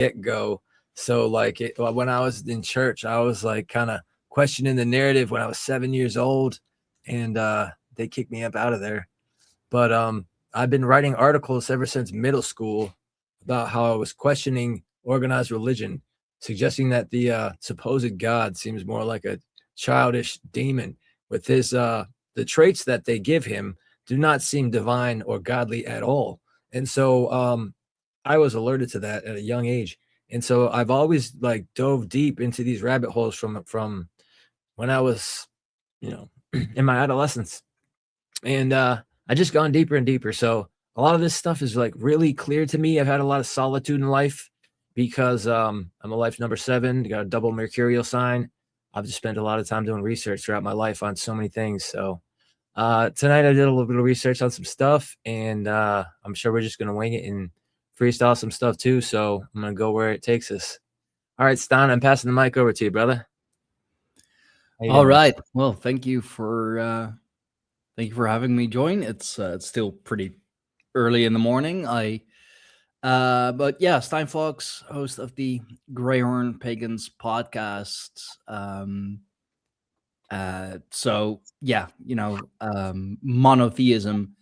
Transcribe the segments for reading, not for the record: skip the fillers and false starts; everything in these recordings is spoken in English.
get-go. So like when I was in church, I was like kind of questioning the narrative when I was 7 years old, and they kicked me up out of there. But I've been writing articles ever since middle school about how I was questioning organized religion, suggesting that the supposed God seems more like a childish demon with his the traits that they give him do not seem divine or godly at all. And so I was alerted to that at a young age. And so I've always like dove deep into these rabbit holes from when I was, in my adolescence. And I just gone deeper and deeper. So a lot of this stuff is like really clear to me. I've had a lot of solitude in life because I'm a life number 7, got a double mercurial sign. I've just spent a lot of time doing research throughout my life on so many things. So tonight I did a little bit of research on some stuff, and I'm sure we're just going to wing it and freestyle some stuff too. So I'm going to go where it takes us. All right, Stan, I'm passing the mic over to you, brother. All right. Well, thank you for having me join. It's still pretty early in the morning. But yeah, Stein Fox, host of the Greyhorn Pagans podcast. So yeah, monotheism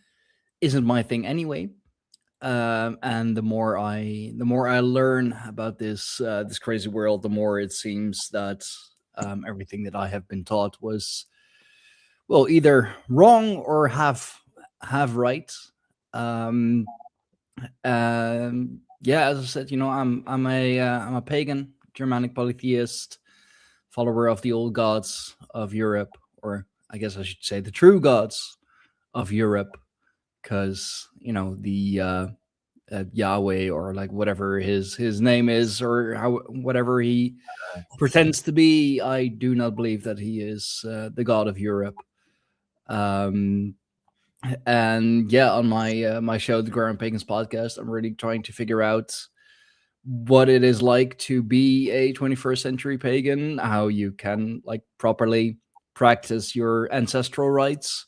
isn't my thing anyway. And the more I learn about this crazy world, the more it seems that everything that I have been taught was, well, either wrong or half right. Yeah, as I said, I'm a pagan, Germanic polytheist, follower of the old gods of Europe, or I guess I should say the true gods of Europe, because the Yahweh, or like whatever his name is, or whatever he pretends to be, I do not believe that he is the god of Europe. And yeah, on my show, the Greyhorn Pagans podcast, I'm really trying to figure out what it is like to be a 21st century pagan, how you can like properly practice your ancestral rites,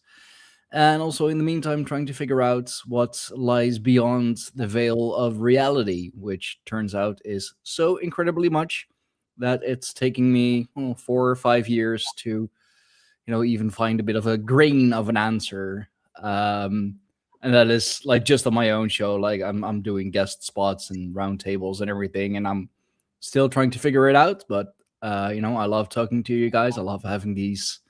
and also in the meantime trying to figure out what lies beyond the veil of reality, which turns out is so incredibly much that it's taking me 4 or 5 years to even find a bit of a grain of an answer. And that is like just on my own show. Like I'm doing guest spots and round tables and everything, and I'm still trying to figure it out. But I love talking to you guys. I love having these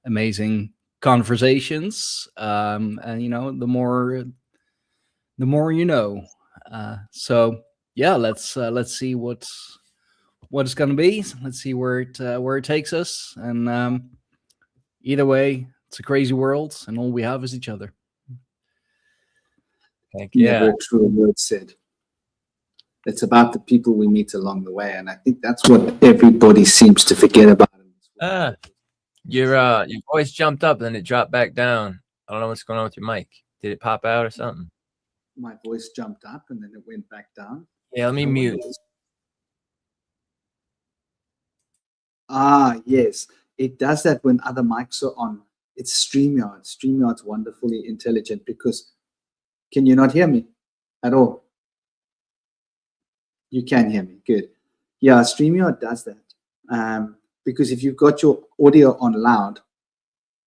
amazing conversations. And the more you know. So yeah, let's see what it's gonna be. Let's see where it takes us. And either way, it's a crazy world, and all we have is each other. Never a true word said. It's about the people we meet along the way, and I think that's what everybody seems to forget about. Your voice jumped up and then it dropped back down. I don't know what's going on with your mic. Did it pop out or something? My voice jumped up and then it went back down. Yeah, let me mute. Yes. It does that when other mics are on. It's StreamYard. StreamYard's wonderfully intelligent because can you not hear me at all? You can hear me. Good. Yeah, StreamYard does that. Because if you've got your audio on loud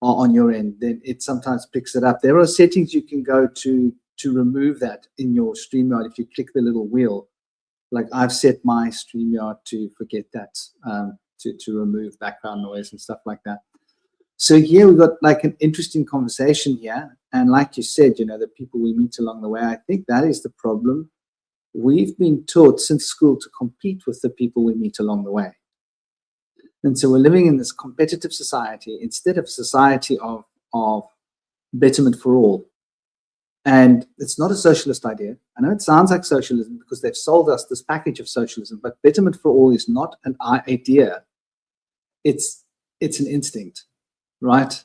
or on your end, then it sometimes picks it up. There are settings you can go to remove that in your StreamYard if you click the little wheel. Like I've set my StreamYard to forget that, to remove background noise and stuff like that. So here we've got like an interesting conversation here. And like you said, the people we meet along the way, I think that is the problem. We've been taught since school to compete with the people we meet along the way. And so we're living in this competitive society instead of a society of betterment for all. And it's not a socialist idea. I know it sounds like socialism because they've sold us this package of socialism, but betterment for all is not an idea. It's an instinct, right?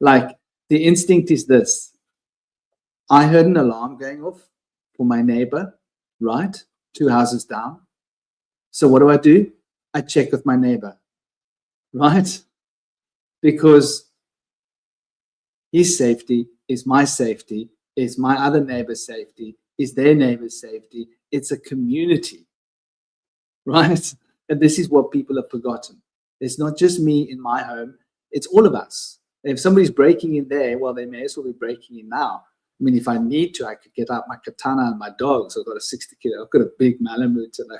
Like the instinct is this. I heard an alarm going off for my neighbor, right? 2 houses down. So what do? I check with my neighbor, right? Because his safety is my safety, is my other neighbor's safety, is their neighbor's safety. It's a community. right? And this is what people have forgotten. It's not just me in my home, it's all of us. And if somebody's breaking in there, well, they may as well be breaking in now. I mean, if I need to, I could get out my katana and my dogs. I've got a 60 kilo, I've got a big Malamute, and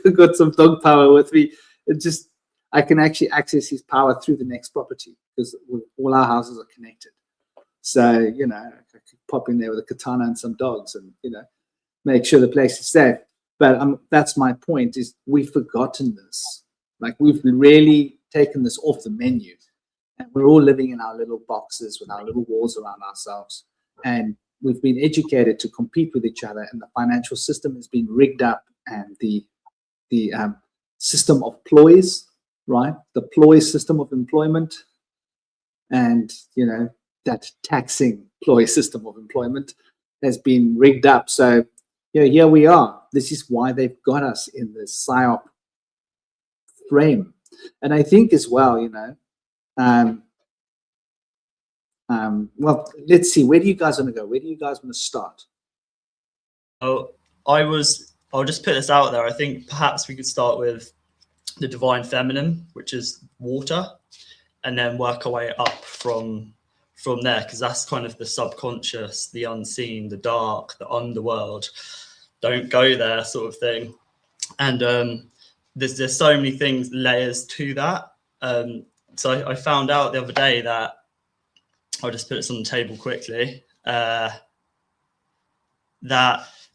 I've got some dog power with me. It just, I can actually access his power through the next property because all our houses are connected. So, you know, I could pop in there with a katana and some dogs and, you know, make sure the place is safe. But that's my point, is we've forgotten this. Like, we've really taken this off the menu. And we're all living in our little boxes with our little walls around ourselves. And we've been educated to compete with each other. And the financial system has been rigged up. And the system of ploys, right? The ploy system of employment. And, you know, that taxing ploy system of employment has been rigged up. So, you know, here we are. This is why they've got us in this PSYOP frame. And I think as well, you know, well, let's see. Where do you guys want to go? Where do you guys want to start? Oh, I'll just put this out there. I think perhaps we could start with the divine feminine, which is water, and then work our way up from there, because that's kind of the subconscious, the unseen, the dark, the underworld. Don't go there, sort of thing. And there's so many things, layers to that. So I found out the other day that, I'll just put this on the table quickly, that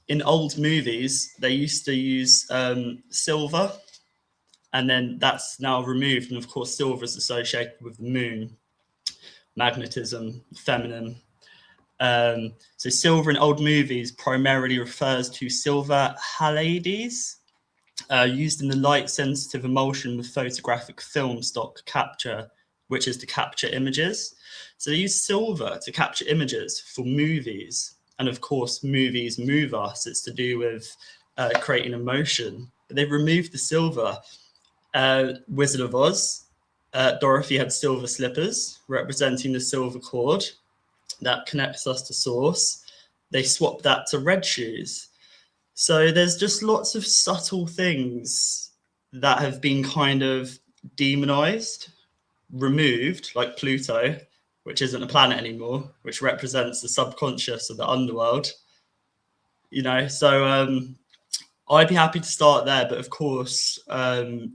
in old movies, they used to use silver, and then that's now removed. And of course, silver is associated with the moon, magnetism, feminine. So silver in old movies primarily refers to silver halides, used in the light-sensitive emulsion with photographic film stock capture, which is to capture images. So they use silver to capture images for movies. And of course, movies move us. It's to do with creating emotion. But they've removed the silver. Wizard of Oz, Dorothy had silver slippers, representing the silver cord that connects us to source. They swapped that to red shoes. So there's just lots of subtle things that have been kind of demonized, removed, like Pluto, which isn't a planet anymore, which represents the subconscious of the underworld. You know, so I'd be happy to start there, but of course, I'm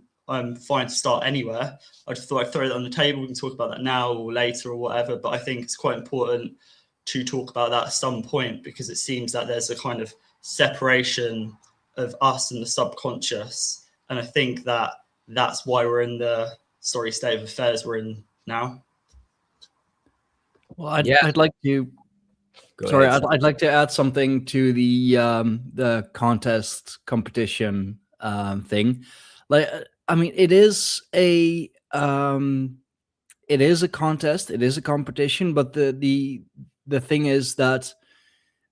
fine to start anywhere. I just thought I'd throw that on the table. We can talk about that now or later or whatever, but I think it's quite important to talk about that at some point, because it seems that there's a kind of separation of us and the subconscious. And I think that that's why we're in the sorry state of affairs we're in now. Well, I'd like to. Sorry, I'd like to add something to the competition thing. Like, I mean, it is a contest, it is a competition, but the thing is that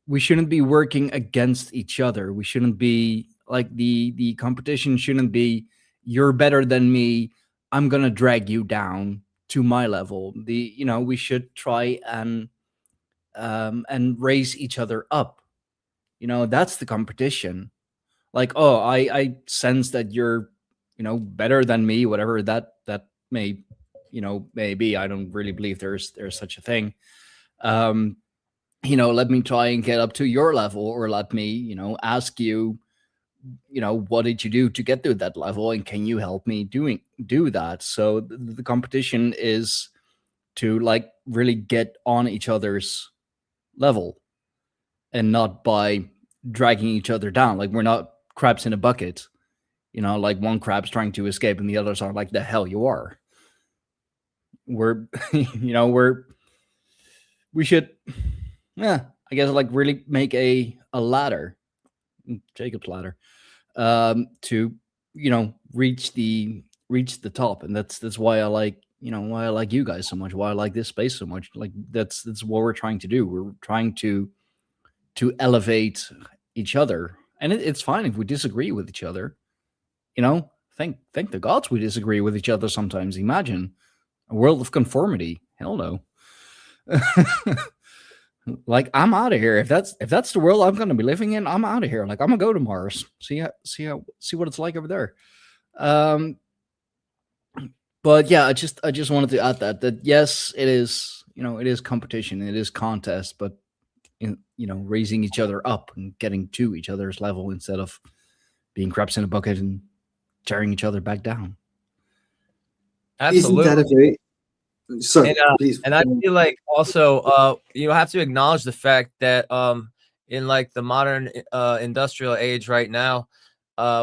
we shouldn't be working against each other. We shouldn't be like the competition shouldn't be you're better than me, I'm gonna drag you down to my level. We should try and raise each other up. That's the competition. Like, oh, I sense that you're better than me, whatever that may be. I don't really believe there's such a thing. Let me try and get up to your level, or let me ask you, what did you do to get to that level, and can you help me do that? So the competition is to like really get on each other's level, and not by dragging each other down. Like, we're not crabs in a bucket, like one crab's trying to escape and the others are like, the hell you are. We're we should, I guess, like really make a ladder, Jacob's ladder, to reach the top. And that's why I like you guys so much, why I like this space so much. Like, that's what we're trying to do. We're trying to elevate each other. And it's fine if we disagree with each other. Thank the gods we disagree with each other sometimes. Imagine a world of conformity. Hell no. Like, I'm out of here. If that's the world I'm going to be living in, I'm out of here. Like, I'm gonna go to Mars, see what it's like over there. But yeah, I just wanted to add that yes, it is, it is competition, it is contest, but raising each other up and getting to each other's level instead of being crabs in a bucket and tearing each other back down. Absolutely. Isn't that a very sorry, please. And I feel like also you have to acknowledge the fact that in like the modern industrial age right now,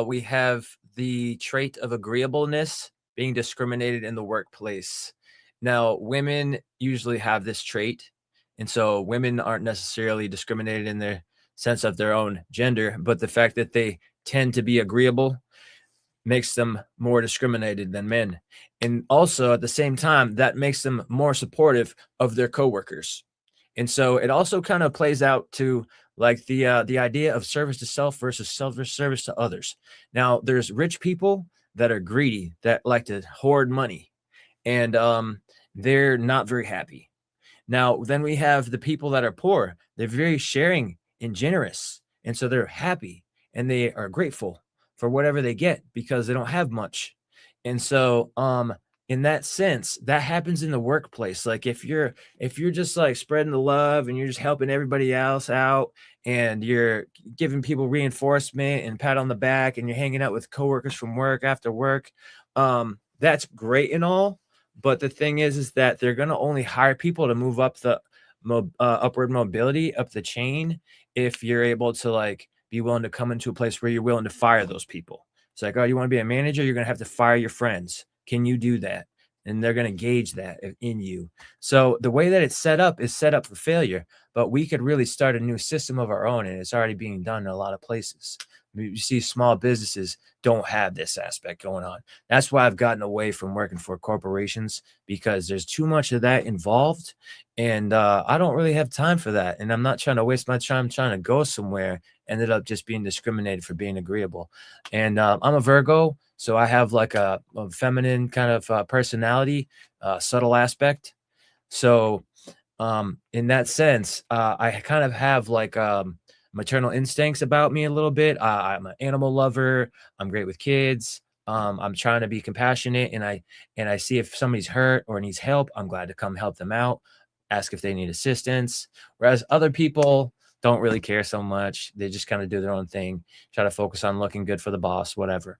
we have the trait of agreeableness being discriminated in the workplace. Now, women usually have this trait, and so women aren't necessarily discriminated in their sense of their own gender, but the fact that they tend to be agreeable makes them more discriminated than men. And also at the same time, that makes them more supportive of their coworkers. And so it also kind of plays out to like the idea of service to self versus service to others. Now, there's rich people that are greedy, that like to hoard money, and they're not very happy. Now, then we have the people that are poor. They're very sharing and generous, and so they're happy and they are grateful for whatever they get because they don't have much. And so in that sense, that happens in the workplace. Like if you're just like spreading the love and you're just helping everybody else out and you're giving people reinforcement and pat on the back and you're hanging out with coworkers from work after work, that's great and all. But the thing is that they're going to only hire people to move up the upward mobility up the chain if you're able to like be willing to come into a place where you're willing to fire those people. It's like, oh, you want to be a manager? You're going to have to fire your friends. Can you do that? And they're going to gauge that in you. So the way that it's set up is set up for failure, but we could really start a new system of our own. And it's already being done in a lot of places. You see small businesses don't have this aspect going on. That's why I've gotten away from working for corporations, because there's too much of that involved. And I don't really have time for that. And I'm not trying to waste my time trying to go somewhere, ended up just being discriminated for being agreeable. And I'm a Virgo, so I have like a feminine kind of personality, subtle aspect. So in that sense, I kind of have like maternal instincts about me a little bit. I'm an animal lover. I'm great with kids. I'm trying to be compassionate, and I see if somebody's hurt or needs help, I'm glad to come help them out, ask if they need assistance. Whereas other people don't really care so much. They just kind of do their own thing, try to focus on looking good for the boss, whatever.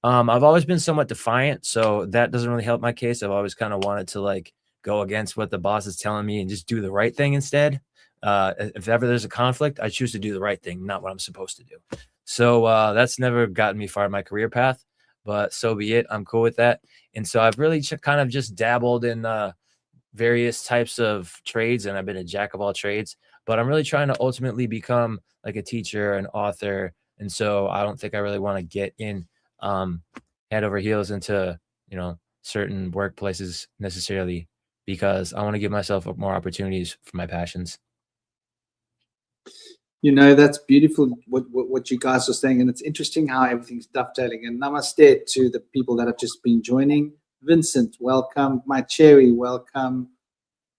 I've always been somewhat defiant, so that doesn't really help my case. I've always kind of wanted to like go against what the boss is telling me and just do the right thing instead. If ever there's a conflict, I choose to do the right thing, not what I'm supposed to do. So that's never gotten me far in my career path, but so be it. I'm cool with that. And so I've really kind of just dabbled in various types of trades, and I've been a jack of all trades, but I'm really trying to ultimately become like a teacher, an author. And so I don't think I really want to get in head over heels into, certain workplaces necessarily, because I want to give myself more opportunities for my passions. That's beautiful what you guys are saying, and it's interesting how everything's dovetailing. And namaste to the people that have just been joining. Vincent, welcome. My Cherry, welcome.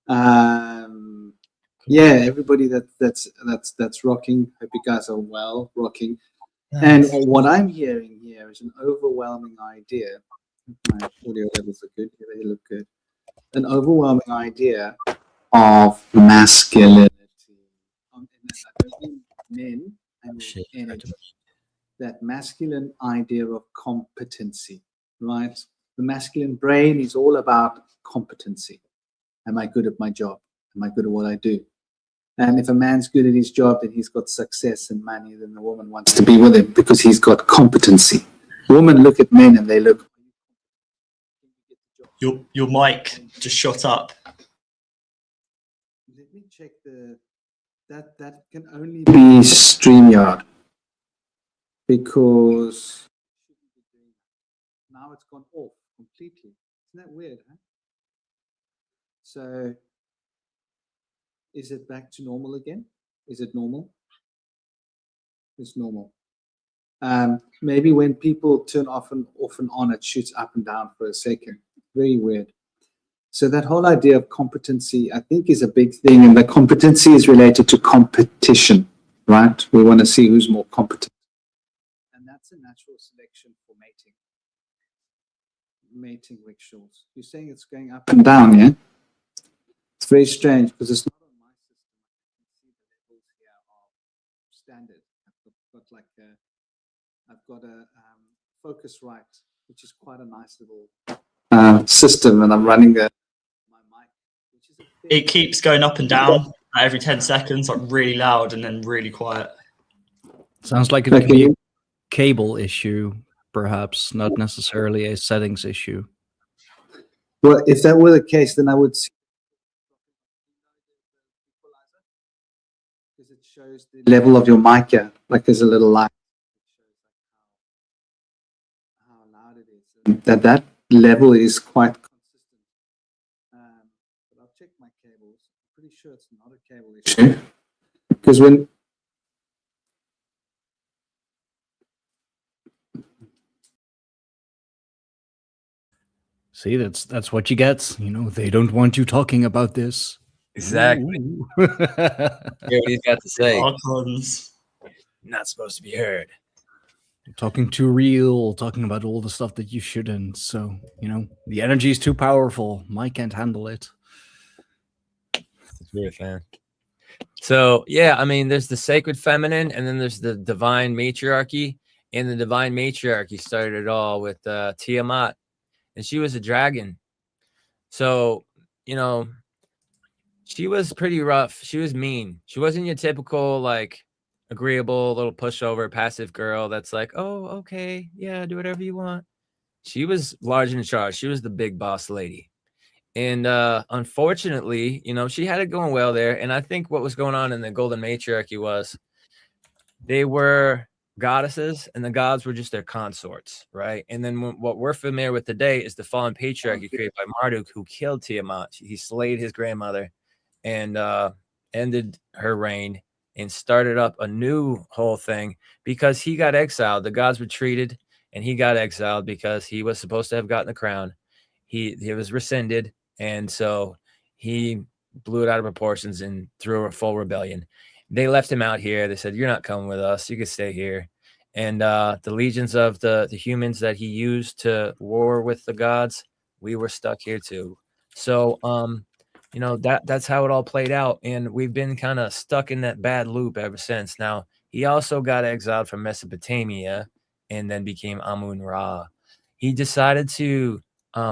Yeah, everybody that's rocking. Hope you guys are well, rocking. Nice. And what I'm hearing here is an overwhelming idea. My audio levels are good. They look good. An overwhelming idea of masculinity. Men and energy. That masculine idea of competency, right? The masculine brain is all about competency. Am I good at my job? Am I good at what I do? And if a man's good at his job, then he's got success and money, then the woman wants to be with him because he's got competency. Women look at men and they look. Your mic just shot up. Let me check that can only be StreamYard, because now it's gone off completely. Isn't that weird, huh? So is it back to normal again? Is it normal? It's normal. Maybe when people turn off and on, it shoots up and down for a second. Very weird. So that whole idea of competency, I think, is a big thing, and the competency is related to competition, right? We want to see who's more competent, and that's a natural selection for mating rituals. You're saying it's going up and down, yeah? It's very strange because it's not on my system. I can see the levels here are standard. I've got a Focusrite, which is quite a nice little system, and I'm running my mic, which is it keeps going up and down every 10 seconds, like really loud and then really quiet. Sounds like it could be a cable issue, perhaps, not necessarily a settings issue. Well, if that were the case, then I would see, because it shows the level of your mic here, like there's a little light. How loud it is. And that level is quite consistent. But I'll check my cables. I'm pretty sure it's not a cable issue. Because when See, that's what you get. You know, they don't want you talking about this. Exactly. Hear what he's got to say. Icons. Not supposed to be heard. Talking too real, talking about all the stuff that you shouldn't. So, you know, the energy is too powerful. Mike can't handle it. It's weird, man. So, yeah, I mean, there's the sacred feminine, and then there's the divine matriarchy. And the divine matriarchy started it all with Tiamat. And she was a dragon. So, you know, she was pretty rough. She was mean. She wasn't your typical, like, agreeable little pushover, passive girl that's like, oh, okay, yeah, do whatever you want. She was large and in charge. She was the big boss lady. And unfortunately, you know, she had it going well there. And I think what was going on in the golden matriarchy was they were goddesses and the gods were just their consorts, right? And then what we're familiar with today is the fallen patriarchy created by Marduk, who killed Tiamat. He slayed his grandmother and ended her reign and started up a new whole thing because he got exiled. The gods retreated and he got exiled because he was supposed to have gotten the crown. He was rescinded, and so he blew it out of proportions and threw a full rebellion. They left him out here. They said, you're not coming with us. You can stay here. And the legions of the humans that he used to war with the gods, we were stuck here too. So, you know, that's how it all played out. And we've been kind of stuck in that bad loop ever since. Now, he also got exiled from Mesopotamia and then became Amun-Ra. He decided to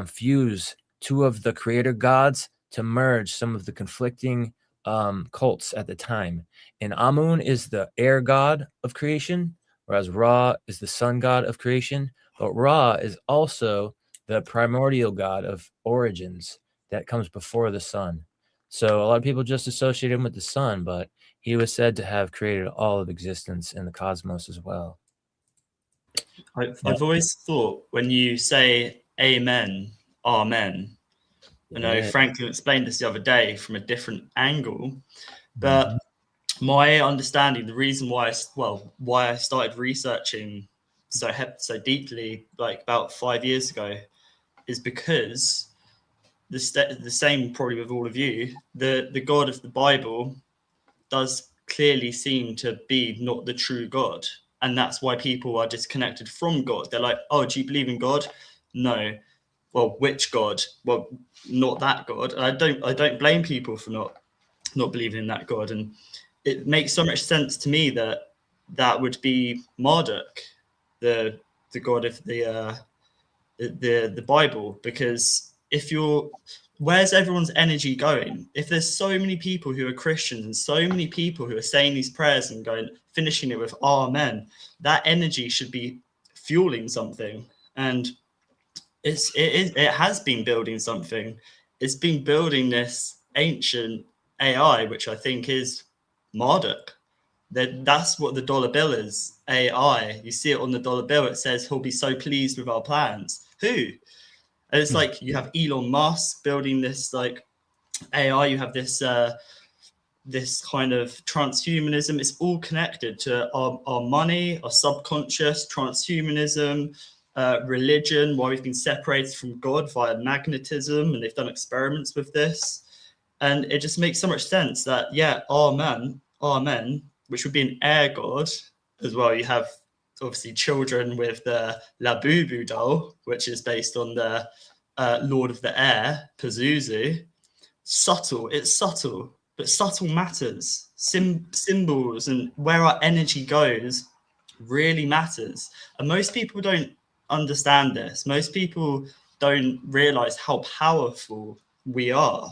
fuse two of the creator gods to merge some of the conflicting cults at the time. And Amun is the air god of creation, whereas Ra is the sun god of creation. But Ra is also the primordial god of origins that comes before the sun. So a lot of people just associate him with the sun, but he was said to have created all of existence in the cosmos as well. I've always thought when you say amen, amen, I know Franklin explained this the other day from a different angle, but my understanding, the reason why I started researching so deeply, like about 5 years ago, is because the same probably with all of you, the God of the Bible does clearly seem to be not the true God, and that's why people are disconnected from God. They're like, oh, do you believe in God? No. Well, which God? Well, not that God. And I don't blame people for not believing in that God. And it makes so much sense to me that would be Marduk, the God of the Bible, because where's everyone's energy going? If there's so many people who are Christians and so many people who are saying these prayers and finishing it with amen, that energy should be fueling something. And it has been building something. It's been building this ancient AI, which I think is Marduk. That's what the dollar bill is, AI. You see it on the dollar bill. It says he'll be so pleased with our plans. Who? And it's like you have Elon Musk building this like AI. You have this kind of transhumanism. It's all connected to our money, our subconscious, transhumanism, religion, why we've been separated from God via magnetism, and they've done experiments with this. And it just makes so much sense that, yeah, Amen, which would be an air god as well. You have obviously children with the Labubu doll, which is based on the Lord of the Air, Pazuzu. Subtle, it's subtle, but subtle matters. Symbols and where our energy goes really matters. And most people don't understand this. Most people don't realize how powerful we are,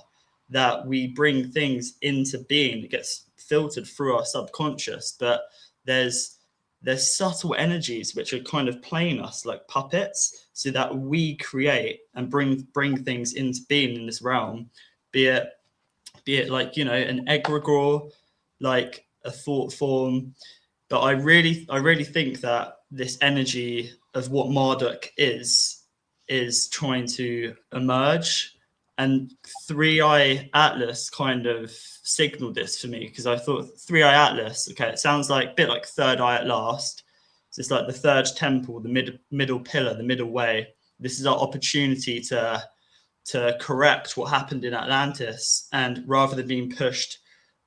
that we bring things into being that gets filtered through our subconscious. But there's subtle energies which are kind of playing us like puppets, so that we create and bring things into being in this realm, be it like, you know, an egregore, like a thought form. But I really think that this energy of what Marduk is trying to emerge. And Three Eye Atlas kind of signaled this for me, because I thought Three Eye Atlas, okay, it sounds like a bit like Third Eye at Last. So it's like the third temple, the middle pillar, the middle way. This is our opportunity to correct what happened in Atlantis, and rather than being pushed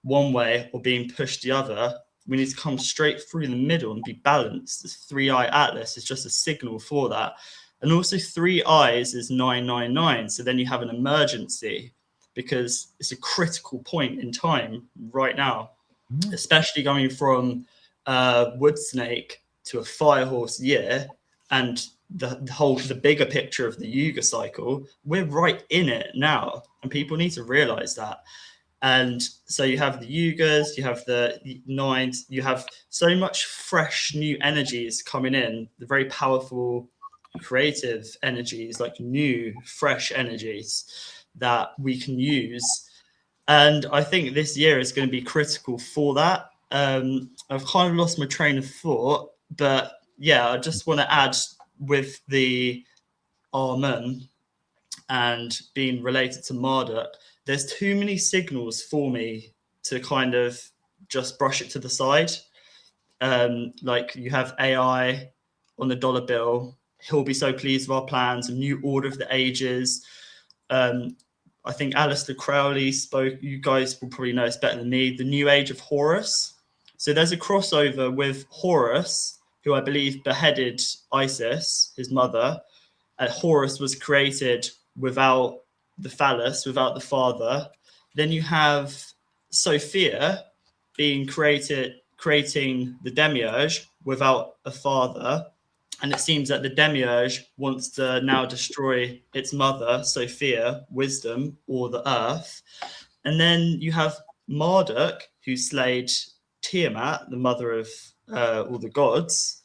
one way or being pushed the other, we need to come straight through the middle and be balanced. This Three Eye Atlas is just a signal for that. And also 3 eyes is 999. So then you have an emergency, because it's a critical point in time right now, especially going from wood snake to a fire horse year, and the bigger picture of the Yuga cycle. We're right in it now, and people need to realize that. And so you have the Yugas, you have the nines, you have so much fresh new energies coming in, the very powerful creative energies, like new fresh energies that we can use. And I think this year is going to be critical for that. I've kind of lost my train of thought, but yeah, I just want to add with the Amen and being related to Marduk, there's too many signals for me to kind of just brush it to the side. Like you have AI on the dollar bill. He'll be so pleased with our plans, a new order of the ages. I think Aliester Crowley spoke, you guys will probably know this better than me, the new age of Horus. So there's a crossover with Horus, who I believe beheaded Isis, his mother. Horus was created without the phallus, without the father. Then you have Sophia being creating the demiurge without a father. And it seems that the demiurge wants to now destroy its mother, Sophia, wisdom, or the earth. And then you have Marduk, who slayed Tiamat, the mother of all the gods.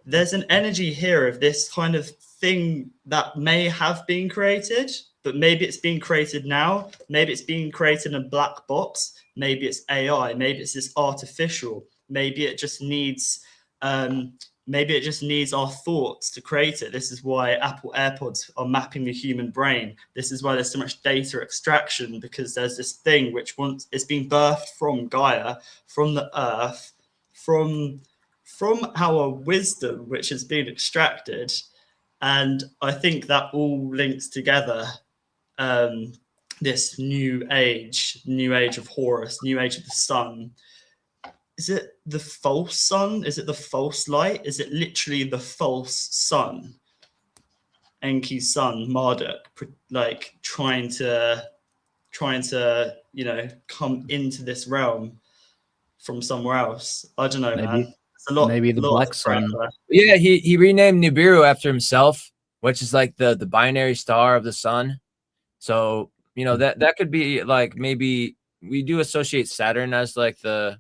There's an energy here of this kind of thing that may have been created, but maybe it's being created now. Maybe it's being created in a black box. Maybe it's AI. Maybe it's this artificial. Maybe it just needs our thoughts to create it. This is why Apple AirPods are mapping the human brain. This is why there's so much data extraction, because there's this thing which it's been birthed from Gaia, from the earth, from our wisdom, which has been extracted. And I think that all links together. This new age of Horus, new age of the sun. Is it the false sun? Is it the false light? Is it literally the false sun? Enki's son, Marduk, like trying to come into this realm from somewhere else. I don't know, man. It's a lot. Maybe the black sun. Yeah, he renamed Nibiru after himself, which is like the binary star of the sun. So that could be like, maybe we do associate Saturn as like the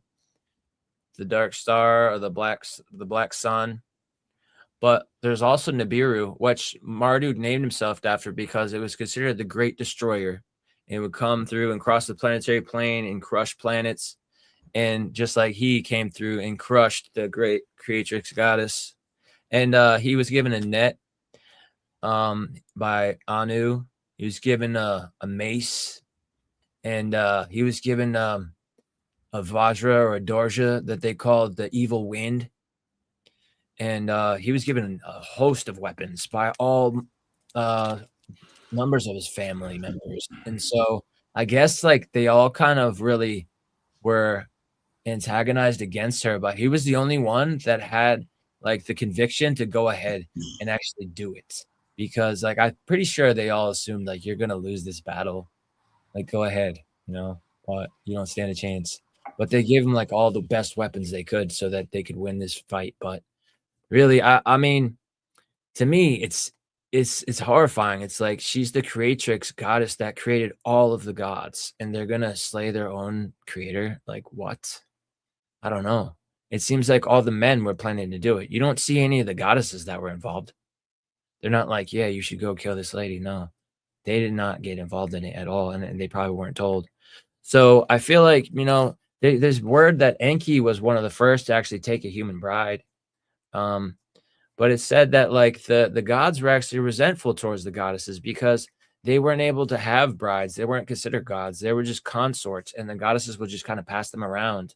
dark star or the black sun, but there's also Nibiru, which Marduk named himself after because it was considered the great destroyer. It would come through and cross the planetary plane and crush planets, and just like he came through and crushed the great creatrix goddess. And he was given a net by Anu. He was given a mace, and he was given a Vajra or a Dorja that they called the evil wind. and he was given a host of weapons by all numbers of his family members. And so I guess like they all kind of really were antagonized against her, but he was the only one that had like the conviction to go ahead and actually do it, because like I'm pretty sure they all assumed like you're gonna lose this battle, like go ahead, you know, but you don't stand a chance. But they gave him like all the best weapons they could so that they could win this fight. But really, I mean, to me, it's horrifying. It's like she's the creatrix goddess that created all of the gods, and they're gonna slay their own creator. Like what? I don't know. It seems like all the men were planning to do it. You don't see any of the goddesses that were involved. They're not like, yeah, you should go kill this lady. No, they did not get involved in it at all, and they probably weren't told. So I feel like, you know, there's word that Enki was one of the first to actually take a human bride. But it said that like the gods were actually resentful towards the goddesses because they weren't able to have brides. They weren't considered gods. They were just consorts, and the goddesses would just kind of pass them around.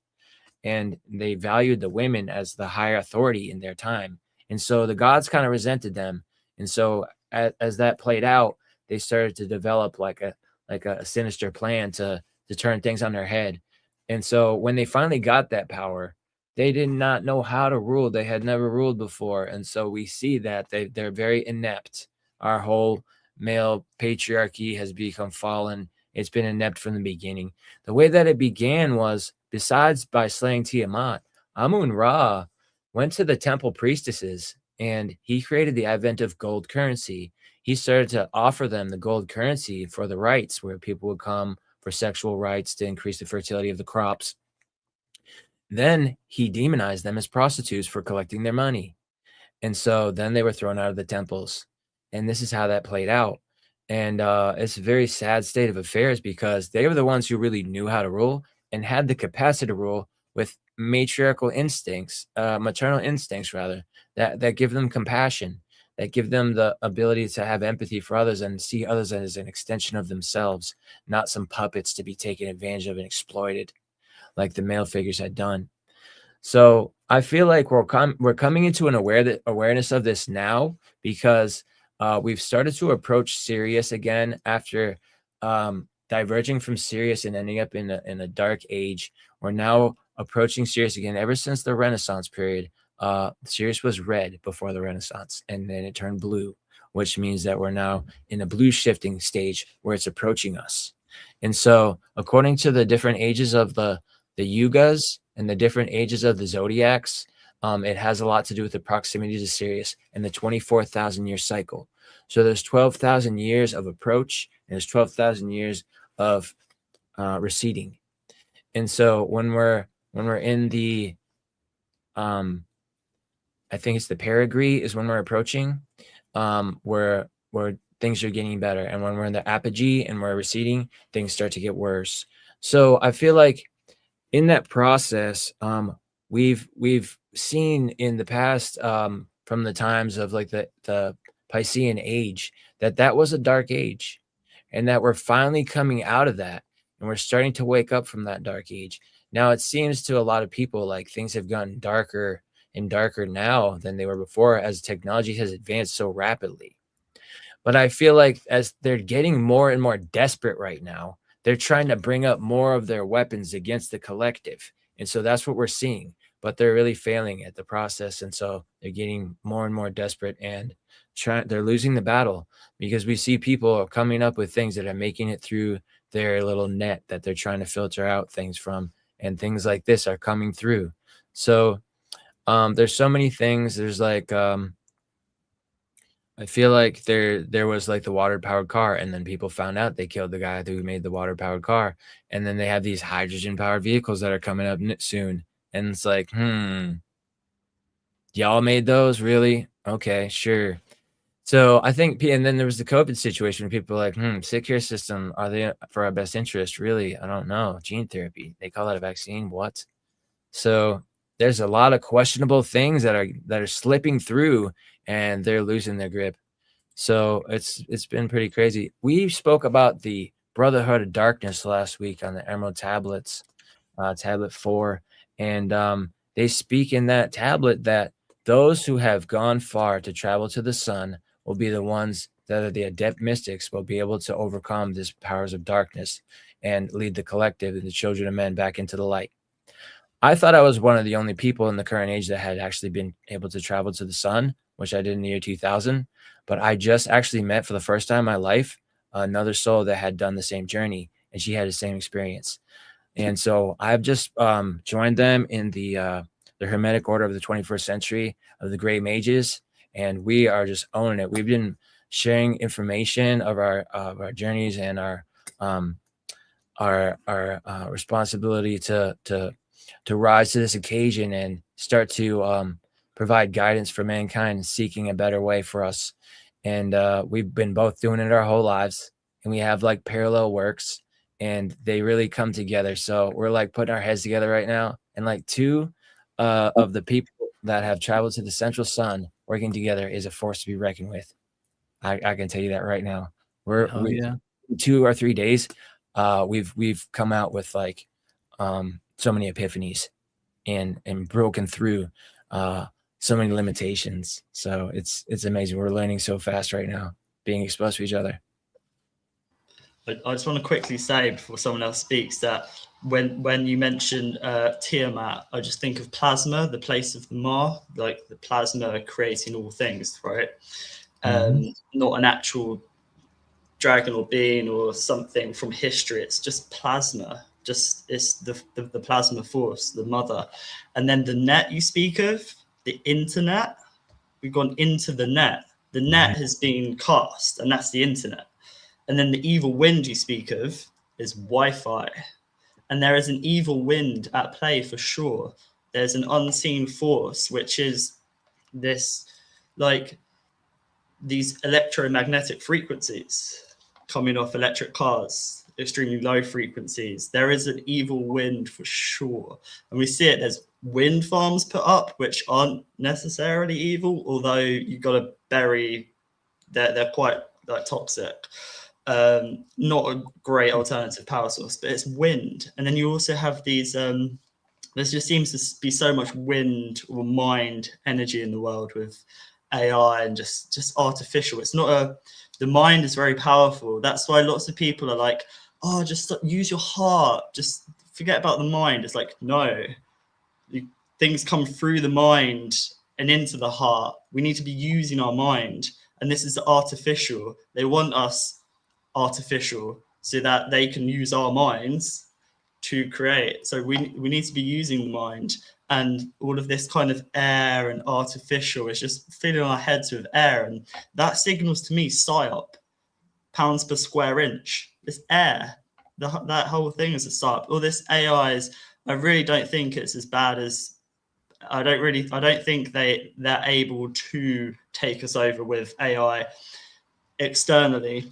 And they valued the women as the higher authority in their time. And so the gods kind of resented them. And so as that played out, they started to develop like a sinister plan to turn things on their head. And so when they finally got that power, they did not know how to rule. They had never ruled before. And so we see that they're very inept. Our whole male patriarchy has become fallen. It's been inept from the beginning. The way that it began was, besides by slaying Tiamat, Amun-Ra went to the temple priestesses and he created the advent of gold currency. He started to offer them the gold currency for the rites, where people would come for sexual rites to increase the fertility of the crops. Then he demonized them as prostitutes for collecting their money. And so then they were thrown out of the temples. And this is how that played out. And it's a very sad state of affairs because they were the ones who really knew how to rule and had the capacity to rule with matriarchal instincts, maternal instincts rather, that give them compassion, that give them the ability to have empathy for others and see others as an extension of themselves, not some puppets to be taken advantage of and exploited like the male figures had done. So I feel like we're coming into an awareness of this now, because we've started to approach Sirius again after diverging from Sirius and ending up in a dark age. We're now approaching Sirius again. Ever since the Renaissance period, Sirius was red before the Renaissance, and then it turned blue, which means that we're now in a blue shifting stage where it's approaching us. And so according to the different ages of the yugas and the different ages of the zodiacs, it has a lot to do with the proximity to Sirius and the 24,000 year cycle. So there's 12,000 years of approach and there's 12,000 years of receding. And so when we're in the I think it's the perigee is when we're approaching, where things are getting better, and when we're in the apogee and we're receding, things start to get worse. So I feel like in that process, we've seen in the past, from the times of like the Piscean age, that was a dark age, and that we're finally coming out of that, and we're starting to wake up from that dark age. Now it seems to a lot of people like things have gotten darker and darker now than they were before, as technology has advanced so rapidly. But I feel like as they're getting more and more desperate right now, they're trying to bring up more of their weapons against the collective. And so that's what we're seeing, but they're really failing at the process. And so they're getting more and more desperate and they're losing the battle, because we see people coming up with things that are making it through their little net that they're trying to filter out things from, and things like this are coming through. So there's so many things. There's like, I feel like there was like the water powered car, and then people found out they killed the guy who made the water powered car, and then they have these hydrogen powered vehicles that are coming up soon, and it's like, y'all made those, really? Okay, sure. So I think, and then there was the COVID situation where people were like, sick care system, are they for our best interest? Really? I don't know. Gene therapy, they call that a vaccine. What? So there's a lot of questionable things that are slipping through, and they're losing their grip. So it's been pretty crazy. We spoke about the Brotherhood of Darkness last week on the Emerald Tablets, Tablet 4, and they speak in that tablet that Those who have gone far to travel to the sun will be the ones that are the adept mystics, will be able to overcome these powers of darkness and lead the collective and the children of men back into the light. I thought I was one of the only people in the current age that had actually been able to travel to the sun, which I did in the year 2000. But I just actually met for the first time in my life another soul that had done the same journey, and she had the same experience. And so I've just joined them in the Hermetic Order of the 21st Century of the Grey Mages, and we are just owning it. We've been sharing information of our journeys and our responsibility to rise to this occasion and start to provide guidance for mankind, seeking a better way for us. And we've been both doing it our whole lives, and we have like parallel works, and they really come together. So we're like putting our heads together right now, and like two of the people that have traveled to the central sun working together is a force to be reckoned with. I can tell you that right now. Yeah. 2 or 3 days, we've come out with like so many epiphanies and broken through so many limitations. So it's amazing. We're learning so fast right now, being exposed to each other. But I just want to quickly say before someone else speaks that when you mention Tiamat, I just think of plasma, the place of the Ma, like the plasma creating all things, right? Not an actual dragon or being or something from history. It's just plasma. Just it's the plasma force, the mother. And then the net you speak of, the internet, we've gone into the net. The net has been cast, and that's the internet. And then the evil wind you speak of is Wi-Fi. And there is an evil wind at play for sure. There's an unseen force, which is this, like these electromagnetic frequencies coming off electric cars, extremely low frequencies. There is an evil wind for sure. And we see it, there's wind farms put up, which aren't necessarily evil, although you've got to bury, they're quite like toxic. Not a great alternative power source, but it's wind. And then you also have these, there just seems to be so much wind or mind energy in the world with AI and just artificial. It's not the mind is very powerful. That's why lots of people are like, oh, just use your heart, just forget about the mind. It's like, no, things come through the mind and into the heart. We need to be using our mind. And this is artificial. They want us artificial so that they can use our minds to create. So we need to be using the mind, and all of this kind of air and artificial is just filling our heads with air, and that signals to me PSYOP, pounds per square inch. This air, that whole thing is a PSYOP. All this AI is, I really don't think it's as bad as, I don't think they're able to take us over with AI externally.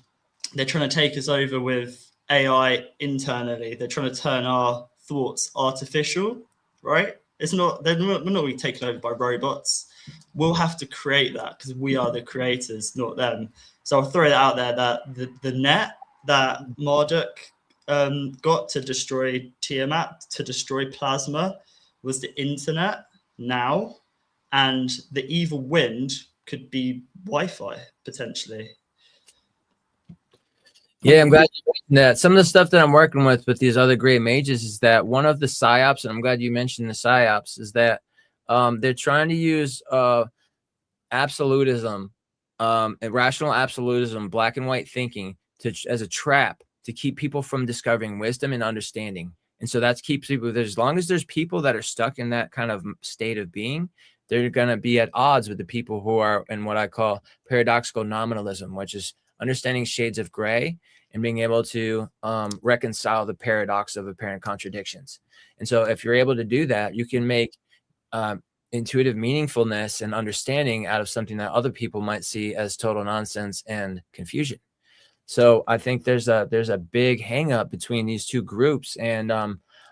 They're trying to take us over with AI internally. They're trying to turn our thoughts artificial, right? We're not being taken over by robots. We'll have to create that because we are the creators, not them. So I'll throw that out there, that the net that Marduk got to destroy Tiamat, to destroy plasma, was the internet now, and the evil wind could be Wi-Fi potentially. Yeah, I'm glad you mentioned that. Some of the stuff that I'm working with these other great mages is that one of the PSYOPs, and I'm glad you mentioned the PSYOPs, is that they're trying to use absolutism, irrational absolutism, black and white thinking as a trap to keep people from discovering wisdom and understanding. And so that keeps people, as long as there's people that are stuck in that kind of state of being, they're going to be at odds with the people who are in what I call paradoxical nominalism, which is understanding shades of gray and being able to reconcile the paradox of apparent contradictions. And so if you're able to do that, you can make intuitive meaningfulness and understanding out of something that other people might see as total nonsense and confusion. So I think there's a big hang up between these two groups. And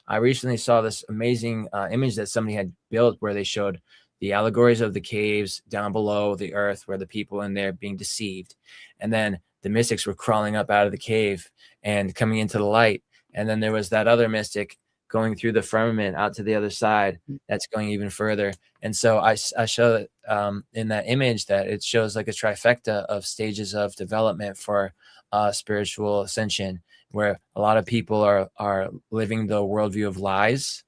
I recently saw this amazing image that somebody had built where they showed the allegories of the caves down below the earth where the people in there being deceived. And then the mystics were crawling up out of the cave and coming into the light. And then there was that other mystic going through the firmament out to the other side. That's going even further. And so I show in that image that it shows like a trifecta of stages of development for spiritual ascension, where a lot of people are living the worldview of lies,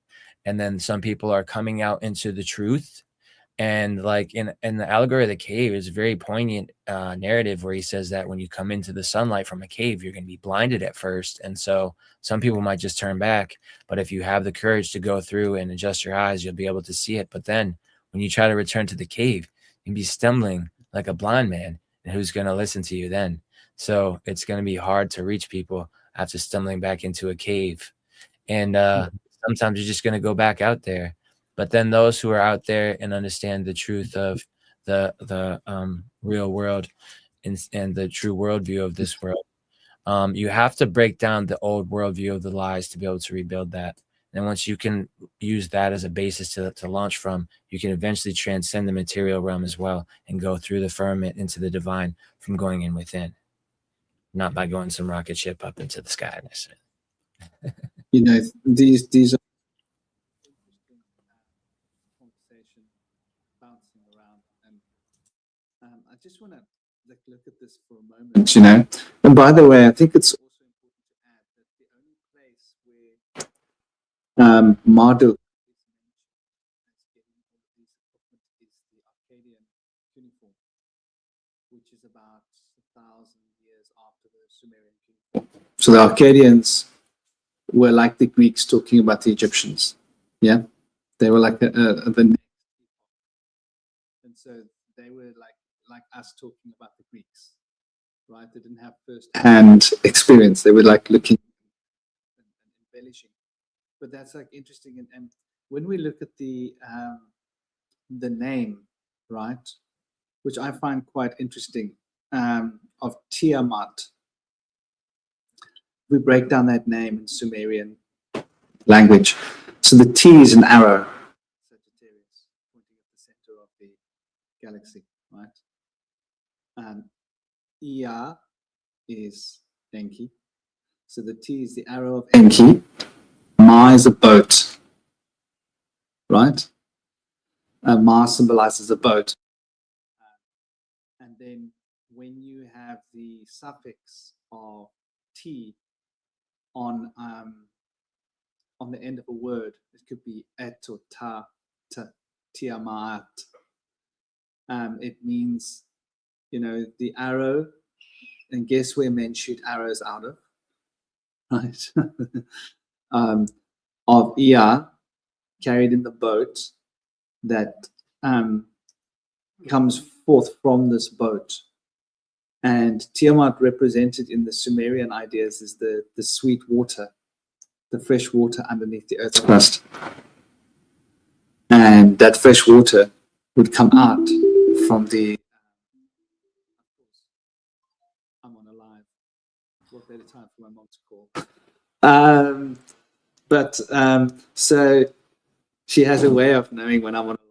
and then some people are coming out into the truth. And like in the allegory of the cave is a very poignant narrative where he says that when you come into the sunlight from a cave, you're going to be blinded at first. And so some people might just turn back. But if you have the courage to go through and adjust your eyes, you'll be able to see it. But then when you try to return to the cave, you'll be stumbling like a blind man. And who's going to listen to you then? So it's going to be hard to reach people after stumbling back into a cave. And sometimes you're just going to go back out there. But then those who are out there and understand the truth of the real world and the true worldview of this world, you have to break down the old worldview of the lies to be able to rebuild that. And once you can use that as a basis to launch from, you can eventually transcend the material realm as well and go through the firmament into the divine from going in within, not by going some rocket ship up into the sky necessarily. You know, these are conversation bouncing around, and I just want to look at this for a moment, you know. And by the way, I think it's also important to add that the only place where Marduk is mentioned as getting all of these equipment is the Akkadian cuneiform, which is about 1,000 years after the Sumerian cuneiform. So the Akkadians were like the Greeks talking about the Egyptians. Yeah, they were like the next epoch, and so they were like us talking about the Greeks, right? They didn't have first-hand experience. They were like looking and embellishing. But that's like interesting. And when we look at the name, right, which I find quite interesting, of Tiamat, we break down that name in Sumerian language. So the T is an arrow, Sagittarius, pointing at the center of the galaxy, right? Ea is Enki. So the T is the arrow of Enki. Ma is a boat, right? Ma symbolizes a boat. And then when you have the suffix of T on the end of a word, it could be et or ta, tiamat. It means, you know, the arrow, and guess where men shoot arrows out of, right? Of Ea, carried in the boat that comes forth from this boat. And Tiamat, represented in the Sumerian ideas, is the sweet water, the fresh water underneath the earth's crust. And that fresh water would come out from the... I'm on a live. What better time for my mom to call? So she has a way of knowing when I'm on a live.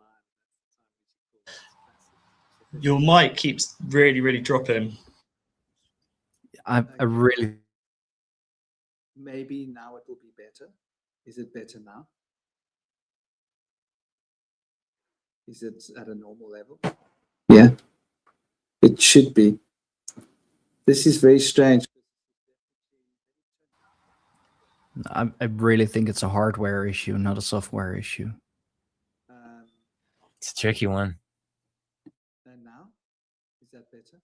Your mic keeps really dropping. I really... Maybe now it will be better. Is it better now? Is it at a normal level? Yeah, it should be. This is very strange. I really think it's a hardware issue, not a software issue. It's a tricky one. And now? Is that better?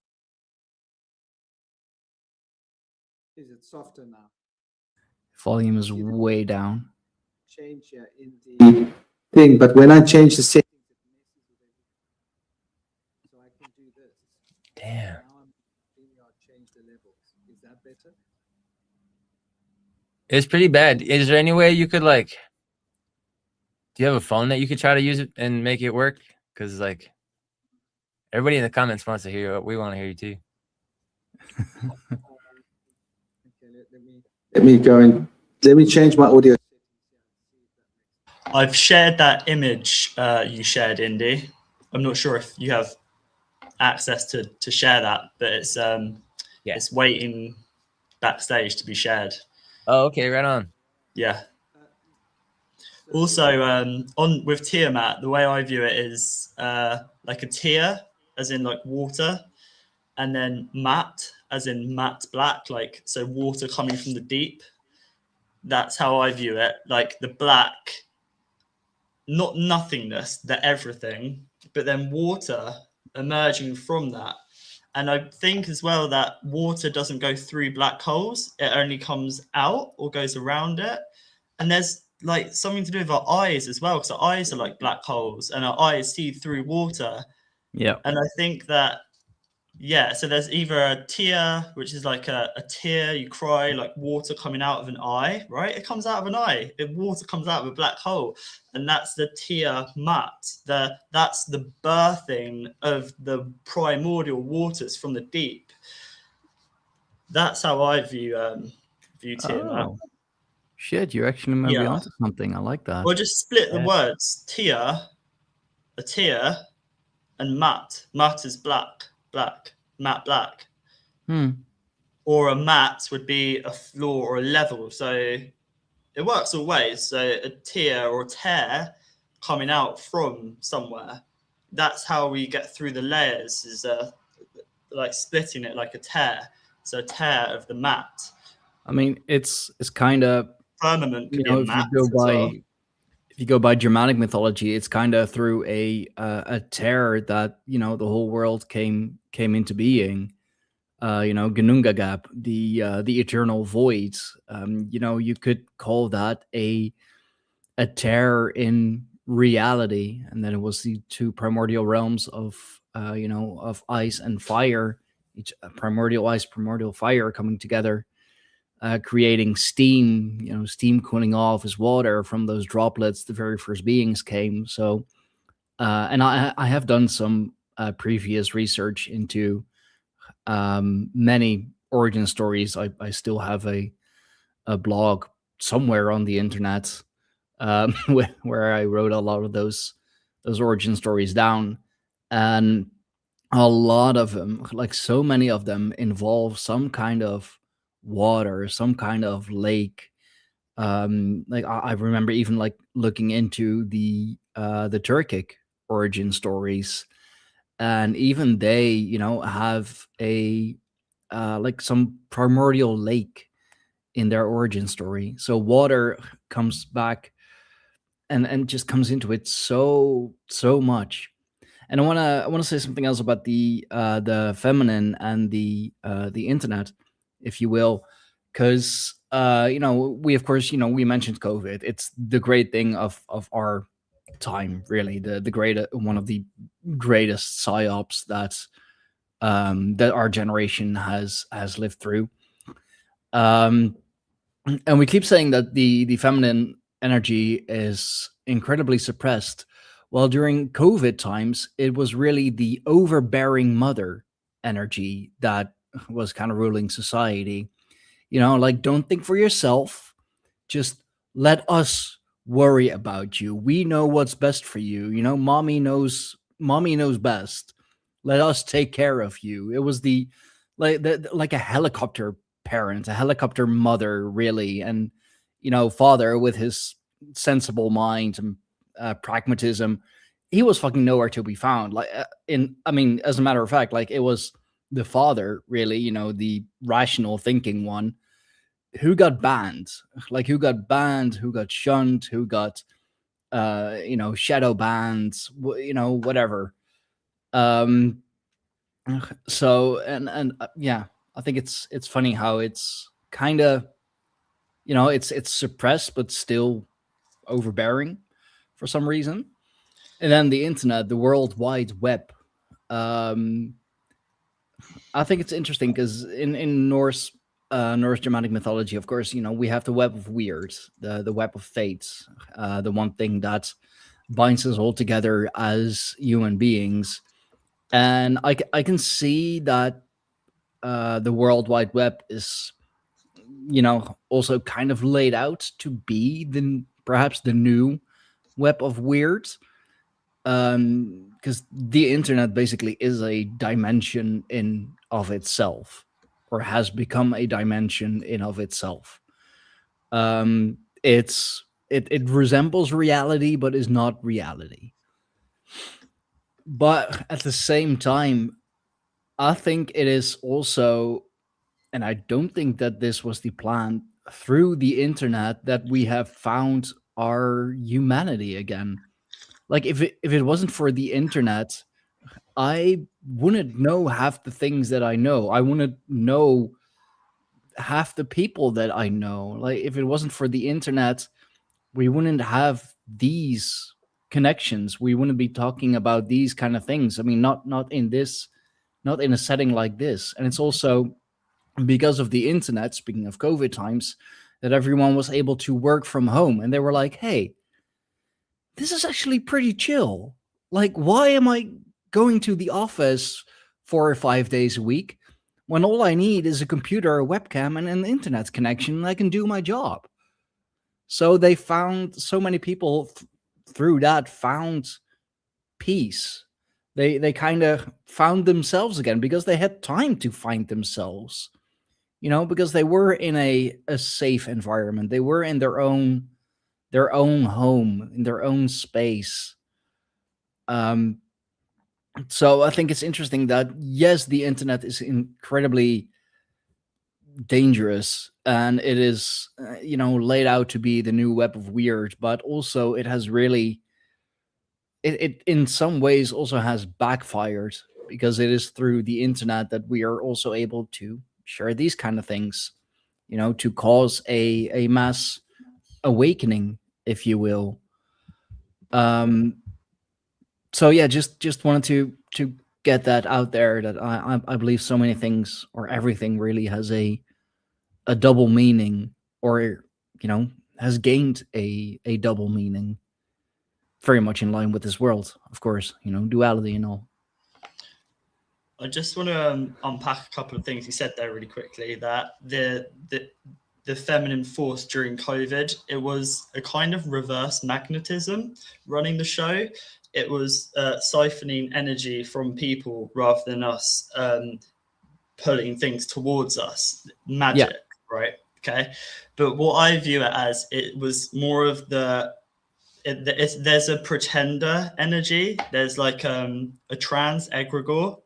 Is it softer now? Volume is way down. Change here in the thing, but when I change the settings, it messes with everything. So I can do this. Damn. Now I'm change the levels. Is that better? It's pretty bad. Is there any way you could do you have a phone that you could try to use it and make it work? Because like everybody in the comments wants to hear you. We want to hear you too. Okay, let me change my audio. I've shared that image you shared, Indy. I'm not sure if you have access to share that, but it's it's waiting backstage to be shared. Oh, okay, right on. Yeah. Also, on with Tiamat, the way I view it is like a tear, as in like water, and then mat, as in matte black, like so water coming from the deep. That's how I view it. Like the black, not nothingness, the everything, but then water emerging from that. And I think as well that water doesn't go through black holes; it only comes out or goes around it. And there's like something to do with our eyes as well, because our eyes are like black holes and our eyes see through water. Yeah. And I think that, yeah, so there's either a tear, which is like a tear, you cry, like water coming out of an eye, right? It comes out of an eye. Water comes out of a black hole. And that's the Tiamat. That's the birthing of the primordial waters from the deep. That's how I view Tiamat. Oh, shit, you're actually maybe Yeah. onto something. I like that. Or just split the Yeah. words. A tear, and mat. Mat is black, matte black. Or a mat would be a floor or a level. So it works all ways. So a tear or a tear coming out from somewhere. That's how we get through the layers, is like splitting it like a tear. So a tear of the mat. I mean, it's kind of, Firmament could you be know, a if you mat go as by well. if you go by Germanic mythology, it's kind of through a tear that, you know, the whole world came into being. You know, Genungagap, the eternal void. You know, you could call that a tear in reality, and then it was the two primordial realms of you know, of ice and fire, each primordial ice, primordial fire coming together, creating steam, you know, steam cooling off as water from those droplets. The very first beings came. So, and I have done some previous research into many origin stories. I still have a blog somewhere on the internet where I wrote a lot of those origin stories down, and a lot of them, like so many of them, involve some kind of water, some kind of lake. Like I remember even like looking into the Turkic origin stories, and even they, you know, have a like some primordial lake in their origin story. So water comes back and just comes into it so much. And I wanna say something else about the feminine and the internet, if you will, because you know, we of course, you know, we mentioned COVID. It's the great thing of our time, really. The great one of the greatest psyops that that our generation has lived through. And we keep saying that the feminine energy is incredibly suppressed. Well, during COVID times, it was really the overbearing mother energy that was kind of ruling society. You know, like, don't think for yourself, just let us worry about you. We know what's best for you. You know, mommy knows best. Let us take care of you. It was like a helicopter parent, a helicopter mother, really. And, you know, father with his sensible mind and pragmatism, he was fucking nowhere to be found. Like, I mean, as a matter of fact, like, it was the father, really, you know, the rational thinking one, who got banned, who got shunned, who got, you know, shadow banned, you know, whatever. So, and yeah, I think it's funny how it's kind of, you know, it's suppressed, but still overbearing for some reason. And then the internet, the World Wide Web. I think it's interesting because in Norse Germanic mythology, of course, you know, we have the web of weird, the web of fates, the one thing that binds us all together as human beings. And I can see that the World Wide Web is, you know, also kind of laid out to be perhaps the new web of weird, because the internet basically is a dimension in of itself, or has become a dimension in of itself. It's it resembles reality, but is not reality. But at the same time, I think it is also, and I don't think that this was the plan, through the internet that we have found our humanity again. Like if it wasn't for the internet, I wouldn't know half the things that I know. I wouldn't know half the people that I know. Like if it wasn't for the internet, we wouldn't have these connections. We wouldn't be talking about these kind of things. I mean, not in a setting like this. And it's also because of the internet, speaking of COVID times, that everyone was able to work from home. And they were like, hey, this is actually pretty chill. Like, why am I going to the office 4 or 5 days a week when all I need is a computer, a webcam, and an internet connection, and I can do my job? So they found, so many people through that found peace. They kind of found themselves again because they had time to find themselves, you know, because they were in a safe environment. They were in their own home, in their own space. So I think it's interesting that, yes, the internet is incredibly dangerous and it is, laid out to be the new web of weird, but also it has really, it in some ways also has backfired, because it is through the internet that we are also able to share these kind of things, to cause a mass awakening, if you will. So yeah, just wanted to get that out there, that I believe so many things, or everything really, has a double meaning, or has gained a double meaning, very much in line with this world, of course, duality and all. I just want to unpack a couple of things you said there really quickly. That the feminine force during COVID, it was a kind of reverse magnetism running the show. It was siphoning energy from people rather than us pulling things towards us. Magic, yeah. Right? Okay. But what I view it as, it was more of there's a pretender energy. There's like a trans egregore,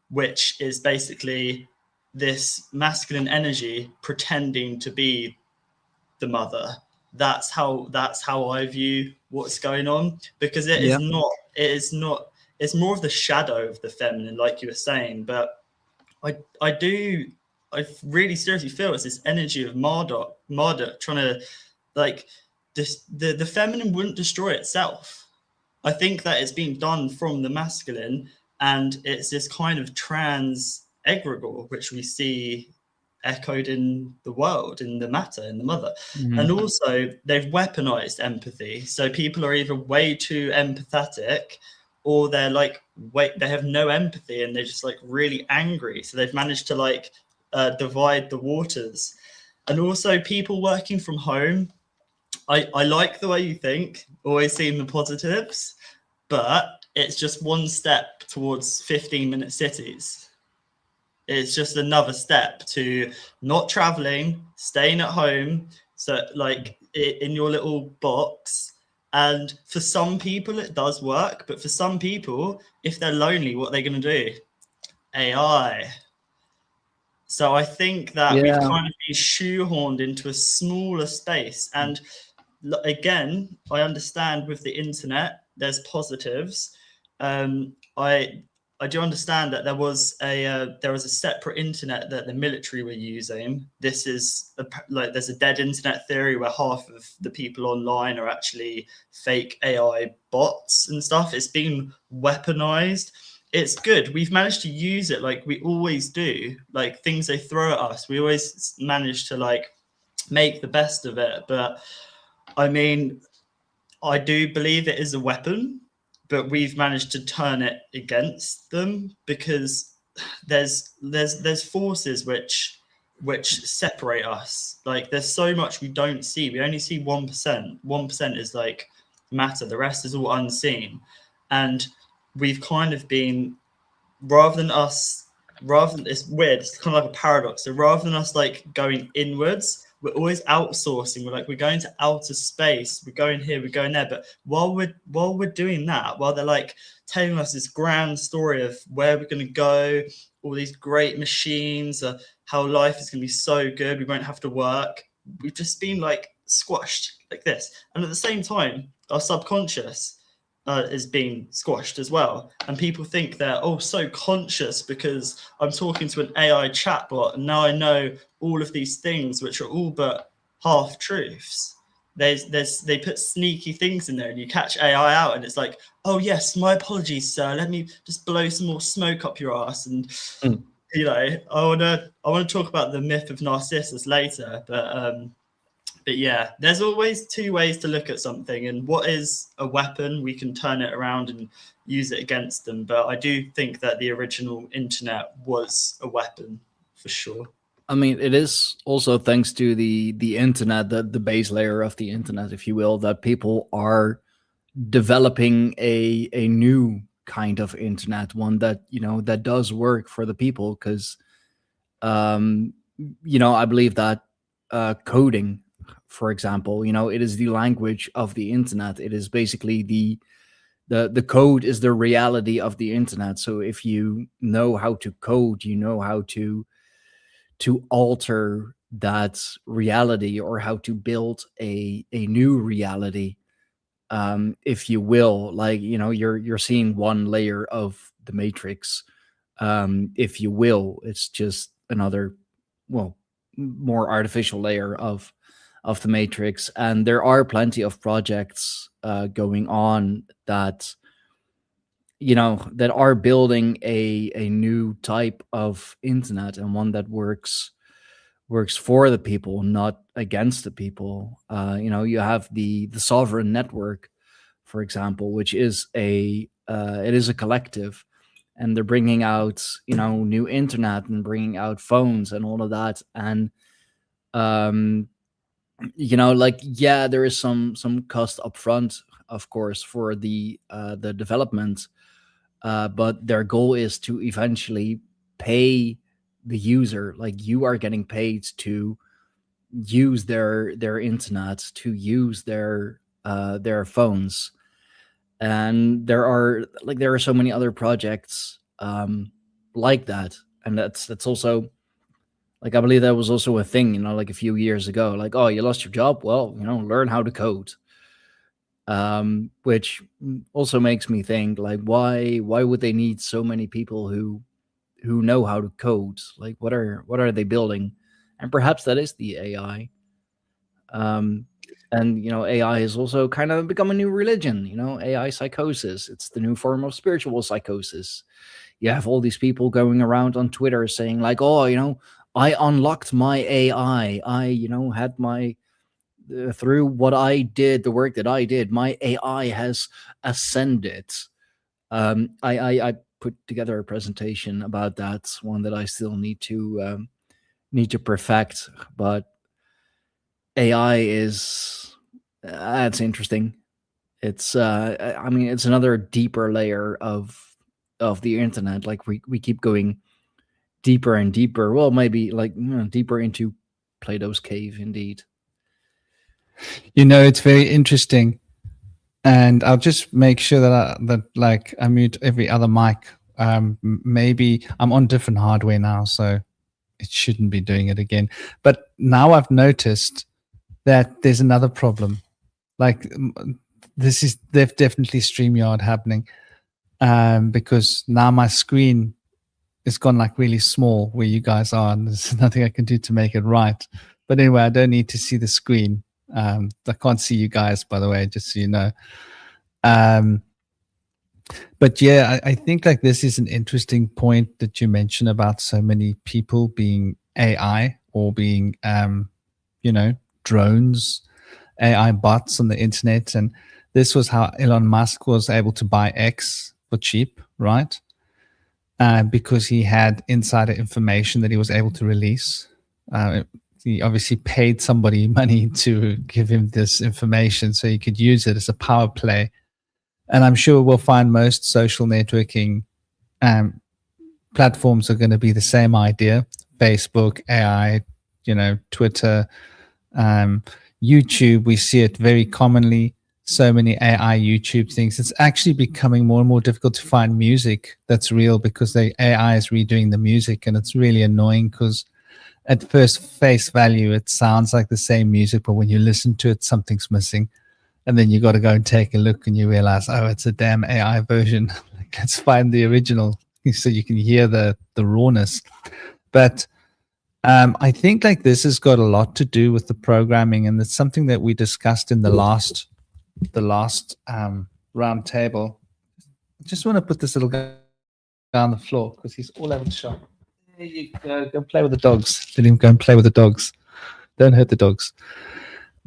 which is basically this masculine energy pretending to be the mother. That's how I view what's going on, because it's more of the shadow of the feminine, like you were saying. But I really seriously feel it's this energy of Marduk trying to, like, the feminine wouldn't destroy itself. I think that it's being done from the masculine, and it's this kind of trans egregore which we see echoed in the world, in the matter, in the mother. Mm-hmm. And also they've weaponized empathy, so people are either way too empathetic, or they're like, they have no empathy and they're just like really angry, so they've managed to like divide the waters. And also people working from home, I like the way you think, always seeing the positives, but it's just one step towards 15-minute cities. It's just another step to not traveling, staying at home, so like in your little box. And for some people it does work, but for some people, if they're lonely, what are they going to do? AI. So I think that we've kind of been shoehorned into a smaller space. And again, I understand with the internet, there's positives. I do understand that there was a separate internet that the military were using. This is there's a dead internet theory where half of the people online are actually fake AI bots and stuff. It's been weaponized. It's good. We've managed to use it like we always do. Like things they throw at us, we always manage to like make the best of it. But I mean, I do believe it is a weapon, but we've managed to turn it against them, because there's forces which separate us. Like there's so much we don't see. We only see 1%. 1% is like matter. The rest is all unseen. And we've kind of been, rather than it's weird, it's kind of like a paradox. So rather than us like going inwards, we're always outsourcing. We're going to outer space. We're going here. We're going there. But while we're doing that, while they're like telling us this grand story of where we're going to go, all these great machines, how life is going to be so good, we won't have to work. We've just been like squashed like this, and at the same time, our subconscious is being squashed as well. And people think they're so conscious because I'm talking to an AI chatbot and now I know all of these things, which are all but half truths. They put sneaky things in there, and you catch AI out, and it's like, oh yes, my apologies, sir. Let me just blow some more smoke up your ass. And you know, I wanna talk about the myth of Narcissus later, but yeah, there's always two ways to look at something, and what is a weapon, we can turn it around and use it against them. But I do think that the original internet was a weapon for sure. I mean, it is also thanks to the internet, the base layer of the internet, if you will, that people are developing a new kind of internet, one that, you know, that does work for the people. Because, you know, I believe that coding, for example, you know, it is the language of the internet. It is basically the code is the reality of the internet. So if you know how to code, you know how to alter that reality, or how to build a new reality, if you will. Like, you know, you're seeing one layer of the matrix, if you will. It's just another, well, more artificial layer of the matrix. And there are plenty of projects going on that, you know, that are building a new type of internet, and one that works for the people, not against the people. You know, you have the Sovereign Network, for example, which is it is a collective, and they're bringing out, you know, new internet and bringing out phones and all of that. And you know, like, yeah, there is some cost upfront, of course, for the development, but their goal is to eventually pay the user. Like, you are getting paid to use their internet, to use their phones. And there are so many other projects like that. And that's also, like, I believe that was also a thing, you know, like a few years ago, like, oh, you lost your job, well, you know, learn how to code. Which also makes me think, like, why would they need so many people who know how to code? Like, what are they building? And perhaps that is the AI. And, you know, AI has also kind of become a new religion, you know, AI psychosis. It's the new form of spiritual psychosis. You have all these people going around on Twitter saying, like, oh, you know, I unlocked my AI. I, you know, had my, through what I did, the work that I did, my AI has ascended. I put together a presentation about that, one that I still need to perfect. But AI is, it's interesting. It's I mean, it's another deeper layer of the internet. Like, we keep going deeper and deeper. Well, maybe, like, you know, deeper into Plato's cave, indeed. You know, it's very interesting, and I'll just make sure that I mute every other mic. Maybe I'm on different hardware now, so it shouldn't be doing it again. But now I've noticed that there's another problem. Like, there's definitely StreamYard happening, because now my screen it's gone like really small where you guys are, and there's nothing I can do to make it right. But anyway, I don't need to see the screen. I can't see you guys, by the way, just so you know. But yeah, I think, like, this is an interesting point that you mentioned about so many people being AI, or being, you know, drones, AI bots on the internet. And this was how Elon Musk was able to buy X for cheap, right? Because he had insider information that he was able to release. He obviously paid somebody money to give him this information so he could use it as a power play. And I'm sure we'll find most social networking platforms are going to be the same idea. Facebook, AI, you know, Twitter, YouTube, we see it very commonly. So many AI YouTube things. It's actually becoming more and more difficult to find music that's real because the AI is redoing the music, and it's really annoying because at first face value, it sounds like the same music, but when you listen to it, something's missing. And then you got to go and take a look and you realize, oh, it's a damn AI version. Let's find the original so you can hear the rawness. But I think like this has got a lot to do with the programming, and it's something that we discussed in the last round table. I just want to put this little guy on the floor because he's all over the shop. There you go. Go play with the dogs. Let him go and play with the dogs. Don't hurt the dogs.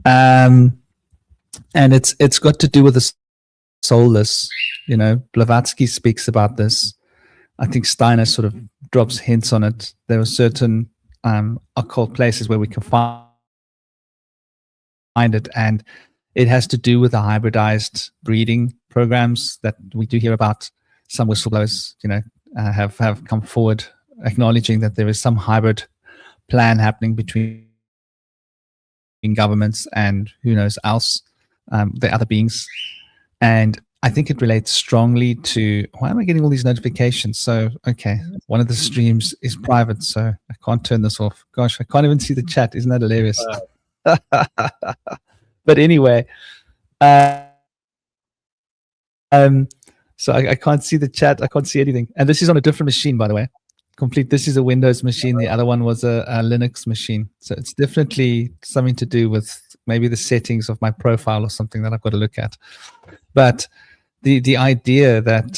And it's got to do with the soulless. You know, Blavatsky speaks about this. I think Steiner sort of drops hints on it. There are certain occult places where we can find it, and it has to do with the hybridized breeding programs that we do hear about. Some whistleblowers, have come forward acknowledging that there is some hybrid plan happening between governments and who knows else, the other beings. And I think it relates strongly to, why am I getting all these notifications? So, okay, one of the streams is private, so I can't turn this off. Gosh, I can't even see the chat. Isn't that hilarious? But anyway, so I can't see the chat. I can't see anything. And this is on a different machine, by the way. This is a Windows machine. The other one was a Linux machine. So it's definitely something to do with maybe the settings of my profile or something that I've got to look at. But the idea that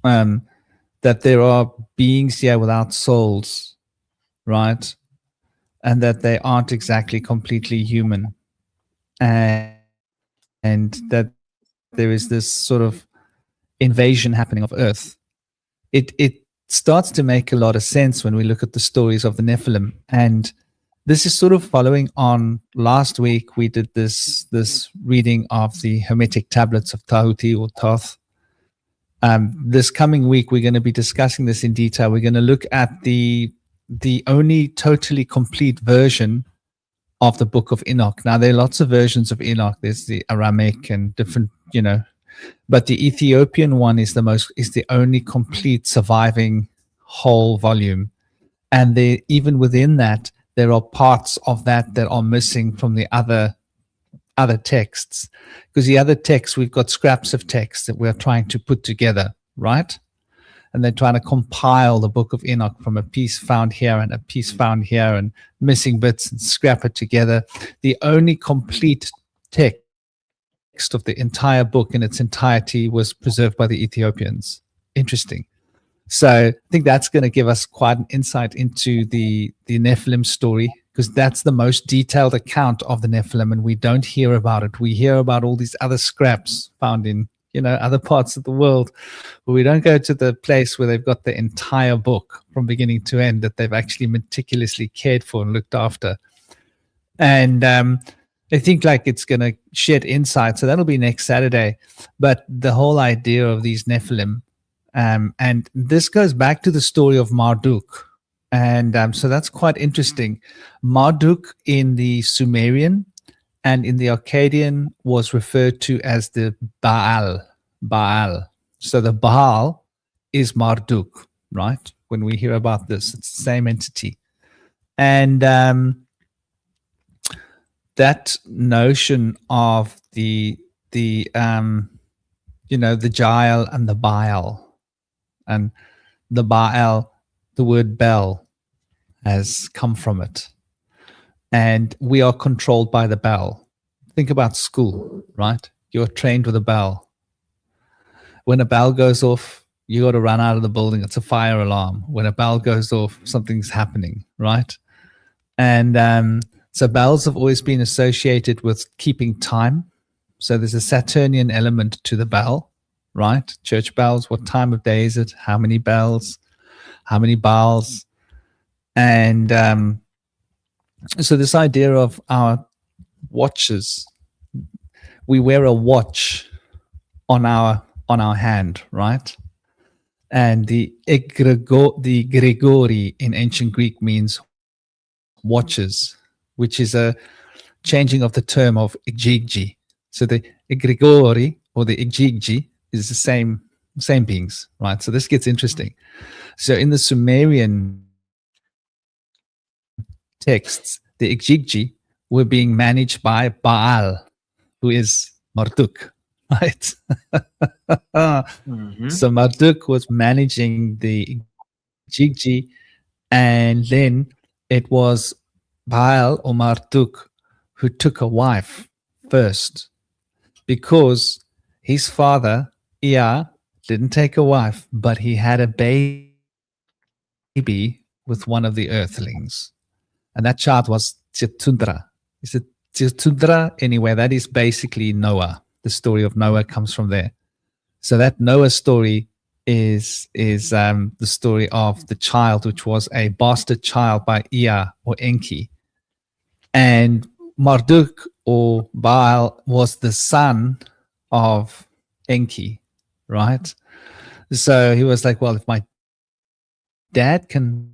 that there are beings here without souls, right? And that they aren't exactly completely human, and that there is this sort of invasion happening of Earth. It starts to make a lot of sense when we look at the stories of the Nephilim, and this is sort of following on. Last week we did this reading of the Hermetic tablets of Tahuti or Thoth. This coming week we're going to be discussing this in detail. We're going to look at the only totally complete version of the Book of Enoch. Now, there are lots of versions of Enoch. There's the Aramic and different, but the Ethiopian one is the only complete surviving whole volume. And even within that, there are parts of that are missing from the other texts. Because the other texts, we've got scraps of text that we're trying to put together, right? And they're trying to compile the Book of Enoch from a piece found here and a piece found here and missing bits and scrap it together. The only complete text of the entire book in its entirety was preserved by the Ethiopians. Interesting. So I think that's going to give us quite an insight into the Nephilim story, because that's the most detailed account of the Nephilim, and we don't hear about it. We hear about all these other scraps found in other parts of the world, but we don't go to the place where they've got the entire book from beginning to end that they've actually meticulously cared for and looked after. And I think like it's going to shed insight. So that'll be next Saturday. But the whole idea of these Nephilim, and this goes back to the story of Marduk. And so that's quite interesting. Marduk in the Sumerian and in the Akkadian was referred to as the Baal. So the Baal is Marduk, right? When we hear about this, it's the same entity. And that notion of the Jael and the Baal, and the Baal, the word Bel has come from it. And we are controlled by the bell. Think about school, right? You're trained with a bell. When a bell goes off, you got to run out of the building. It's a fire alarm. When a bell goes off, something's happening, right? And so bells have always been associated with keeping time. So there's a Saturnian element to the bell, right? Church bells, what time of day is it? How many bells? How many bells? And so this idea of our watches, we wear a watch on our hand, right? And the Gregori in ancient Greek means watches. which is a changing of the term of Igigi. So the egregori or the Igigi is the same beings, right? So this gets interesting. So in the Sumerian texts, the Igigi were being managed by Baal, who is Marduk, right? So Marduk was managing the Igigi, and then it was Baal or Marduk who took a wife first, because his father, Ea, didn't take a wife, but he had a baby with one of the earthlings. And that child was Titundra. Is it Titundra? Anyway, that is basically Noah. The story of Noah comes from there. So that Noah story is the story of the child, which was a bastard child by Ea or Enki. And Marduk or Baal was the son of Enki, right? So he was like, well, if my dad can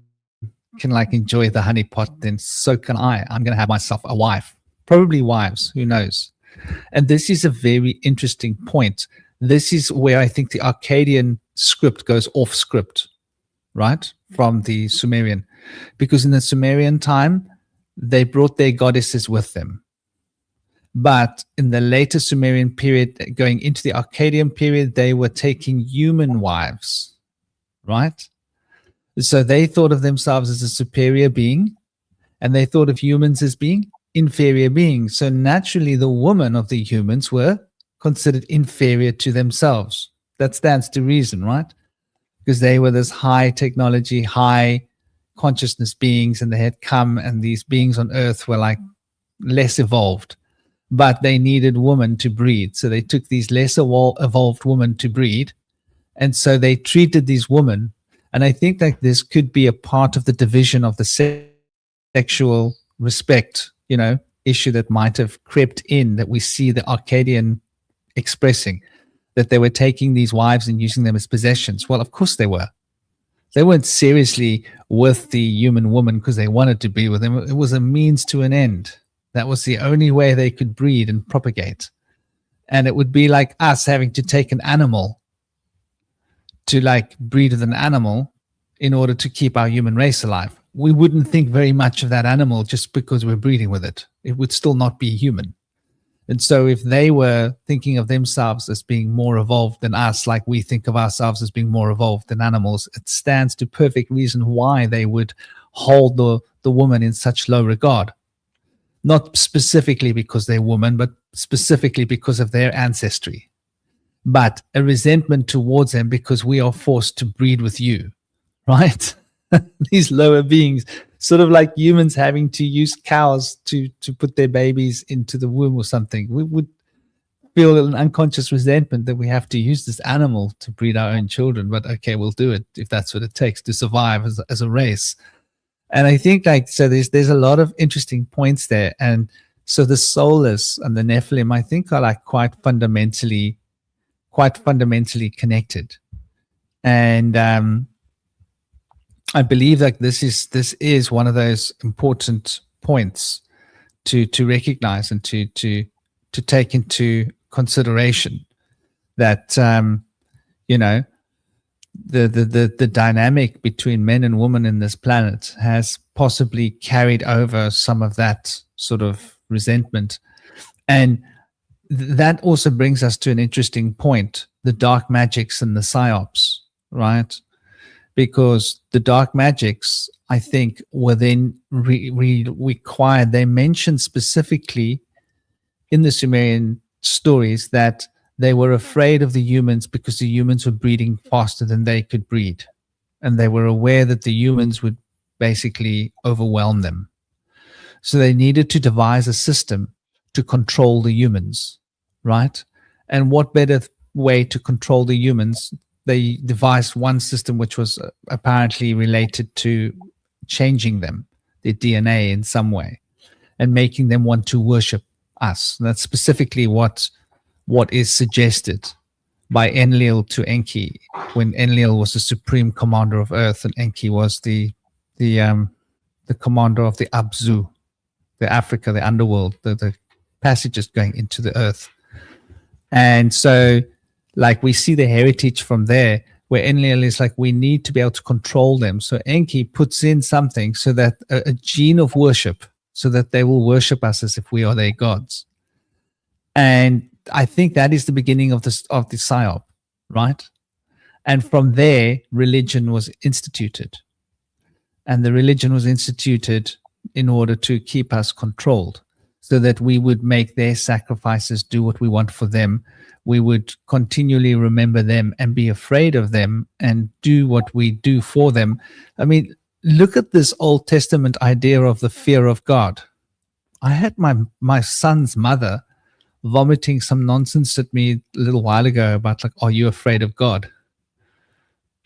like enjoy the honeypot, then so can I. I'm going to have myself a wife, probably wives, who knows? And this is a very interesting point. This is where I think the Akkadian script goes off script, right, from the Sumerian, because in the Sumerian time, they brought their goddesses with them. But in the later Sumerian period, going into the Akkadian period, they were taking human wives, right? So they thought of themselves as a superior being, and they thought of humans as being inferior beings. So naturally, the women of the humans were considered inferior to themselves. That stands to reason, right? Because they were this high technology, high consciousness beings, and they had come, and these beings on earth were like less evolved, but they needed women to breed. So they took these less evolved women to breed, and so they treated these women. And I think that this could be a part of the division of the sexual respect, issue that might have crept in, that we see the Akkadian expressing, that they were taking these wives and using them as possessions. Well, of course they were. They weren't seriously with the human woman because they wanted to be with them. It was a means to an end. That was the only way they could breed and propagate. And it would be like us having to take an animal to like breed with an animal in order to keep our human race alive. We wouldn't think very much of that animal just because we're breeding with it. It would still not be human. And so if they were thinking of themselves as being more evolved than us, like we think of ourselves as being more evolved than animals, it stands to perfect reason why they would hold the woman in such low regard. Not specifically because they're women, but specifically because of their ancestry. But a resentment towards them because we are forced to breed with you, right? These lower beings, sort of like humans having to use cows to put their babies into the womb or something. We would feel an unconscious resentment that we have to use this animal to breed our own children. But okay, we'll do it if that's what it takes to survive as a race. And I think there's a lot of interesting points there. And so the Soulless and the Nephilim, I think, are like quite fundamentally connected. And I believe that this is one of those important points to recognize and to take into consideration, that the dynamic between men and women in this planet has possibly carried over some of that sort of resentment. And that also brings us to an interesting point, the dark magics and the PSYOPs, right? Because the dark magics, I think, were then required. They mentioned specifically in the Sumerian stories that they were afraid of the humans because the humans were breeding faster than they could breed. And they were aware that the humans would basically overwhelm them. So they needed to devise a system to control the humans, right? And what better way to control the humans? They devised one system which was apparently related to changing them, their DNA in some way, and making them want to worship us. And that's specifically what is suggested by Enlil to Enki, when Enlil was the supreme commander of Earth and Enki was the commander of the Abzu, the Africa, the underworld, the passages going into the earth. And so, like, we see the heritage from there, where Enlil is like, we need to be able to control them. So Enki puts in something so that a gene of worship, so that they will worship us as if we are their gods. And I think that is the beginning of the PSYOP, right? And from there, religion was instituted. And the religion was instituted in order to keep us controlled, so that we would make their sacrifices, do what we want for them. We would continually remember them and be afraid of them and do what we do for them. I mean, look at this Old Testament idea of the fear of God. I had my son's mother vomiting some nonsense at me a little while ago about, like, are you afraid of God?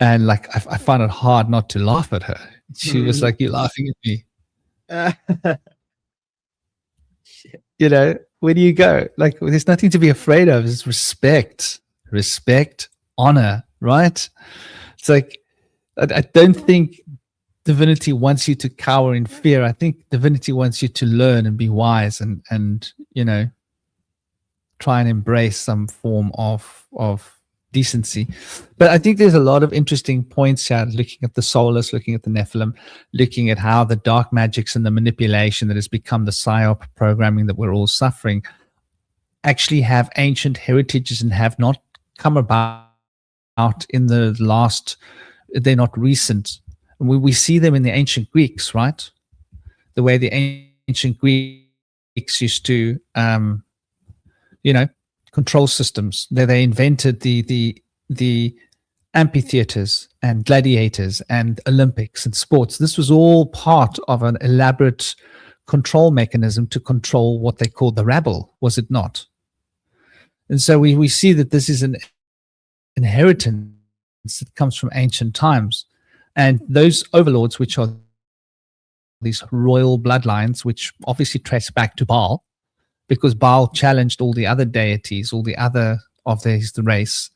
And like, I found it hard not to laugh at her. She was like, you're laughing at me. You know, where do you go? Like, there's nothing to be afraid of. It's respect, honor, right? It's like, I don't think divinity wants you to cower in fear. I think divinity wants you to learn and be wise and you know, try and embrace some form of decency. But I think there's a lot of interesting points here, looking at the Soulless, looking at the Nephilim, looking at how the dark magics and the manipulation that has become the PSYOP programming that we're all suffering actually have ancient heritages and have not come about in the last, they're not recent. And we see them in the ancient Greeks, right? The way the ancient Greeks used to, you know, control systems. They invented the amphitheaters and gladiators and Olympics and sports. This was all part of an elaborate control mechanism to control what they called the rabble, was it not? And so we see that this is an inheritance that comes from ancient times. And those overlords, which are these royal bloodlines, which obviously trace back to Baal, because Baal challenged all the other deities, all the other of the race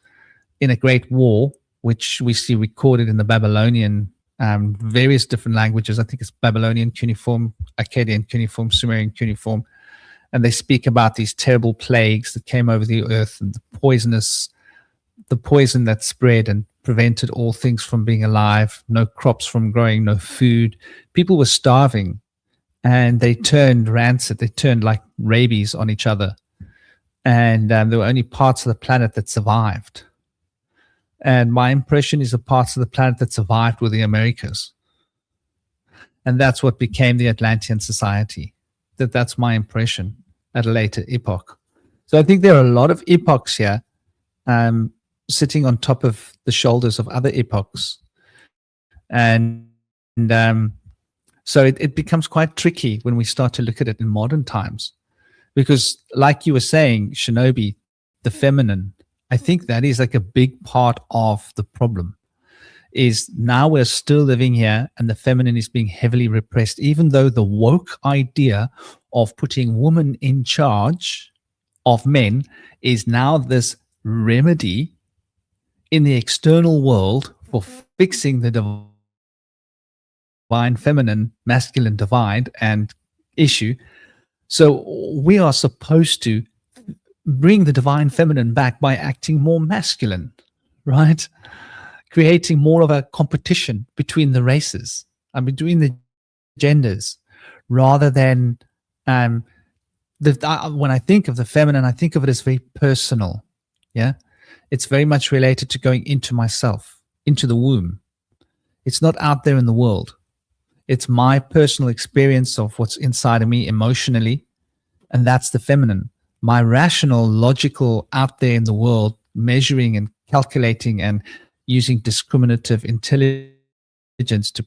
in a great war, which we see recorded in the Babylonian, various different languages. I think it's Babylonian cuneiform, Akkadian cuneiform, Sumerian cuneiform. And they speak about these terrible plagues that came over the earth and the poison that spread and prevented all things from being alive, no crops from growing, no food. People were starving. And they turned rancid. They turned like rabies on each other. And there were only parts of the planet that survived. And my impression is the parts of the planet that survived were the Americas. And that's what became the Atlantean society. That's my impression at a later epoch. So I think there are a lot of epochs here sitting on top of the shoulders of other epochs. And so it becomes quite tricky when we start to look at it in modern times, because like you were saying, Shinobi, the feminine, I think that is like a big part of the problem. Is now we're still living here and the feminine is being heavily repressed, even though the woke idea of putting women in charge of men is now this remedy in the external world for fixing the divine feminine masculine divide and issue. So we are supposed to bring the divine feminine back by acting more masculine, right? Creating more of a competition between the races and between the genders, rather than when I think of the feminine, I think of it as very personal. Yeah, it's very much related to going into myself, into the womb. It's not out there in the world. It's my personal experience of what's inside of me emotionally, and that's the feminine. My rational, logical out there in the world, measuring and calculating and using discriminative intelligence to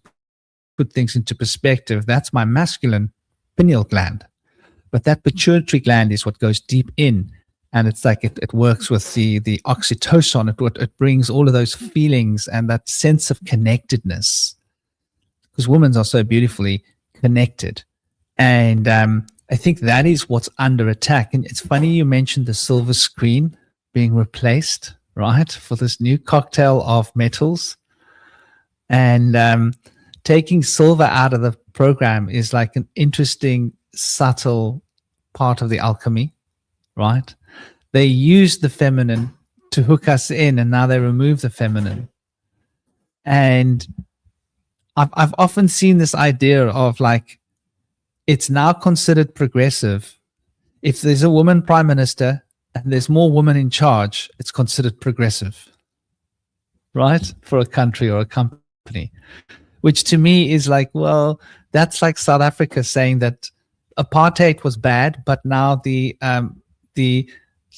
put things into perspective, that's my masculine pineal gland. But that pituitary gland is what goes deep in, and it's like it works with the oxytocin. It brings all of those feelings and that sense of connectedness, because women are so beautifully connected. And I think that is what's under attack. And it's funny you mentioned the silver screen being replaced, right, for this new cocktail of metals. And taking silver out of the program is like an interesting subtle part of the alchemy, right? They use the feminine to hook us in, and now they remove the feminine. And I've often seen this idea of like, it's now considered progressive. If there's a woman prime minister and there's more women in charge, it's considered progressive, right? For a country or a company, which to me is like, well, that's like South Africa saying that apartheid was bad, but now the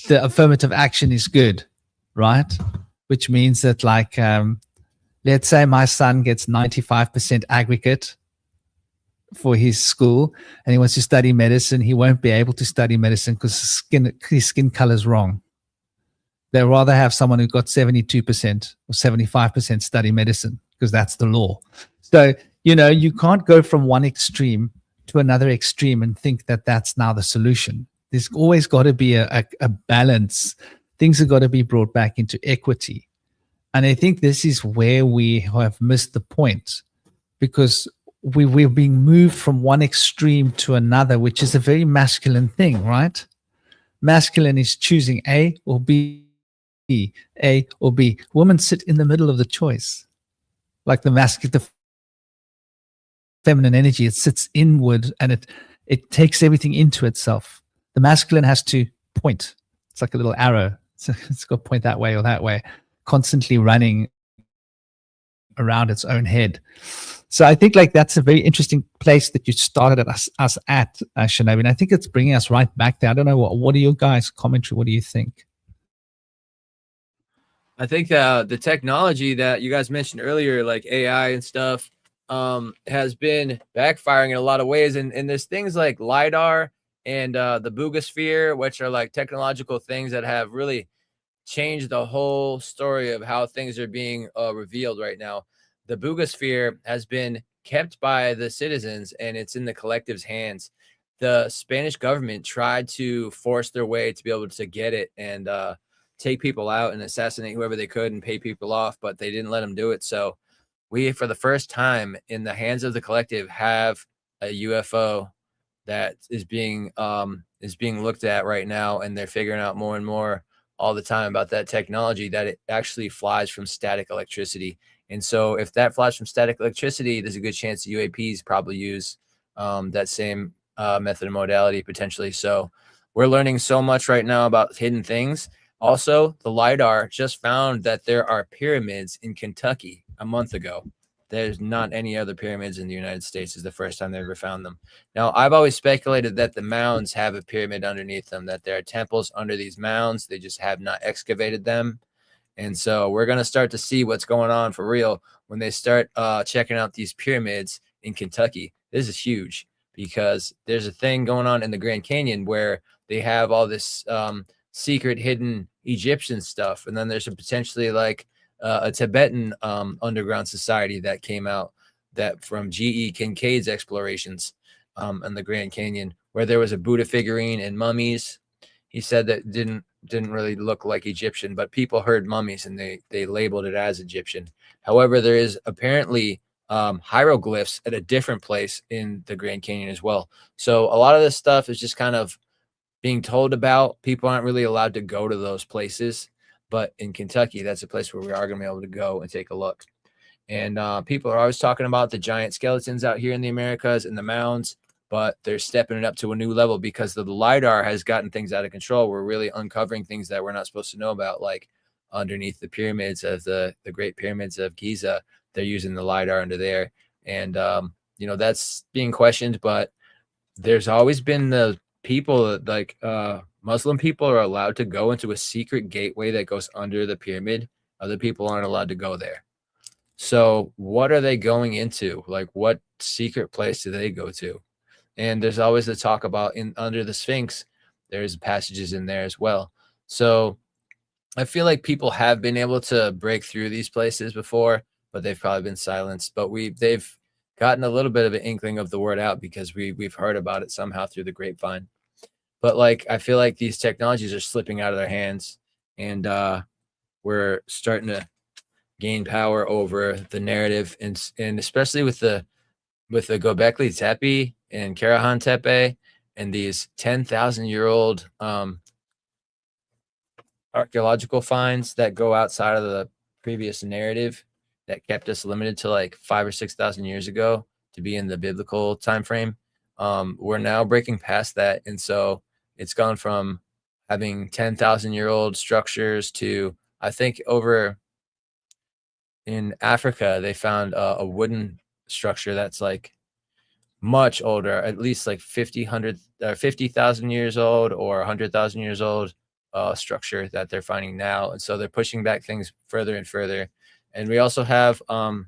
affirmative action is good, right? Which means that like, let's say my son gets 95% aggregate for his school and he wants to study medicine. He won't be able to study medicine because his skin color is wrong. They'd rather have someone who got 72% or 75% study medicine because that's the law. So, you know, you can't go from one extreme to another extreme and think that that's now the solution. There's always got to be a balance. Things have got to be brought back into equity. And I think this is where we have missed the point, because we're being moved from one extreme to another, which is a very masculine thing, right? Masculine is choosing A or B, A or B. Women sit in the middle of the choice. Like the feminine energy, it sits inward and it takes everything into itself. The masculine has to point. It's like a little arrow. It's got to point that way or that way, constantly running around its own head. So I think like that's a very interesting place that you started us at, Shinobi. And I think it's bringing us right back there. I don't know, what are your guys' commentary? What do you think? I think the technology that you guys mentioned earlier, like AI and stuff, has been backfiring in a lot of ways. And there's things like LiDAR and the Boogosphere, which are like technological things that have really changed the whole story of how things are being revealed right now. The Boogosphere has been kept by the citizens and it's in the collective's hands. The Spanish government tried to force their way to be able to get it and take people out and assassinate whoever they could and pay people off, but they didn't let them do it. So we, for the first time in the hands of the collective, have a UFO that is being looked at right now, and they're figuring out more and more all the time about that technology, that it actually flies from static electricity. And so if that flies from static electricity, there's a good chance the UAPs probably use that same method and modality potentially. So we're learning so much right now about hidden things. Also, the LiDAR just found that there are pyramids in Kentucky a month ago. There's not any other pyramids in the United States. Is the first time they ever found them. Now, I've always speculated that the mounds have a pyramid underneath them, that there are temples under these mounds. They just have not excavated them. And so we're going to start to see what's going on for real when they start checking out these pyramids in Kentucky. This is huge because there's a thing going on in the Grand Canyon where they have all this secret hidden Egyptian stuff. And then there's a potentially like a Tibetan underground society that came out that from G.E. Kincaid's explorations in the Grand Canyon, where there was a Buddha figurine and mummies. He said that didn't really look like Egyptian, but people heard mummies and they labeled it as Egyptian. However, there is apparently hieroglyphs at a different place in the Grand Canyon as well. So a lot of this stuff is just kind of being told about. People aren't really allowed to go to those places, but in Kentucky, that's a place where we are going to be able to go and take a look. And people are always talking about the giant skeletons out here in the Americas and the mounds, but they're stepping it up to a new level because the LiDAR has gotten things out of control. We're really uncovering things that we're not supposed to know about, like underneath the pyramids of the Great Pyramids of Giza. They're using the LiDAR under there. And, you know, that's being questioned, but there's always been the people that like Muslim people are allowed to go into a secret gateway that goes under the pyramid. Other people aren't allowed to go there. So what are they going into? Like, what secret place do they go to? And there's always the talk about under the Sphinx, there's passages in there as well. So I feel like people have been able to break through these places before, but they've probably been silenced. But they've gotten a little bit of an inkling of the word out because we've heard about it somehow through the grapevine. But like, I feel like these technologies are slipping out of their hands, and we're starting to gain power over the narrative, and especially with the Göbekli Tepe and Karahan Tepe and these 10,000-year-old archaeological finds that go outside of the previous narrative that kept us limited to like 5,000 or 6,000 years ago to be in the biblical time frame. We're now breaking past that, and so it's gone from having 10,000-year-old structures to, I think, over in Africa they found a wooden structure that's like much older, at least like 50,000 years old or 100,000 years old structure that they're finding now. And so they're pushing back things further and further. And we also have I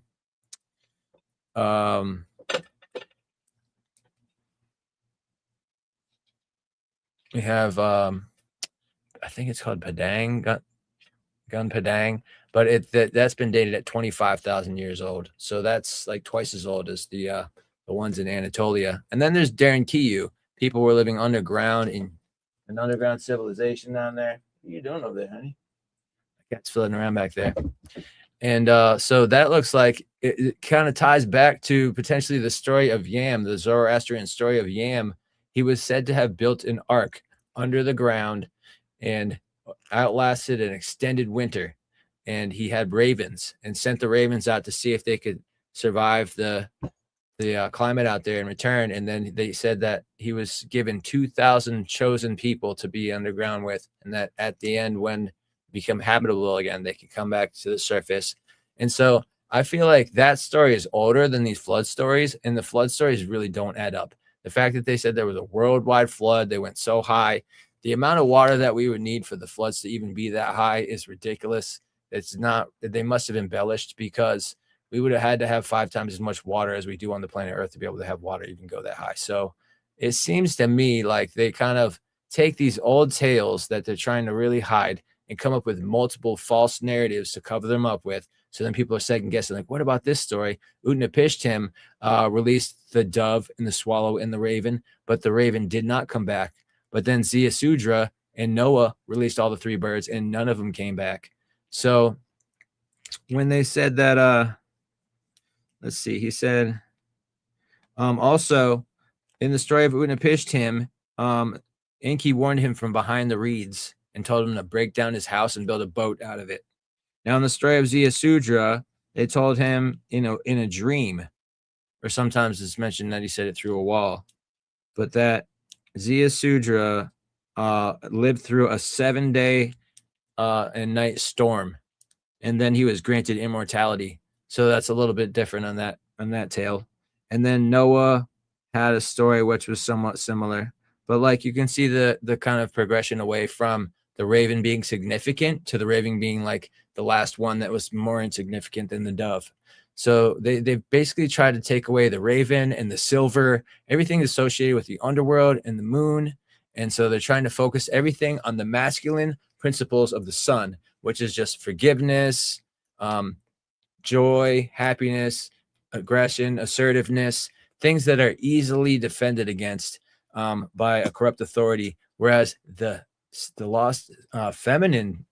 think it's called Padang, gun Padang, but that's been dated at 25,000 years old. So that's like twice as old as the ones in Anatolia. And then there's Darren Kiyu. People were living underground in an underground civilization down there. What are you doing over there, honey? The cat's floating around back there. And so that looks like it kind of ties back to potentially the story of Yam, the Zoroastrian story of Yam. He was said to have built an ark under the ground and outlasted an extended winter. And he had ravens and sent the ravens out to see if they could survive the climate out there in return. And then they said that he was given 2,000 chosen people to be underground with, and that at the end, when become habitable again, they can come back to the surface. And so I feel like that story is older than these flood stories, and the flood stories really don't add up. The fact that they said there was a worldwide flood, they went so high, the amount of water that we would need for the floods to even be that high is ridiculous. It's not, they must have embellished, because we would have had to have 5 times as much water as we do on the planet Earth to be able to have water even go that high. So it seems to me like they kind of take these old tales that they're trying to really hide and come up with multiple false narratives to cover them up with. So then people are second guessing, like, what about this story? Utnapishtim released the dove and the swallow and the raven, but the raven did not come back. But then Ziusudra and Noah released all the 3 birds, and none of them came back. So when they said that, let's see, he said, also in the story of Utnapishtim, Enki warned him from behind the reeds and told him to break down his house and build a boat out of it. Now, in the story of Ziusudra, they told him, in a dream, or sometimes it's mentioned that he said it through a wall, but that Ziusudra lived through a 7-day and night storm, and then he was granted immortality. So that's a little bit different on that tale. And then Noah had a story which was somewhat similar, but like you can see the kind of progression away from the raven being significant to the raven being like the last one that was more insignificant than the dove. So they've basically tried to take away the raven and the silver, everything associated with the underworld and the moon. And so they're trying to focus everything on the masculine principles of the sun, which is just forgiveness, joy, happiness, aggression, assertiveness, things that are easily defended against by a corrupt authority. Whereas the lost feminine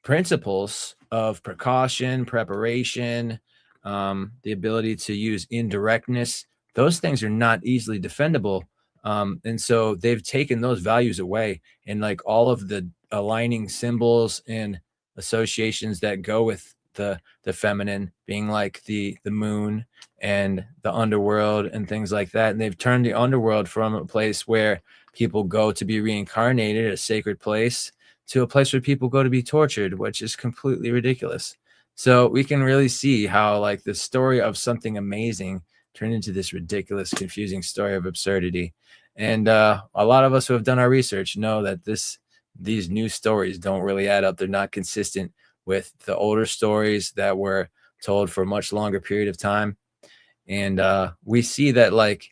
principles of precaution, preparation, the ability to use indirectness, those things are not easily defendable. And so they've taken those values away, and like all of the aligning symbols and associations that go with the feminine being like the moon and the underworld and things like that. And they've turned the underworld from a place where people go to be reincarnated, a sacred place, to a place where people go to be tortured, which is completely ridiculous. So we can really see how like the story of something amazing turned into this ridiculous, confusing story of absurdity. And a lot of us who have done our research know that these new stories don't really add up. They're not consistent with the older stories that were told for a much longer period of time. And we see that like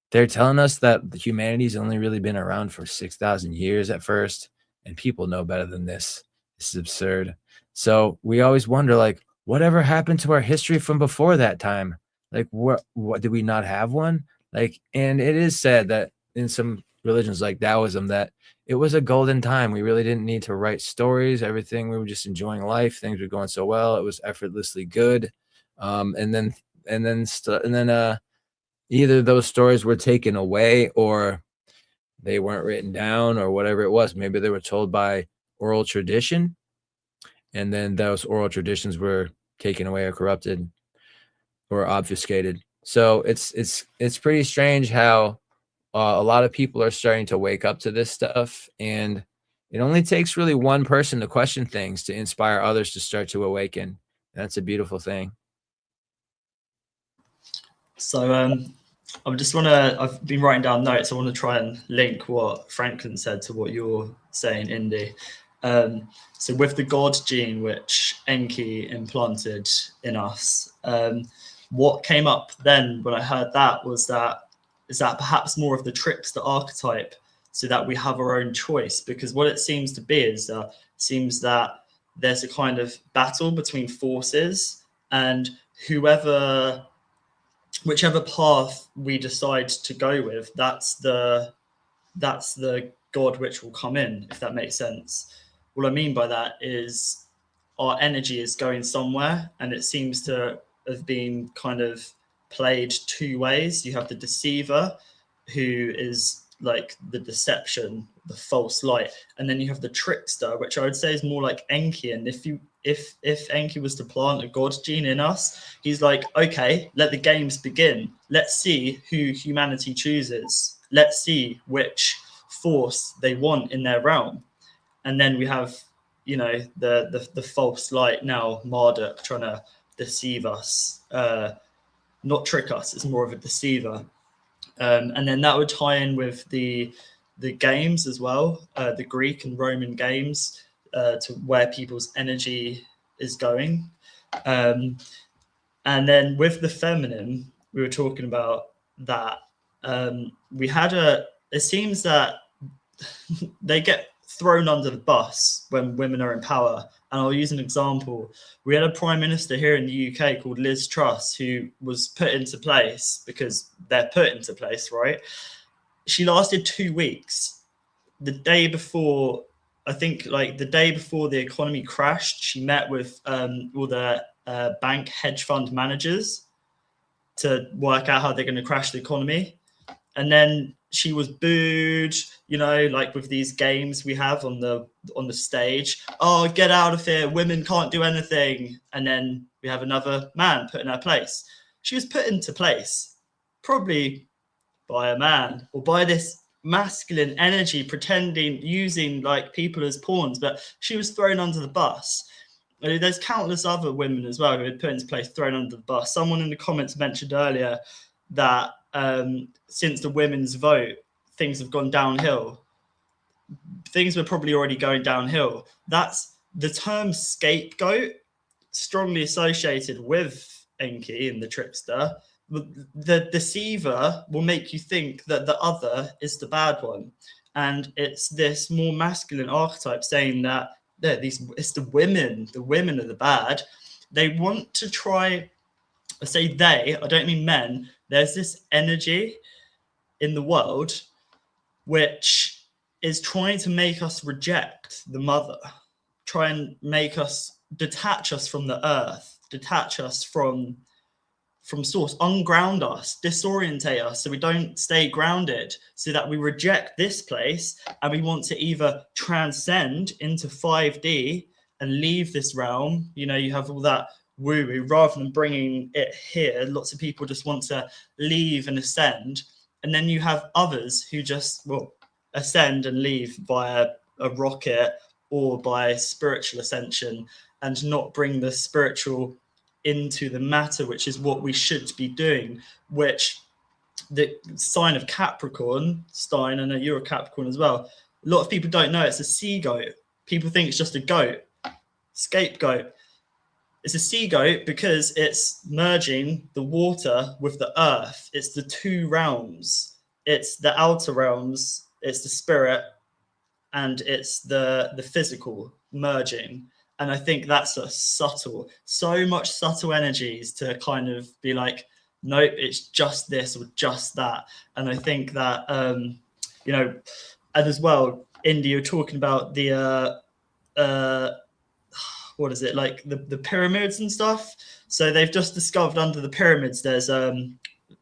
they're telling us that the humanity's only really been around for 6,000 years at first, and people know better than this. This is absurd. So we always wonder, like, whatever happened to our history from before that time? Like, what did we not have one? Like, and it is said that in some religions like Taoism that it was a golden time. We really didn't need to write stories. Everything, we were just enjoying life. Things were going so well. It was effortlessly good. And then either those stories were taken away, or they weren't written down or whatever it was. Maybe they were told by oral tradition, and then those oral traditions were taken away or corrupted or obfuscated. So it's pretty strange how a lot of people are starting to wake up to this stuff, and it only takes really one person to question things to inspire others to start to awaken. That's a beautiful thing. So I've been writing down notes. I want to try and link what Franklin said to what you're saying, Indy. So with the God gene, which Enki implanted in us, what came up then when I heard that is that perhaps more of the trickster archetype, so that we have our own choice. Because what it seems to be is seems that there's a kind of battle between forces, and whichever path we decide to go with, that's the God which will come in, if that makes sense. What I mean by that is our energy is going somewhere, and it seems to have been kind of played two ways. You have the deceiver, who is like the deception, the false light, and then you have the trickster, which I would say is more like Enki. And if Enki was to plant a God gene in us, he's like, okay, let the games begin. Let's see who humanity chooses. Let's see which force they want in their realm. And then we have, you know, the false light now, Marduk, trying to deceive us, not trick us. It's more of a deceiver. And then that would tie in with the games as well, the Greek and Roman games, to where people's energy is going. And then with the feminine, we were talking about that. It seems that they get thrown under the bus when women are in power. And I'll use an example. We had a prime minister here in the UK called Liz Truss, who was put into place because they're put into place, right? She lasted 2 weeks. The day before, I think like the day before the economy crashed, she met with all the bank hedge fund managers to work out how they're going to crash the economy. And then she was booed, you know, like with these games we have on the stage. Oh, get out of here. Women can't do anything. And then we have another man put in her place. She was put into place probably by a man or by this masculine energy, pretending, using like people as pawns, but she was thrown under the bus. There's countless other women as well who had put into place, thrown under the bus. Someone in the comments mentioned earlier that since the women's vote, things have gone downhill. Things were probably already going downhill. That's the term scapegoat, strongly associated with Enki and the trickster. The deceiver will make you think that the other is the bad one. And it's this more masculine archetype saying that it's the women are the bad. They want to try, I say they, I don't mean men. There's this energy in the world which is trying to make us reject the mother, try and make us detach us from the earth, detach us from source, unground us, disorientate us so we don't stay grounded, so that we reject this place and we want to either transcend into 5D and leave this realm. You know, you have all that woo-woo rather than bringing it here. Lots of people just want to leave and ascend. And then you have others who just ascend and leave via a rocket or by spiritual ascension and not bring the spiritual into the matter, which is what we should be doing, which the sign of Capricorn, Stein, I know you're a Capricorn as well. A lot of people don't know it's a sea goat. People think it's just a goat, scapegoat. It's a sea goat because it's merging the water with the earth. It's the two realms. It's the outer realms, it's the spirit, and it's the physical merging. And I think that's so much subtle energies to kind of be like, nope, it's just this or just that. And I think that, you know, and as well, Indy, you're talking about the, what is it, like the pyramids and stuff. So they've just discovered under the pyramids, there's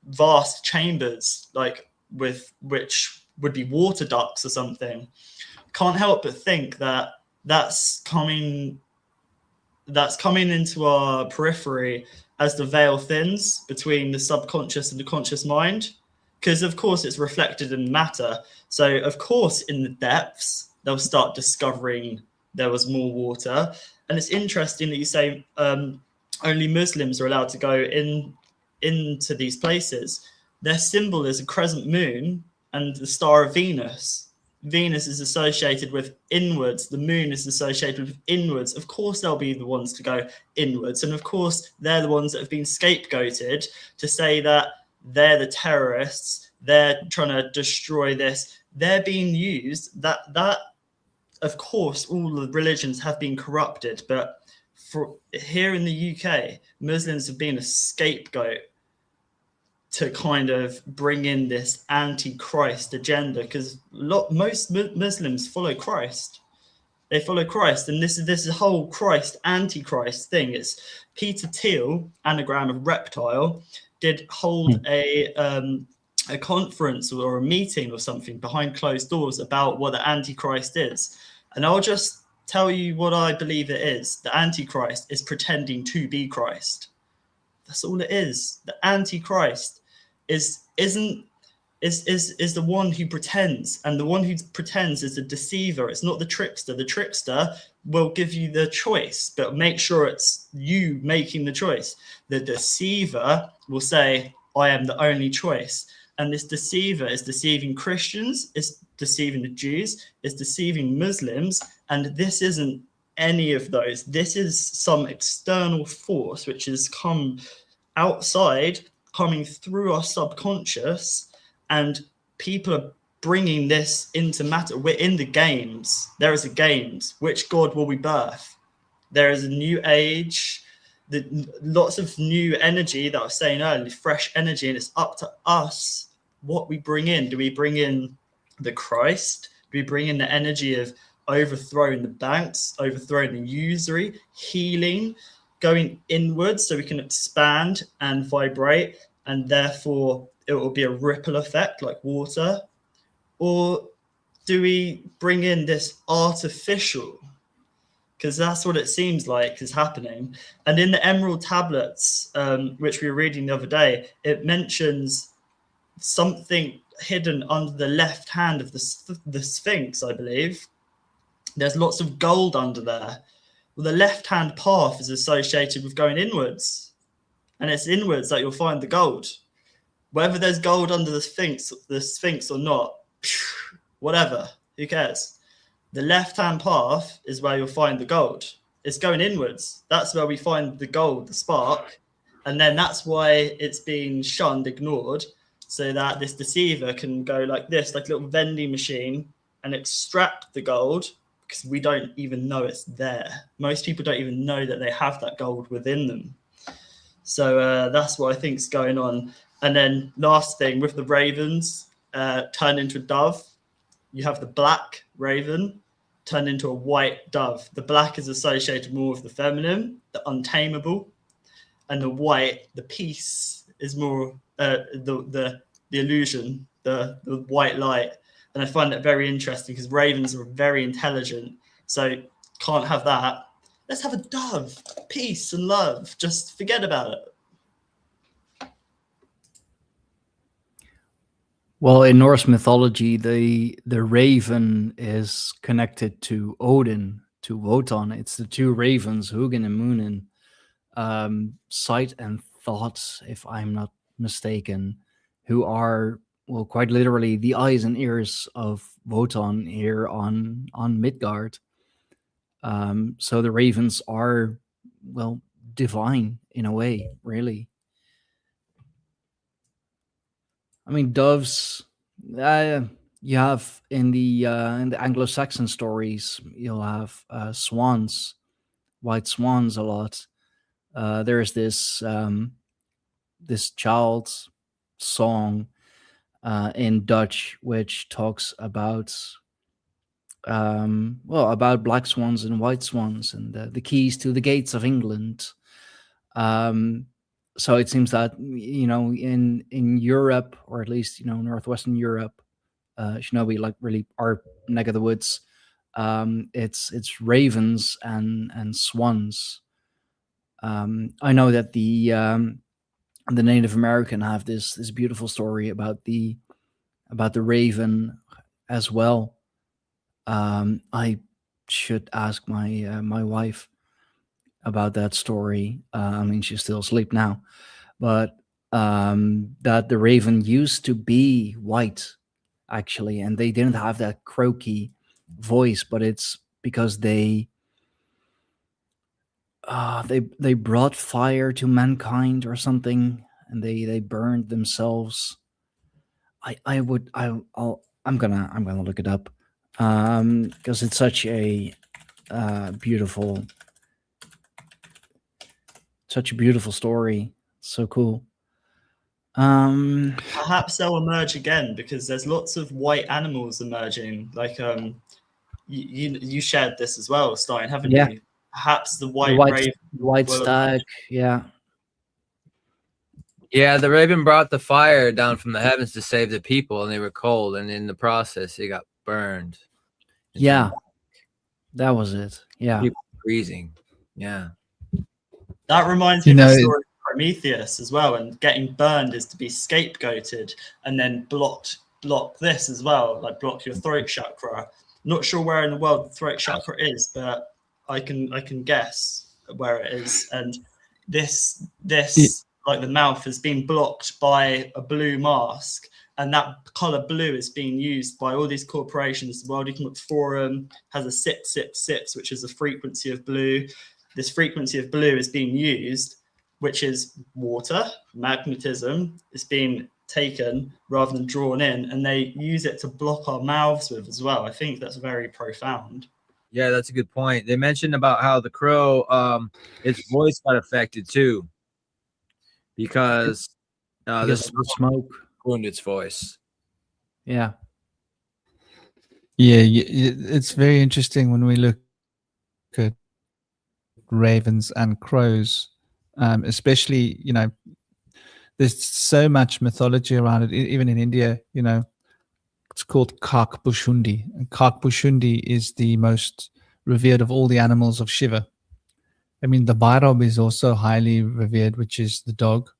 vast chambers, like with which would be water ducks or something. Can't help but think that that's coming into our periphery as the veil thins between the subconscious and the conscious mind, because of course it's reflected in matter. So of course in the depths they'll start discovering there was more water. And it's interesting that you say only Muslims are allowed to go into these places. Their symbol is a crescent moon and the star of Venus. Venus is associated with inwards. The moon is associated with inwards. Of course, they'll be the ones to go inwards. And of course, they're the ones that have been scapegoated to say that they're the terrorists. They're trying to destroy this. They're being used. That of course, all the religions have been corrupted. But for here in the UK, Muslims have been a scapegoat to kind of bring in this anti-Christ agenda, because most Muslims follow Christ. They follow Christ, and this is a whole Christ anti-Christ thing. It's Peter Thiel, anagram of reptile, did hold a conference or a meeting or something behind closed doors about what the anti-Christ is. And I'll just tell you what I believe it is. The anti-Christ is pretending to be Christ. That's all it is. The anti-Christ is the one who pretends, and the one who pretends is the deceiver. It's not the trickster. The trickster will give you the choice, but make sure it's you making the choice. The deceiver will say, I am the only choice. And this deceiver is deceiving Christians, is deceiving the Jews, is deceiving Muslims, and this isn't any of those. This is some external force which has come outside, coming through our subconscious, and people are bringing this into matter. We're in the games. There is a games. Which God will we birth? There is a new age, lots of new energy that I was saying earlier, fresh energy, and it's up to us what we bring in. Do we bring in the Christ? Do we bring in the energy of overthrowing the banks, overthrowing the usury, healing, going inwards so we can expand and vibrate, and therefore it will be a ripple effect like water? Or do we bring in this artificial? Because that's what it seems like is happening. And in the Emerald Tablets, which we were reading the other day, it mentions something hidden under the left hand of the Sphinx, I believe. There's lots of gold under there. Well, the left-hand path is associated with going inwards, and it's inwards that you'll find the gold. Whether there's gold under the Sphinx or not, whatever, who cares? The left-hand path is where you'll find the gold. It's going inwards. That's where we find the gold, the spark, and then that's why it's being shunned, ignored, so that this deceiver can go like this, like a little vending machine, and extract the gold, because we don't even know it's there. Most people don't even know that they have that gold within them. So that's what I think is going on. And then last thing, with the ravens turn into a dove, you have the black raven turn into a white dove. The black is associated more with the feminine, the untamable, and the white, the peace, is more the illusion, the white light. And I find that very interesting because ravens are very intelligent. So can't have that. Let's have a dove, peace and love. Just forget about it. Well, in Norse mythology, the raven is connected to Odin, to Wotan. It's the two ravens, Hugin and Munin, sight and thought, if I'm not mistaken, who are, well, quite literally the eyes and ears of Wotan here on Midgard. So the ravens are, well, divine in a way, really. I mean, doves. You have in the Anglo-Saxon stories, you'll have swans, white swans a lot. There's this this child's song in Dutch which talks about about black swans and white swans and the keys to the gates of England. So it seems that, in Europe, or at least, Northwestern Europe, Shinobi, like really our neck of the woods. It's ravens and swans. I know that the Native American have this beautiful story about the raven as well. I should ask my wife about that story. I mean, she's still asleep now, but that the raven used to be white, actually, and they didn't have that croaky voice, but it's because they brought fire to mankind or something, and they burned themselves. I'm gonna look it up, because it's such a beautiful story. So cool. Perhaps they'll emerge again, because there's lots of white animals emerging. Like you shared this as well, Stein, haven't Yeah. you? Perhaps the white raven, white will stag. Yeah. Yeah, the raven brought the fire down from the heavens to save the people, and they were cold, and in the process, they got burned. Yeah, that was it. Yeah. People freezing. Yeah. That reminds me You of the know, story of Prometheus as well, and getting burned is to be scapegoated and then block this as well, like block your throat chakra. Not sure where in the world the throat chakra is, but I can guess where it is. And this like the mouth has been blocked by a blue mask, and that color blue is being used by all these corporations. The World Economic Forum has a 666, which is a frequency of blue. This frequency of blue is being used, which is water, magnetism, is being taken rather than drawn in, and they use it to block our mouths with as well. I think that's very profound. Yeah, that's a good point. They mentioned about how the crow, its voice got affected too, because Because this of the smoke. ruined its voice. Yeah. Yeah, it's very interesting when we look at ravens and crows, especially, there's so much mythology around it. Even in India, it's called Kak Bushundi. And Kak Bushundi is the most revered of all the animals of Shiva. I mean, the Bhairab is also highly revered, which is the dog,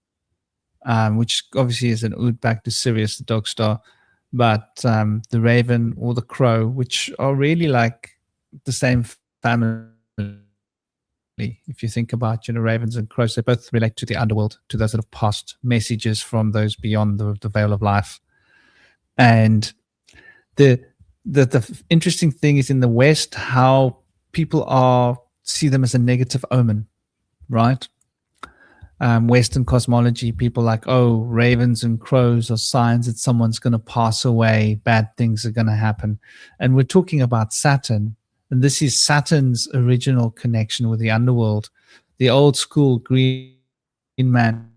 which obviously is an ode back to Sirius, the dog star. But the raven or the crow, which are really like the same family. If you think about, ravens and crows, they both relate to the underworld, to those that have passed messages from those beyond the veil of life. And the interesting thing is in the West, how people see them as a negative omen, right? Western cosmology, people like, oh, ravens and crows are signs that someone's going to pass away, bad things are going to happen. And we're talking about Saturn. And this is Saturn's original connection with the underworld, the old school green man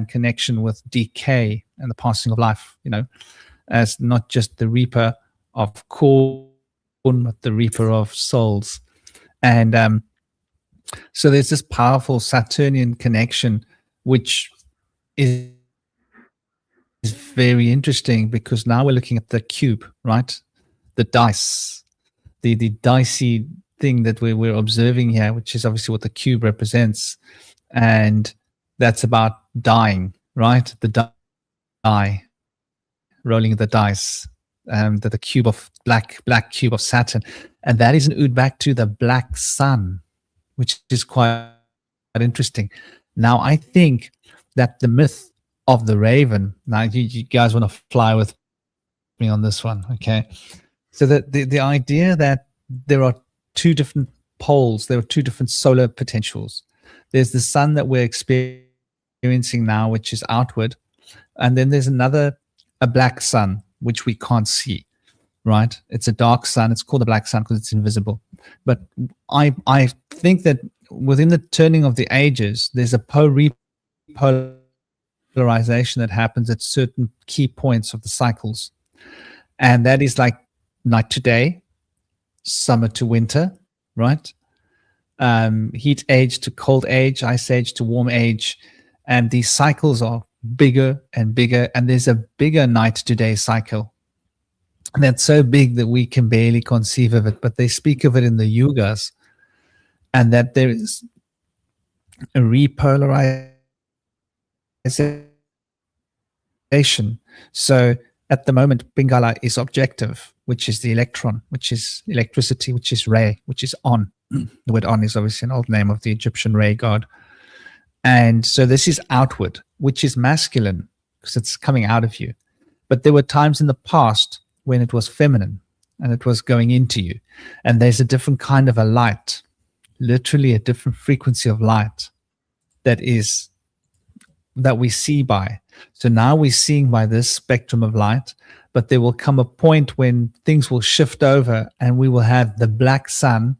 connection with decay and the passing of life, as not just the reaper of corn, but the reaper of souls. And so there's this powerful Saturnian connection, which is very interesting, because now we're looking at the cube, right? The dice. The dicey thing that we're observing here, which is obviously what the cube represents, and that's about dying, right? The die, rolling the dice, the cube of black cube of Saturn, and that is an ode back to the black sun, which is quite interesting. Now, I think that the myth of the raven. Now, you guys want to fly with me on this one, okay? So the idea that there are two different poles, there are two different solar potentials. There's the sun that we're experiencing now, which is outward, and then there's a black sun, which we can't see, right? It's a dark sun. It's called a black sun because it's invisible. But I think that within the turning of the ages, there's a repolarization that happens at certain key points of the cycles, and that is like night to day, summer to winter, right? Heat age to cold age, ice age to warm age. And these cycles are bigger and bigger. And there's a bigger night to day cycle, And that's so big that we can barely conceive of it, but they speak of it in the yugas, and that there is a repolarization. So at the moment, Pingala is objective, which is the electron, which is electricity, which is Re, which is On. The word On is obviously an old name of the Egyptian Re god. And so this is outward, which is masculine, because it's coming out of you. But there were times in the past when it was feminine, and it was going into you. And there's a different kind of a light, literally a different frequency of light that we see by. So now we're seeing by this spectrum of light, but there will come a point when things will shift over, and we will have the black sun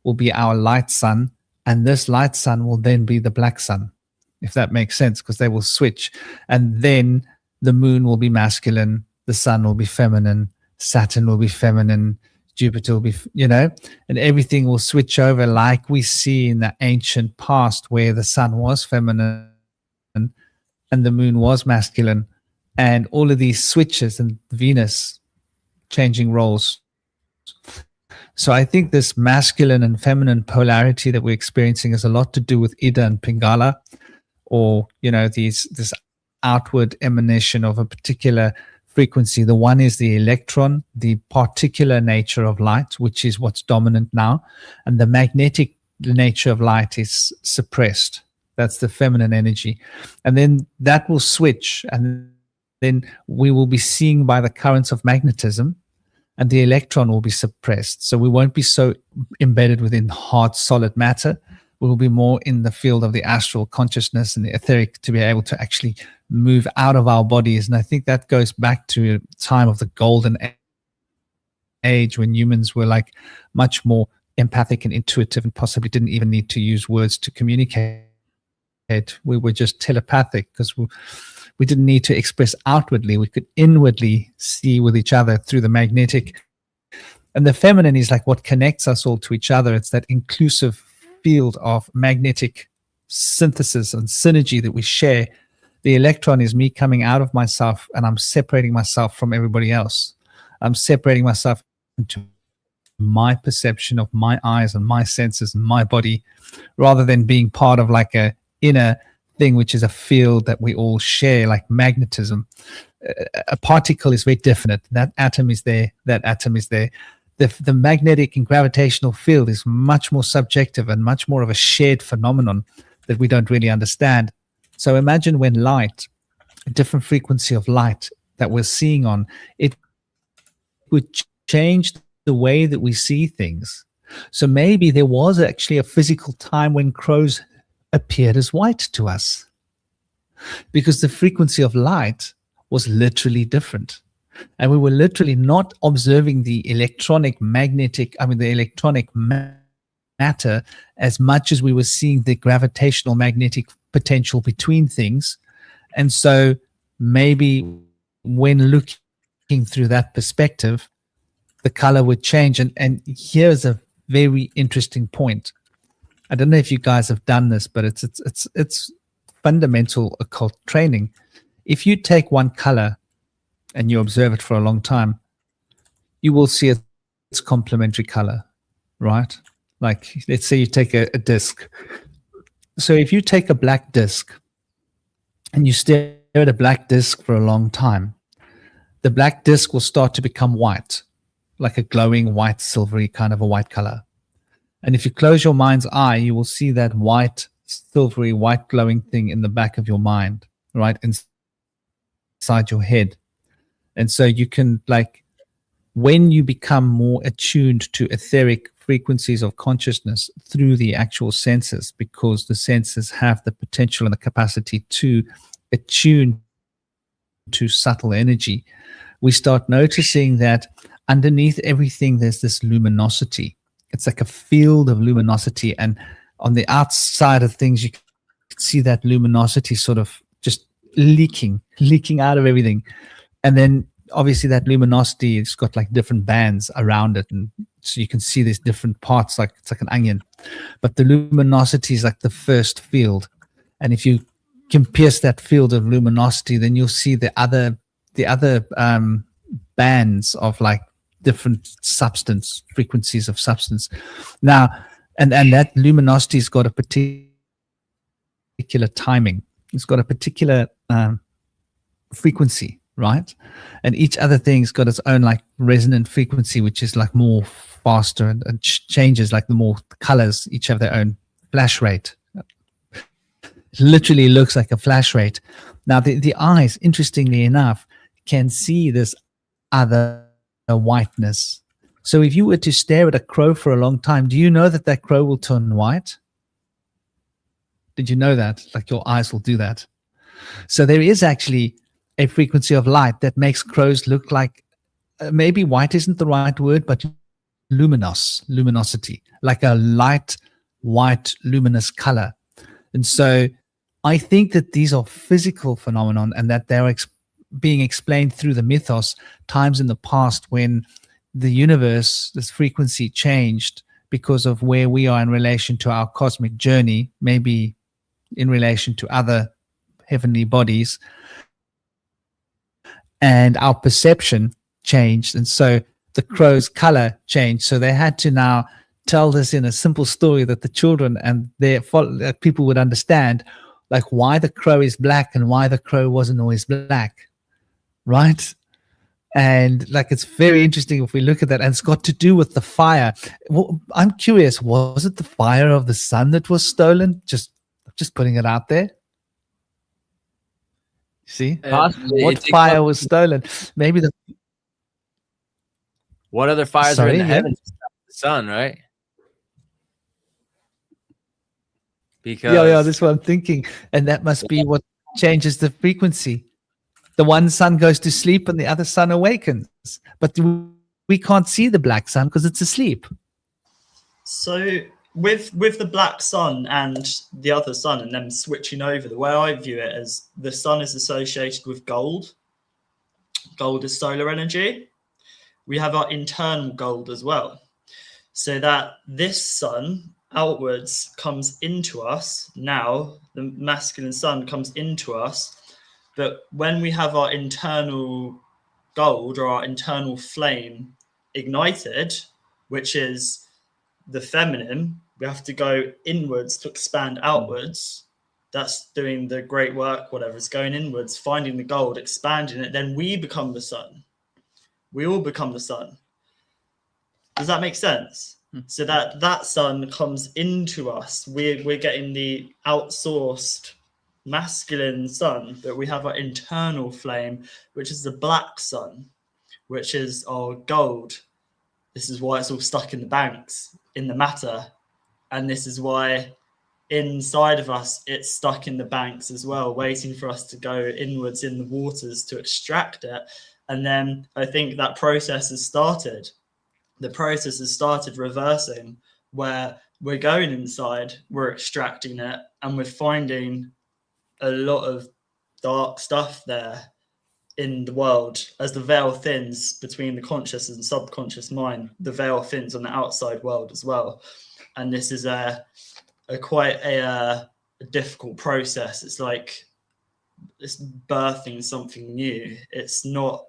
will be our light sun, and this light sun will then be the black sun, if that makes sense, because they will switch. And then the moon will be masculine, the sun will be feminine, Saturn will be feminine, Jupiter will be, and everything will switch over, like we see in the ancient past where the sun was feminine and the moon was masculine, and all of these switches, and Venus changing roles. So I think this masculine and feminine polarity that we're experiencing has a lot to do with Ida and Pingala, or this outward emanation of a particular frequency. The one is the electron, the particular nature of light, which is what's dominant now, and the magnetic nature of light is suppressed. That's the feminine energy. And then that will switch, and then we will be seeing by the currents of magnetism, and the electron will be suppressed. So we won't be so embedded within hard, solid matter. We will be more in the field of the astral consciousness and the etheric, to be able to actually move out of our bodies. And I think that goes back to the time of the golden age, when humans were like much more empathic and intuitive, and possibly didn't even need to use words to communicate. We were just telepathic, because we didn't need to express outwardly. We could inwardly see with each other through the magnetic. And the feminine is like what connects us all to each other. It's that inclusive field of magnetic synthesis and synergy that we share. The electron is me coming out of myself, and I'm separating myself from everybody else. I'm separating myself into my perception of my eyes and my senses and my body, rather than being part of like a inner thing, which is a field that we all share, like magnetism. A particle is very definite. That atom is there. That atom is there. The magnetic and gravitational field is much more subjective and much more of a shared phenomenon that we don't really understand. So imagine when light, a different frequency of light that we're seeing on, it would change the way that we see things. So maybe there was actually a physical time when crows appeared as white to us, because the frequency of light was literally different. And we were literally not observing the electronic matter as much as we were seeing the gravitational magnetic potential between things. And so maybe when looking through that perspective, the color would change. And here's a very interesting point. I don't know if you guys have done this, but it's fundamental occult training. If you take one color and you observe it for a long time, you will see its complementary color, right? Like, let's say you take a disc. So if you take a black disc and you stare at a black disc for a long time, the black disc will start to become white, like a glowing white, silvery kind of a white color. And if you close your mind's eye, you will see that white, silvery, white glowing thing in the back of your mind, right? Inside your head. And so you can, like, when you become more attuned to etheric frequencies of consciousness through the actual senses, because the senses have the potential and the capacity to attune to subtle energy, we start noticing that underneath everything, there's this luminosity. It's like a field of luminosity. And on the outside of things, you can see that luminosity sort of just leaking out of everything. And then obviously that luminosity, it's got like different bands around it. And so you can see these different parts, like it's like an onion. But the luminosity is like the first field. And if you can pierce that field of luminosity, then you'll see the other bands of like different substance, frequencies of substance. Now, and that luminosity's got a particular timing. It's got a particular frequency, right? And each other thing's got its own like resonant frequency, which is like more faster and changes, like the more colors each have their own flash rate. It literally looks like a flash rate. Now the eyes, interestingly enough, can see this other whiteness. So if you were to stare at a crow for a long time, do you know that that crow will turn white? Did you know that? Like your eyes will do that. So there is actually a frequency of light that makes crows look like, maybe white isn't the right word, but luminosity, like a light, white, luminous color. And so I think that these are physical phenomenon, and that they're being explained through the mythos, times in the past when the universe, this frequency changed because of where we are in relation to our cosmic journey, maybe in relation to other heavenly bodies, and our perception changed. And so the crow's color changed. So they had to now tell this in a simple story that the children and their people would understand, like why the crow is black and why the crow wasn't always black, right? And like, it's very interesting if we look at that, and it's got to do with the fire. Well, I'm curious, was it the fire of the sun that was stolen? Just putting it out there. See, Possibly. what fire was stolen? Maybe the what other fires are Sorry, in the yeah. heavens? The sun, right? Because yeah, that's what I'm thinking, and that must be what changes the frequency. The one sun goes to sleep and the other sun awakens, but we can't see the black sun because it's asleep. So with the black sun and the other sun and them switching over, the way I view it is the sun is associated with gold. Gold is solar energy. We have our internal gold as well. So that this sun outwards comes into us now, the masculine sun comes into us. But when we have our internal gold or our internal flame ignited, which is the feminine, we have to go inwards to expand outwards. That's doing the great work, whatever. It's going inwards, finding the gold, expanding it. Then we become the sun. We all become the sun. Does that make sense? So that sun comes into us. We're getting the outsourced masculine sun, but we have our internal flame, which is the black sun, which is our gold. This is why it's all stuck in the banks, in the matter. And this is why inside of us, it's stuck in the banks as well, waiting for us to go inwards in the waters to extract it. And then I think that process has started. The process has started reversing, where we're going inside, we're extracting it, and we're finding a lot of dark stuff there in the world. As the veil thins between the conscious and subconscious mind, the veil thins on the outside world as well. And this is quite a difficult process. It's like it's birthing something new. It's not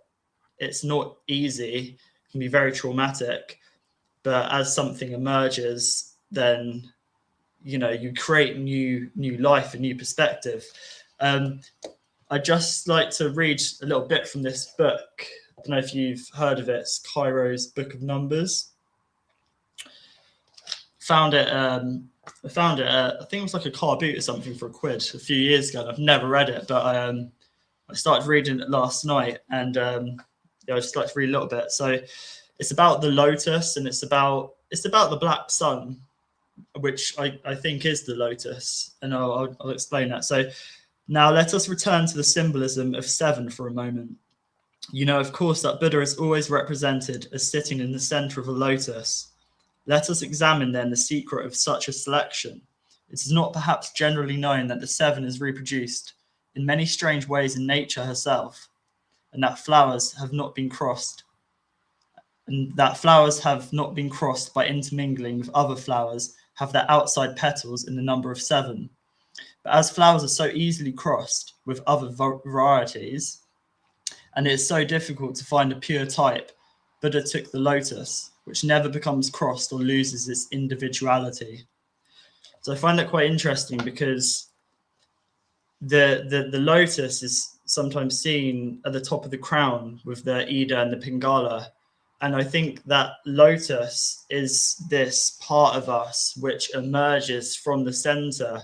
easy. It can be very traumatic, but as something emerges, then you create new life, a new perspective. I'd just like to read a little bit from this book. I don't know if you've heard of it. It's Cairo's Book of Numbers. I found it. I think it was like a car boot or something for £1 a few years ago. I've never read it, but I started reading it last night, and I just like to read a little bit. So it's about the lotus, and it's about the black sun, which I think is the lotus, and I'll explain that. So now let us return to the symbolism of 7 for a moment. Of course, that Buddha is always represented as sitting in the center of a lotus. Let us examine then the secret of such a selection. It is not perhaps generally known that the 7 is reproduced in many strange ways in nature herself, and that flowers have not been crossed by intermingling with other flowers, have their outside petals in the number of 7. But as flowers are so easily crossed with other varieties, and it's so difficult to find a pure type. Buddha took the lotus, which never becomes crossed or loses its individuality. So I find that quite interesting, because the lotus is sometimes seen at the top of the crown with the Ida and the Pingala. And I think that lotus is this part of us which emerges from the center.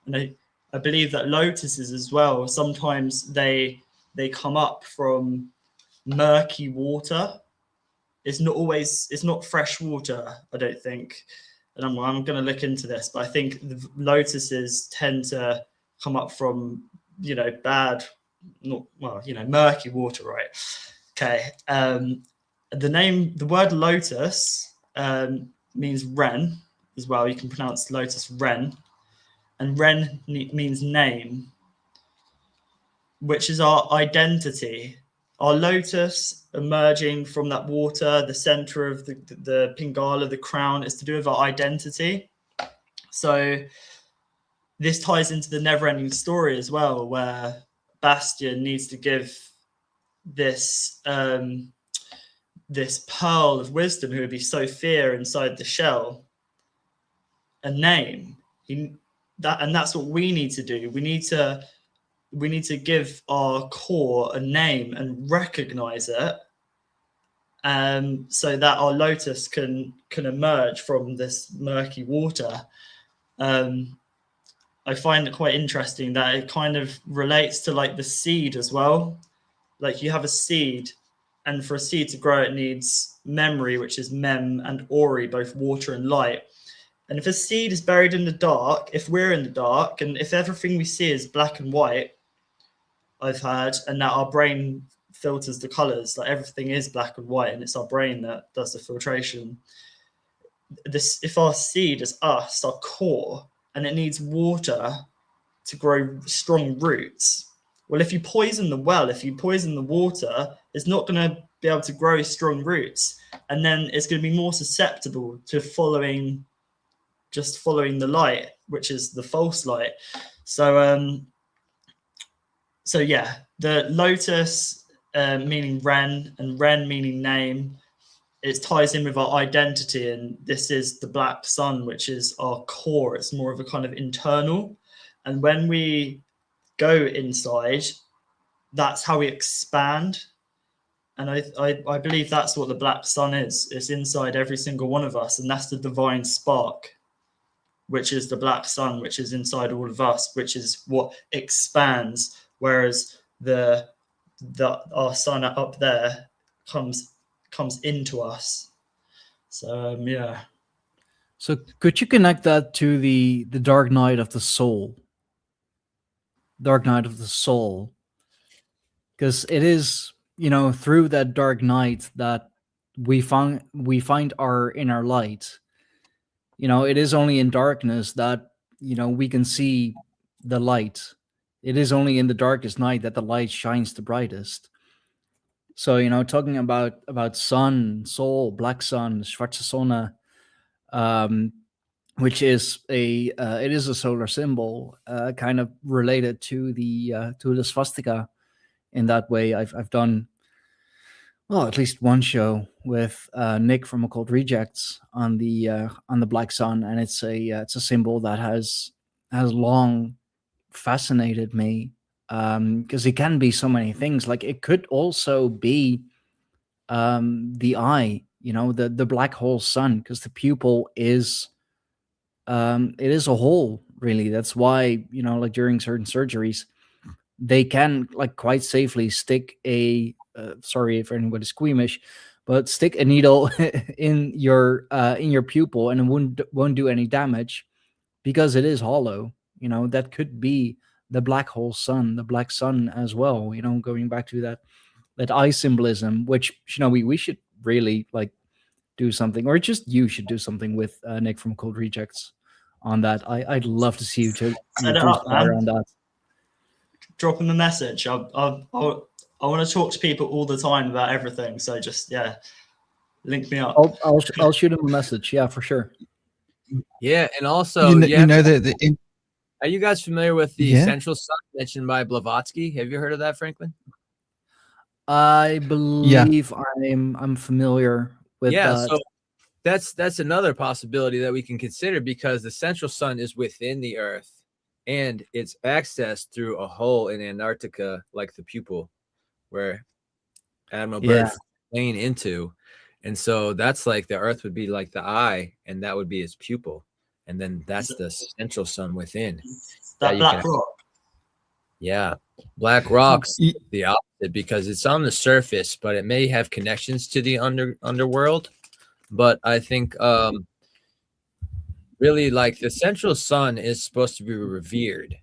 And I believe that lotuses as well, sometimes they come up from murky water. It's not fresh water, I don't think. And I'm going to look into this, but I think the lotuses tend to come up from, murky water, right? Okay. The word lotus means Ren as well. You can pronounce lotus Ren, and Ren means name, which is our identity. Our lotus emerging from that water, the center of the Pingala, the crown, is to do with our identity. So this ties into the never-ending story as well, where Bastian needs to give this this pearl of wisdom, who would be Sophia inside the shell, a name. And that's what we need to do. We need to give our core a name and recognize it, so that our lotus can emerge from this murky water. I find it quite interesting that it kind of relates to like the seed as well. Like you have a seed, and for a seed to grow, it needs memory, which is mem, and ori, both water and light. And if a seed is buried in the dark, if we're in the dark, and if everything we see is black and white, I've heard, and that our brain filters the colors, like everything is black and white, and it's our brain that does the filtration. If our seed is us, our core, and it needs water to grow strong roots. Well, if you poison the well, if you poison the water, it's not going to be able to grow strong roots. And then it's going to be more susceptible to following the light, which is the false light. So yeah, the lotus meaning Ren, and Ren meaning name, it ties in with our identity. And this is the black sun, which is our core. It's more of a kind of internal. And when we go inside, that's how we expand. And I believe that's what the black sun is. It's inside every single one of us, and that's the divine spark, which is the black sun, which is inside all of us, which is what expands, whereas our sun up there comes into us. So yeah. So could you connect that to the dark night of the soul? Dark night of the soul, because it is, through that dark night that we find our inner light. It is only in darkness that we can see the light. It is only in the darkest night that the light shines the brightest. So talking about sun, soul, black sun, schwarze Sonne, which is it is a solar symbol, kind of related to the swastika. In that way, I've done at least one show with Nick from Occult Rejects on the black sun, and it's a symbol that has long fascinated me, because it can be so many things. Like it could also be the eye, the black hole sun, because the pupil is it is a hole, really. That's why like during certain surgeries they can like quite safely stick a sorry if anybody's squeamish, but stick a needle in your pupil, and it won't do any damage because it is hollow. That could be the black hole sun, the black sun as well. Going back to that eye symbolism, which we should really like do something, or just you should do something with Nick from Occult Rejects on that. I'd love to see you to Set it up, man. on that. Drop him a message. I want to talk to people all the time about everything. So just link me up. I'll shoot him a message. Yeah, for sure. Yeah, and also are you guys familiar with the central sun mentioned by Blavatsky? Have you heard of that, Franklin? I believe I'm familiar with that. So that's another possibility that we can consider, because the central sun is within the Earth and it's accessed through a hole in Antarctica, like the pupil, where Admiral Byrd playing into. And so that's like the Earth would be like the eye, and that would be its pupil. And then that's the central sun within. That black rock. Yeah. Black rocks, the opposite, because it's on the surface, but it may have connections to the underworld. But I think really, like, the central sun is supposed to be revered.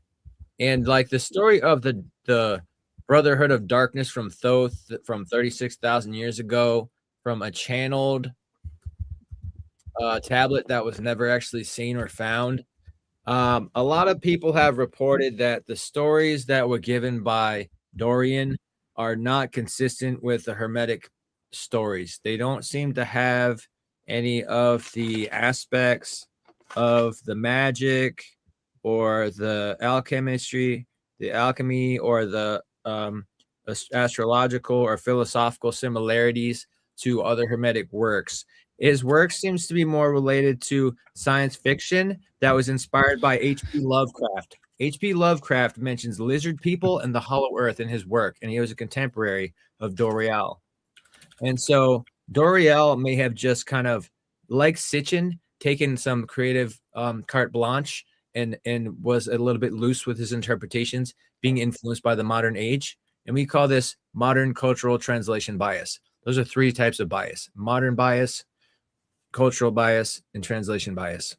And like the story of the Brotherhood of Darkness from Thoth from 36,000 years ago, from a channeled tablet that was never actually seen or found. A lot of people have reported that the stories that were given by Dorian are not consistent with the Hermetic stories. They don't seem to have any of the aspects of the magic or the alchemy, or the astrological or philosophical similarities to other Hermetic works. His work seems to be more related to science fiction that was inspired by H.P. Lovecraft. H.P. Lovecraft mentions lizard people and the hollow earth in his work, and he was a contemporary of Dorial. And so Dorial may have just kind of, like Sitchin, taken some creative carte blanche and was a little bit loose with his interpretations, being influenced by the modern age. And we call this modern cultural translation bias. Those are three types of bias: modern bias, cultural bias, and translation bias.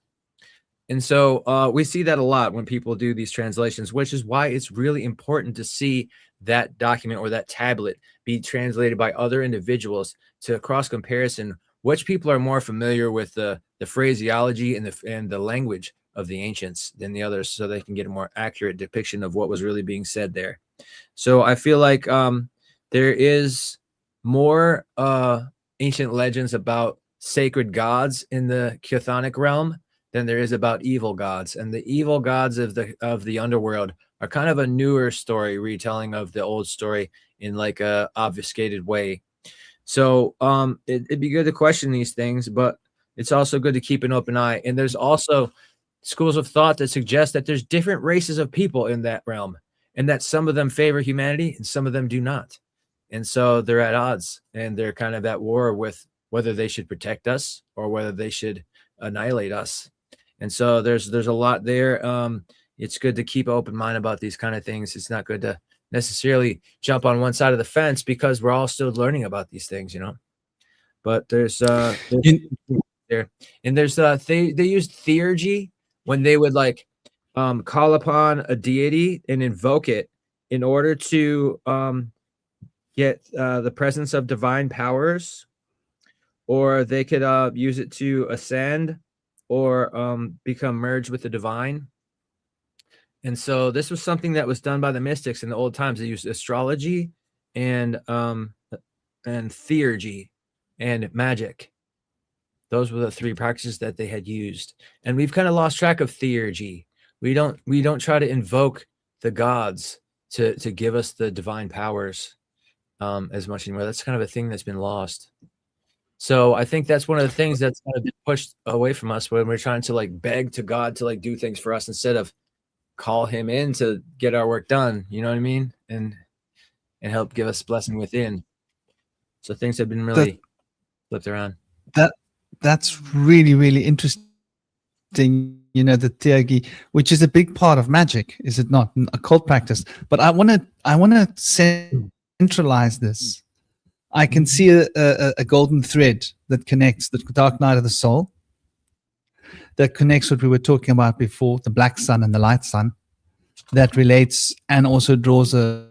And so we see that a lot when people do these translations, which is why it's really important to see that document or that tablet be translated by other individuals to cross comparison which people are more familiar with the phraseology and the language of the ancients than the others, so they can get a more accurate depiction of what was really being said there. So I feel like there is more ancient legends about sacred gods in the chthonic realm than there is about evil gods. And the evil gods of the underworld are kind of a newer story, retelling of the old story in like a obfuscated way. So it'd be good to question these things, but it's also good to keep an open eye. And there's also schools of thought that suggest that there's different races of people in that realm, and that some of them favor humanity and some of them do not. And so they're at odds, and they're kind of at war with whether they should protect us or whether they should annihilate us. And so there's a lot there. It's good to keep an open mind about these kind of things. It's not good to necessarily jump on one side of the fence, because we're all still learning about these things, But there's there, and there's they used theurgy when they would like call upon a deity and invoke it in order to get the presence of divine powers, or they could use it to ascend or become merged with the divine. And so this was something that was done by the mystics in the old times. They used astrology and theurgy and magic. Those were the three practices that they had used. And we've kind of lost track of theurgy. We don't try to invoke the gods to give us the divine powers as much anymore. That's kind of a thing that's been lost. So I think that's one of the things that's kind of been pushed away from us when we're trying to like beg to God to like do things for us instead of call him in to get our work done. You know what I mean? And help give us blessing within. So things have been really flipped around. That's really, really interesting. The theurgy, which is a big part of magic, is it not? An occult practice. But I want to centralize this. I can see a golden thread that connects the dark night of the soul, that connects what we were talking about before, the black sun and the light sun, that relates and also draws a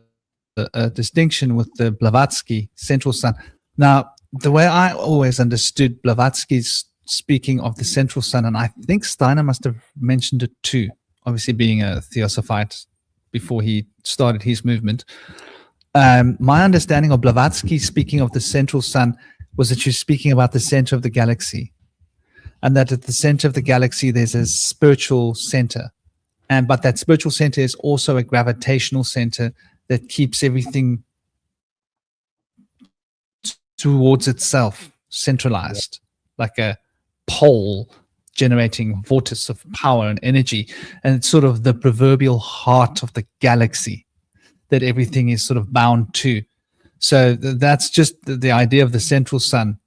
distinction with the Blavatsky central sun. Now, the way I always understood Blavatsky's speaking of the central sun, and I think Steiner must have mentioned it too, obviously being a theosophite before he started his movement. My understanding of Blavatsky speaking of the central sun was that you're speaking about the center of the galaxy, and that at the center of the galaxy there's a spiritual center, but that spiritual center is also a gravitational center that keeps everything towards itself, centralized, like a pole generating vortex of power and energy. And it's sort of the proverbial heart of the galaxy that everything is sort of bound to. So that's just the idea of the central sun.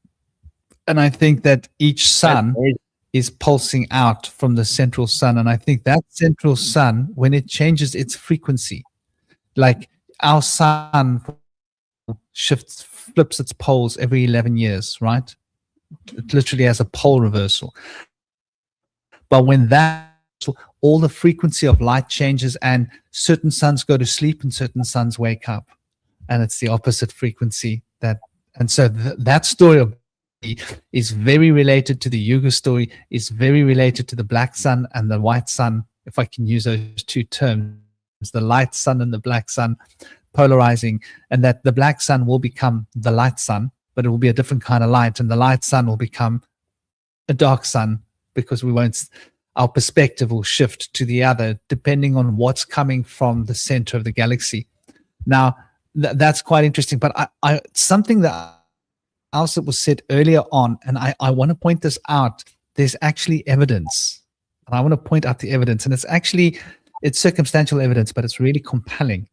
And I think that each sun is pulsing out from the central sun. And I think that central sun, when it changes its frequency, like our sun flips its poles every 11 years, right? It literally has a pole reversal. But when all the frequency of light changes, and certain suns go to sleep and certain suns wake up, and it's the opposite frequency. And so that story of is very related to the Yuga story, is very related to the black sun and the white sun, if I can use those two terms, the light sun and the black sun polarizing, and that the black sun will become the light sun, but it will be a different kind of light, and the light sun will become a dark sun, because our perspective will shift to the other depending on what's coming from the center of the galaxy. Now, that's quite interesting, but something that else that was said earlier on, and I want to point this out. There's actually evidence, and I want to point out the evidence, and it's circumstantial evidence, but it's really compelling,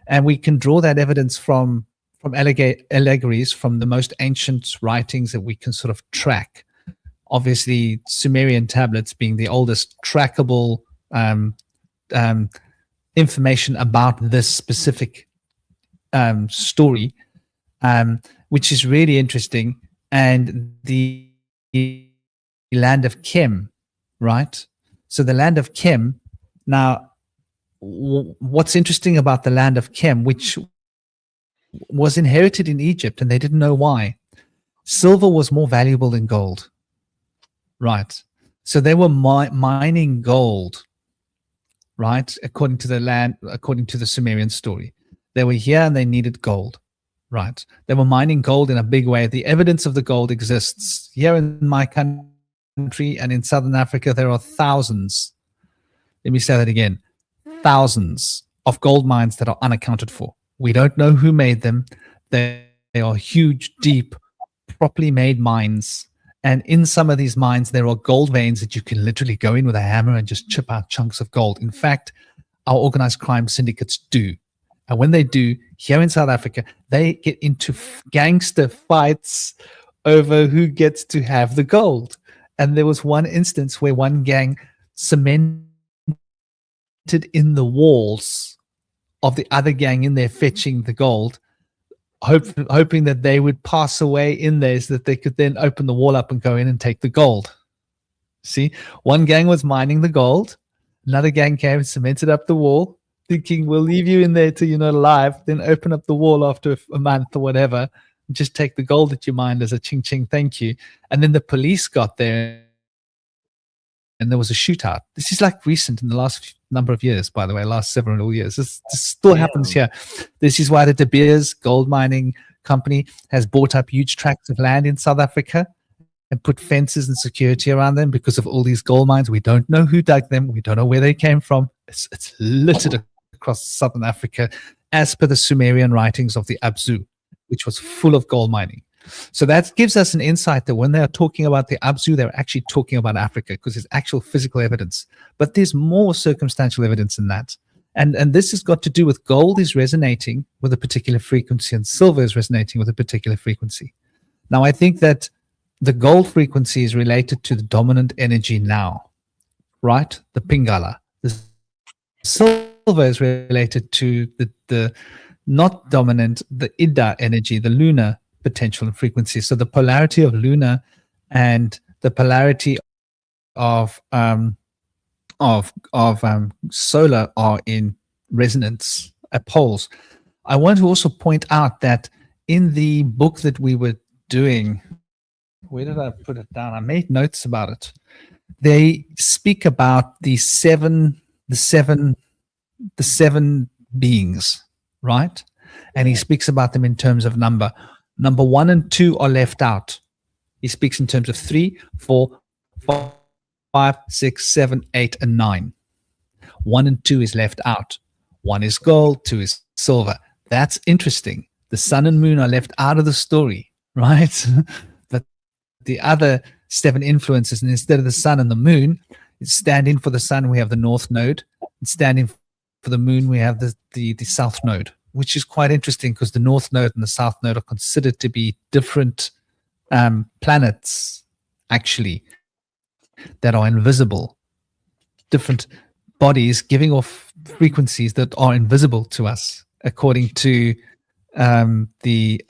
and we can draw that evidence from allegories from the most ancient writings that we can sort of track. Obviously, Sumerian tablets being the oldest trackable information about this specific story, which is really interesting. And the land of Chem, right? So the land of Chem. Now, what's interesting about the land of Chem, which was inherited in Egypt, and they didn't know why. Silver was more valuable than gold, right? So they were mining gold, right? According to the Sumerian story, they were here and they needed gold. Right. They were mining gold in a big way. The evidence of the gold exists here in my country, and in Southern Africa, there are thousands. Let me say that again. Thousands of gold mines that are unaccounted for. We don't know who made them. They are huge, deep, properly made mines. And in some of these mines, there are gold veins that you can literally go in with a hammer and just chip out chunks of gold. In fact, our organized crime syndicates do. And when they do, here in South Africa, they get into gangster fights over who gets to have the gold. And there was one instance where one gang cemented in the walls of the other gang in there fetching the gold, hoping that they would pass away in there so that they could then open the wall up and go in and take the gold. See, one gang was mining the gold. Another gang came and cemented up the wall, thinking we'll leave you in there till you're not alive, then open up the wall after a month or whatever, and just take the gold that you mined as a ching ching thank you. And then the police got there and there was a shootout. This is like recent in the last number of years, by the way, last several years. This still happens here. This is why the De Beers gold mining company has bought up huge tracts of land in South Africa and put fences and security around them because of all these gold mines. We don't know who dug them. We don't know where they came from. It's littered across southern Africa, as per the Sumerian writings of the Abzu, which was full of gold mining. So that gives us an insight that when they are talking about the Abzu, they're actually talking about Africa because there's actual physical evidence. But there's more circumstantial evidence than that. And this has got to do with gold is resonating with a particular frequency and silver is resonating with a particular frequency. Now, I think that the gold frequency is related to the dominant energy now, right? The Pingala. The silver is related to the not dominant, the Ida energy, the lunar potential and frequency. So the polarity of lunar and the polarity of solar are in resonance at poles. I want to also point out that in the book that we were doing, where did I put it down? I made notes about it. They speak about the seven beings, right? And he speaks about them in terms of number. Number 1 and 2 are left out. He speaks in terms of 3, 4, 5, 6, 7, 8, and 9. 1 and 2 is left out. 1 is gold, 2 is silver. That's interesting. The sun and moon are left out of the story. right? But the other 7 influences, and instead of the sun and the moon, it's standing for the sun, we have the north node. And standing for the moon, we have the south node, which is quite interesting because the north node and the south node are considered to be different planets, actually, that are invisible. Different bodies giving off frequencies that are invisible to us, according to the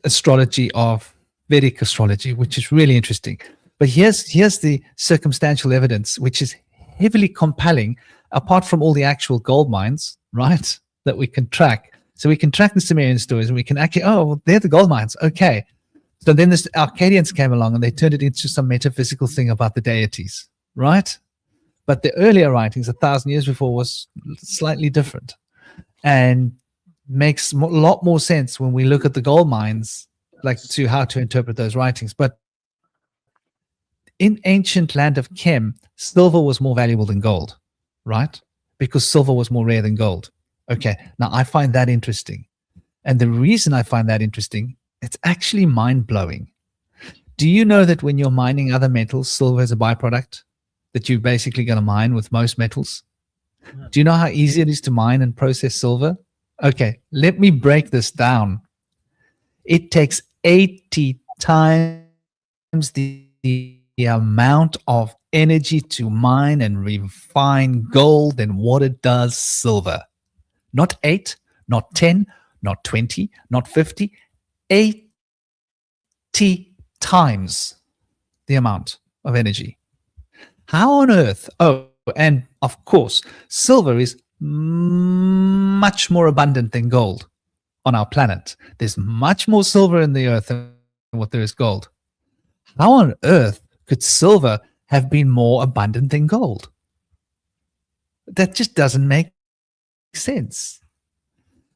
astrology of Vedic astrology, which is really interesting. But here's the circumstantial evidence, which is heavily compelling, apart from all the actual gold mines, right, that we can track. So we can track the Sumerian stories, and we can actually, oh, well, they're the gold mines. Okay. So then the Arcadians came along, and they turned it into some metaphysical thing about the deities, right? But the earlier writings, 1,000 years before, was slightly different, and makes a lot more sense when we look at the gold mines, like to how to interpret those writings. But in ancient land of Chem, silver was more valuable than gold, right? Because silver was more rare than gold. Okay, now I find that interesting. And the reason I find that interesting, it's actually mind-blowing. Do you know that when you're mining other metals, silver is a byproduct that you're basically going to mine with most metals? Do you know how easy it is to mine and process silver? Okay, let me break this down. It takes 80 times the amount of energy to mine and refine gold than what it does silver. Not 8, not 10, not 20, not 50, 80 times the amount of energy. How on earth? Oh, and of course, silver is much more abundant than gold on our planet. There's much more silver in the earth than what there is gold. How on earth could silver have been more abundant than gold? That just doesn't make sense.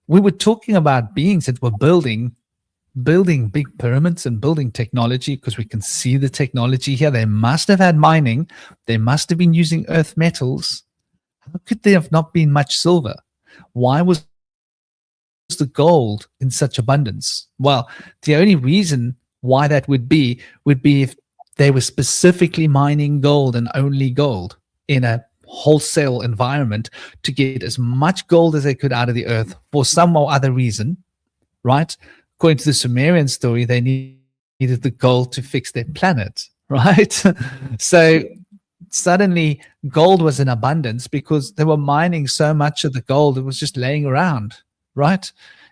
We were talking about beings that were building big pyramids and building technology, because we can see the technology here. They must have had mining. They must have been using earth metals. How could there have not been much silver? Why was the gold in such abundance? Well, the only reason why that would be if they were specifically mining gold and only gold in a wholesale environment to get as much gold as they could out of the earth for some or other reason, right? According to the Sumerian story, they needed the gold to fix their planet, right? So suddenly gold was in abundance because they were mining so much of the gold, it was just laying around, right?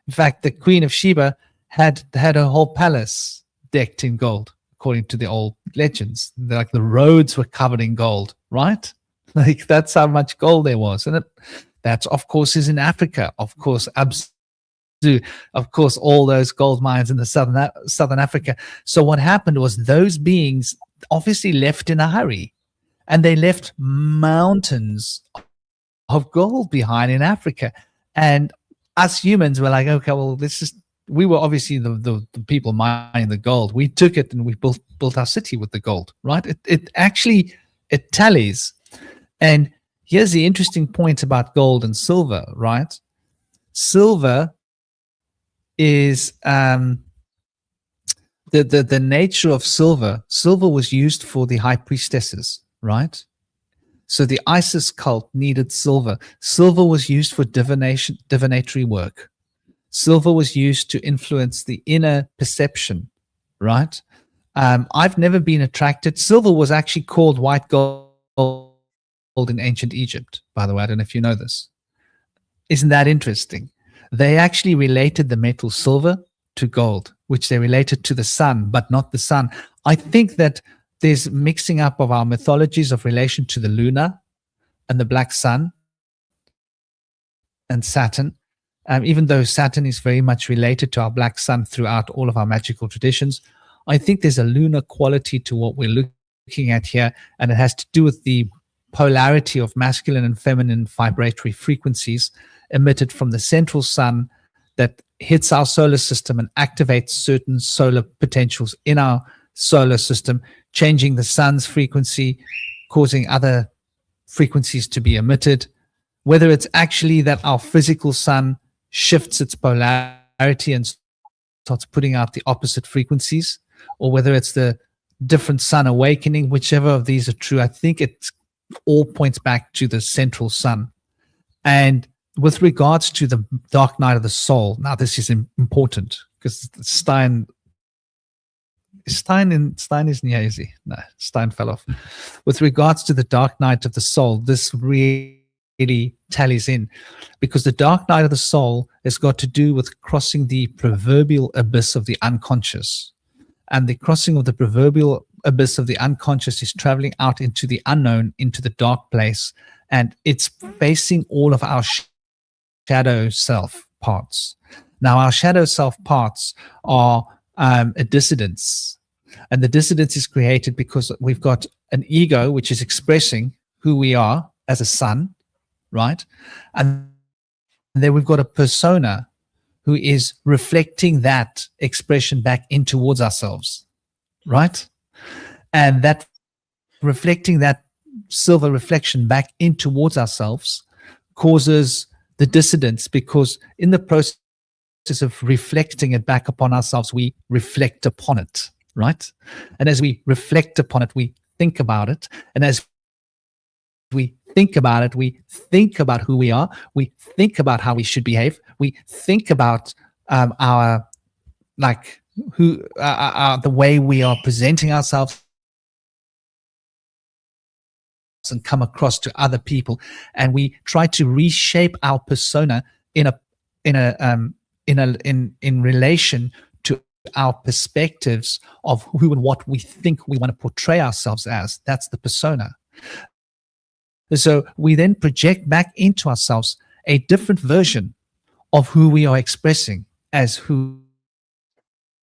In fact, the Queen of Sheba had her whole palace decked in gold, according to the old legends. Like the roads were covered in gold, right? Like that's how much gold there was. And that, of course, is in Africa. Of course, of course, all those gold mines in the southern Africa. So what happened was those beings obviously left in a hurry, and they left mountains of gold behind in Africa. And us humans were like, okay, well, we were obviously the people mining the gold. We took it and we built our city with the gold, right? It actually tallies. And here's the interesting point about gold and silver, right? Silver is the nature of silver. Silver was used for the high priestesses, right? So the Isis cult needed silver. Silver was used for divinatory work. Silver was used to influence the inner perception, right? I've never been attracted. Silver was actually called white gold in ancient Egypt, by the way. I don't know if you know this. Isn't that interesting? They actually related the metal silver to gold, which they related to the sun, but not the sun. I think that there's mixing up of our mythologies of relation to the lunar and the black sun and Saturn. Even though Saturn is very much related to our black sun throughout all of our magical traditions, I think there's a lunar quality to what we're looking at here, and it has to do with the polarity of masculine and feminine vibratory frequencies emitted from the central sun that hits our solar system and activates certain solar potentials in our solar system, changing the sun's frequency, causing other frequencies to be emitted. Whether it's actually that our physical sun shifts its polarity and starts putting out the opposite frequencies, or whether it's the different sun awakening, whichever of these are true, I think it all points back to the central sun. And with regards to the dark night of the soul, now this is important because Stein isn't here, is he? No, Stein fell off. With regards to the dark night of the soul, this really tallies in, because the dark night of the soul has got to do with crossing the proverbial abyss of the unconscious. And the crossing of the proverbial abyss of the unconscious is traveling out into the unknown, into the dark place, and it's facing all of our shadow self parts. Now, our shadow self parts are a dissidence, and the dissidence is created because we've got an ego which is expressing who we are as a sun, right? And then we've got a persona who is reflecting that expression back in towards ourselves, right? And that reflecting that silver reflection back in towards ourselves causes the dissidence, because in the process of reflecting it back upon ourselves, we reflect upon it, right? And as we reflect upon it, we think about it. And as we think about it, we think about who we are. We think about how we should behave. We think about the way we are presenting ourselves and come across to other people, and we try to reshape our persona in relation to our perspectives of who and what we think we want to portray ourselves as. That's the persona. So we then project back into ourselves a different version of who we are expressing as who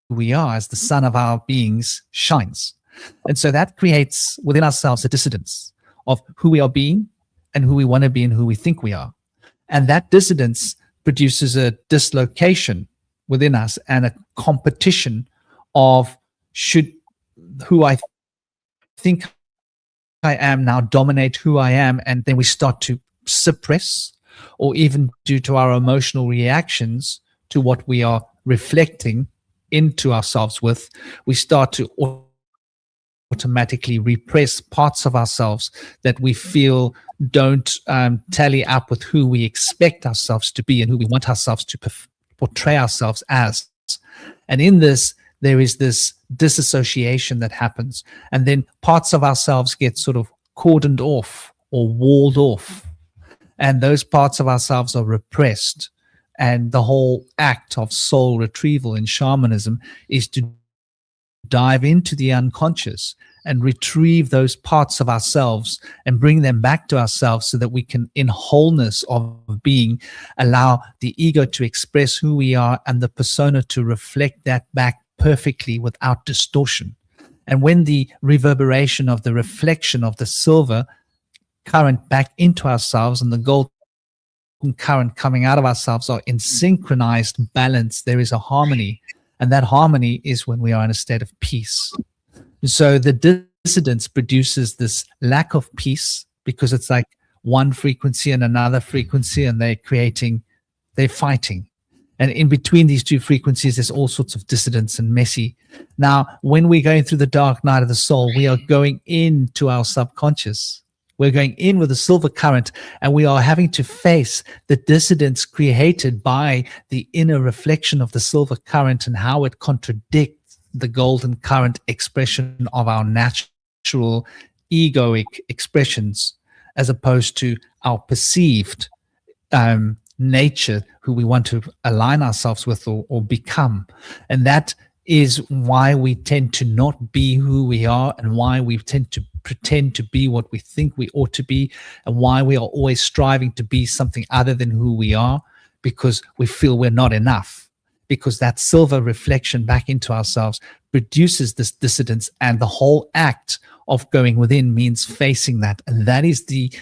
we are, as the sun of our beings shines. And so that creates within ourselves a dissidence of who we are being and who we want to be and who we think we are. And that dissidence produces a dislocation within us and a competition of who I think I am now dominate who I am, and then we start to suppress, or even due to our emotional reactions to what we are reflecting into ourselves with, we start to automatically repress parts of ourselves that we feel don't tally up with who we expect ourselves to be and who we want ourselves to portray ourselves as. And in this, there is this disassociation that happens, and then parts of ourselves get sort of cordoned off or walled off, and those parts of ourselves are repressed. And the whole act of soul retrieval in shamanism is to dive into the unconscious and retrieve those parts of ourselves and bring them back to ourselves, so that we can, in wholeness of being, allow the ego to express who we are and the persona to reflect that back perfectly without distortion. And when the reverberation of the reflection of the silver current back into ourselves and the golden current coming out of ourselves are in synchronized balance, there is a harmony. And that harmony is when we are in a state of peace. So the dissidence produces this lack of peace, because it's like one frequency and another frequency, and they're fighting. And in between these two frequencies, there's all sorts of dissidence and messy. Now, when we're going through the dark night of the soul, we are going into our subconscious. We're going in with the silver current, and we are having to face the dissidence created by the inner reflection of the silver current and how it contradicts the golden current expression of our natural egoic expressions, as opposed to our perceived nature, who we want to align ourselves with or become. And that is why we tend to not be who we are, and why we tend to pretend to be what we think we ought to be, and why we are always striving to be something other than who we are, because we feel we're not enough, because that silver reflection back into ourselves produces this dissidence, and the whole act of going within means facing that. And that is the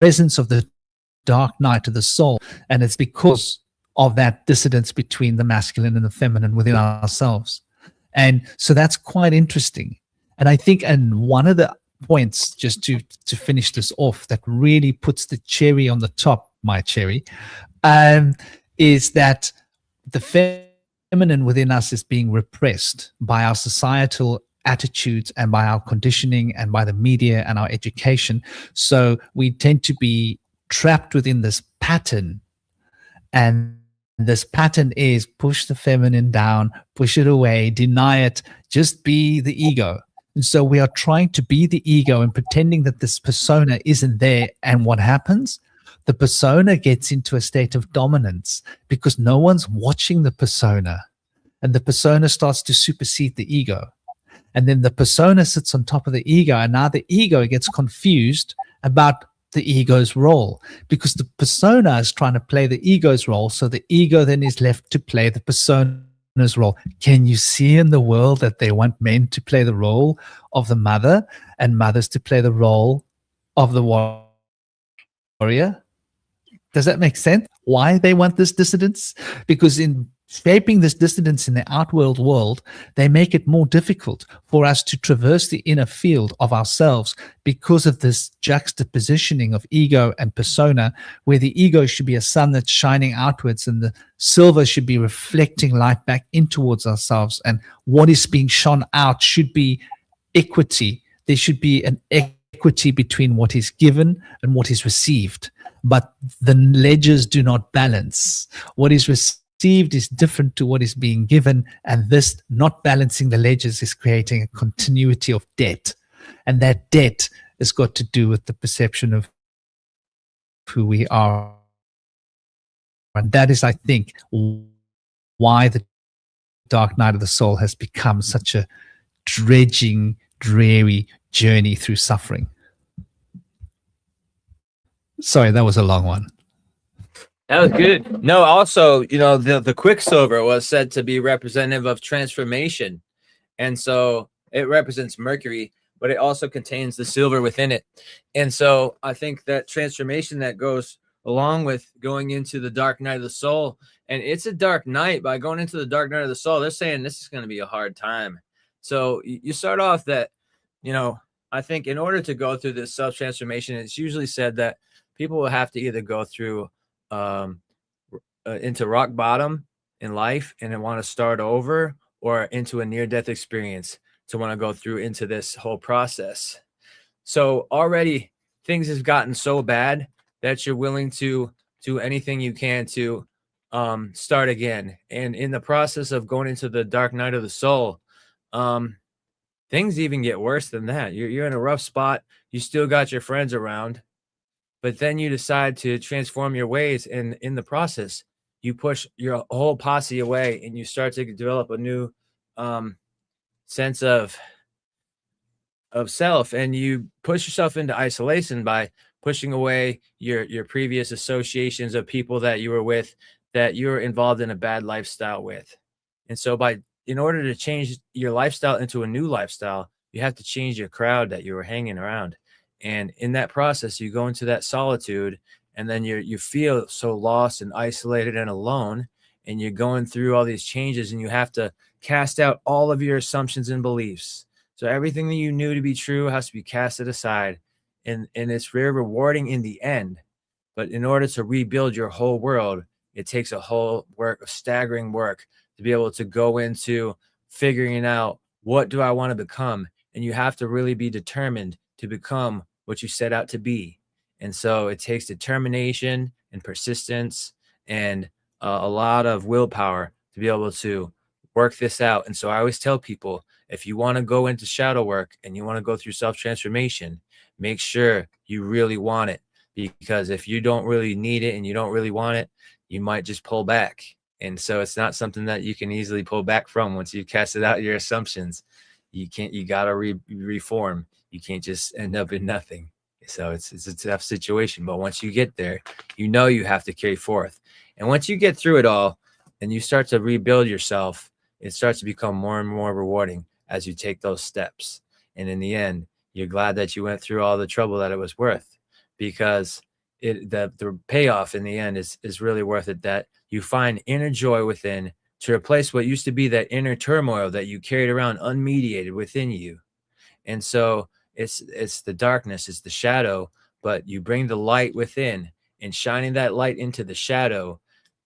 presence of the dark night of the soul, and it's because of that dissidence between the masculine and the feminine within ourselves. And so that's quite interesting. And I think, and one of the points, just to finish this off, that really puts the cherry on the top, my cherry, is that the feminine within us is being repressed by our societal attitudes and by our conditioning and by the media and our education. So we tend to be trapped within this pattern, and this pattern is push the feminine down, push it away, deny it, just be the ego. And so we are trying to be the ego and pretending that this persona isn't there. And what happens? The persona gets into a state of dominance because no one's watching the persona, and the persona starts to supersede the ego. And then the persona sits on top of the ego, and now the ego gets confused about the ego's role, because the persona is trying to play the ego's role. So the ego then is left to play the persona's role. Can you see in the world that they want men to play the role of the mother and mothers to play the role of the warrior? Does that make sense? Why they want this dissidence? Because in shaping this dissidence in the outworld world, they make it more difficult for us to traverse the inner field of ourselves because of this juxtapositioning of ego and persona, where the ego should be a sun that's shining outwards and the silver should be reflecting light back in towards ourselves. And what is being shone out should be equity. There should be an equity between what is given and what is received. But the ledgers do not balance. What is received is different to what is being given, and this not balancing the ledgers is creating a continuity of debt. And that debt has got to do with the perception of who we are. And that is, I think, why the dark night of the soul has become such a dredging, dreary journey through suffering. Sorry, that was a long one. That was good. No, also, the quicksilver was said to be representative of transformation. And so it represents Mercury, but it also contains the silver within it. And so I think that transformation that goes along with going into the dark night of the soul, and it's a dark night. By going into the dark night of the soul, they're saying this is going to be a hard time. So you start off that, I think in order to go through this self-transformation, it's usually said that people will have to either go through into rock bottom in life and then want to start over, or into a near-death experience to want to go through into this whole process. So already things have gotten so bad that you're willing to do anything you can to start again. And in the process of going into the dark night of the soul, things even get worse than that. You're in a rough spot. You still got your friends around, but then you decide to transform your ways, and in the process, you push your whole posse away, and you start to develop a new sense of self, and you push yourself into isolation by pushing away your previous associations of people that you were with, that you were involved in a bad lifestyle with. And so in order to change your lifestyle into a new lifestyle, you have to change your crowd that you were hanging around. And in that process, you go into that solitude, and then you feel so lost and isolated and alone, and you're going through all these changes, and you have to cast out all of your assumptions and beliefs. So everything that you knew to be true has to be casted aside, and it's very rewarding in the end. But in order to rebuild your whole world, it takes a whole staggering work to be able to go into figuring out, what do I want to become? And you have to really be determined to become what you set out to be. And so it takes determination and persistence and a lot of willpower to be able to work this out. And so I always tell people, if you want to go into shadow work and you want to go through self-transformation, make sure you really want it, because if you don't really need it and you don't really want it, you might just pull back. And so it's not something that you can easily pull back from once you've casted out your assumptions. You got to reform. You can't just end up in nothing. So it's a tough situation. But once you get there, you have to carry forth. And once you get through it all and you start to rebuild yourself, it starts to become more and more rewarding as you take those steps. And in the end, you're glad that you went through all the trouble that it was worth, because the payoff in the end is really worth it, that you find inner joy within to replace what used to be that inner turmoil that you carried around unmediated within you. And so it's the darkness, it's the shadow, but you bring the light within, and shining that light into the shadow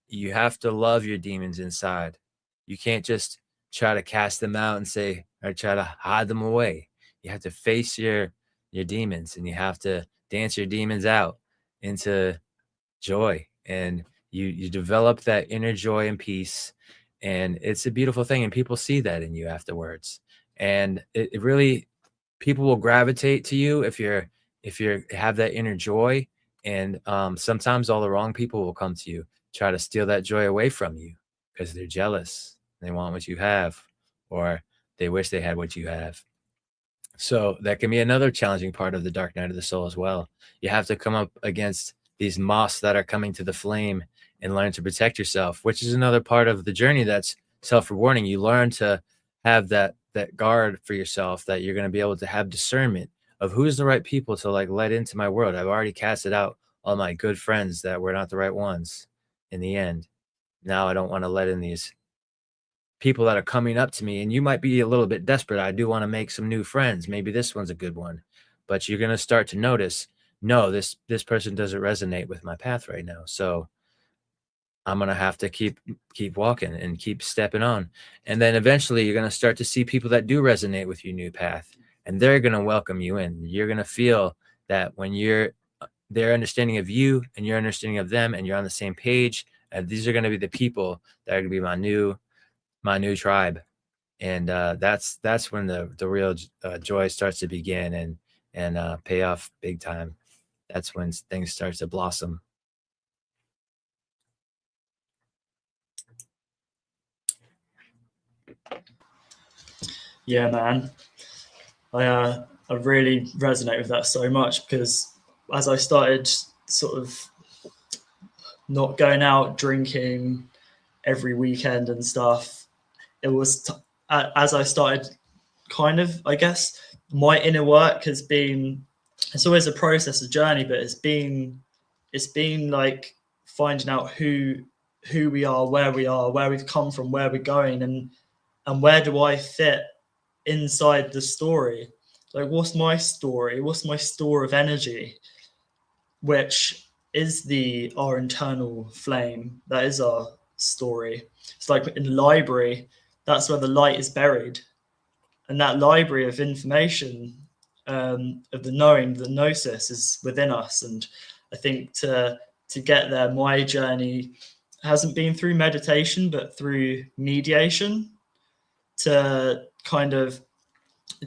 you have to love your demons inside. You can't just try to cast them out and say, or try to hide them away. You have to face your demons, and you have to dance your demons out into joy. And you develop that inner joy and peace. And it's a beautiful thing. And people see that in you afterwards. And it really, people will gravitate to you if you have that inner joy. And sometimes all the wrong people will come to you, try to steal that joy away from you because they're jealous. They want what you have, or they wish they had what you have. So that can be another challenging part of the dark night of the soul as well. You have to come up against these moths that are coming to the flame and learn to protect yourself, which is another part of the journey that's self-rewarding. You learn to have that guard for yourself, that you're going to be able to have discernment of who's the right people to like let into my world. I've already casted out all my good friends that were not the right ones in the end. Now I don't want to let in these people that are coming up to me, and you might be a little bit desperate. I do want to make some new friends. Maybe this one's a good one, but you're going to start to notice, no, this person doesn't resonate with my path right now. So I'm going to have to keep walking and keep stepping on. And then eventually you're going to start to see people that do resonate with your new path, and they're going to welcome you in. You're going to feel that when their understanding of you and your understanding of them, and you're on the same page, and these are going to be the people that are going to be my new tribe. And that's when the real joy starts to begin and pay off big time. That's when things start to blossom. Yeah, man. I really resonate with that so much, because as I started sort of not going out drinking every weekend and stuff, it was as I started kind of, I guess, my inner work has been, it's always a process, a journey, but it's been like finding out who we are, where we've come from, where we're going, and where do I fit inside the story. Like, what's my story? What's my store of energy? Which is our internal flame. That is our story. It's like in the library, that's where the light is buried. And that library of information, of the knowing, the gnosis, is within us. And I think to get there, my journey hasn't been through meditation, but through mediation, to kind of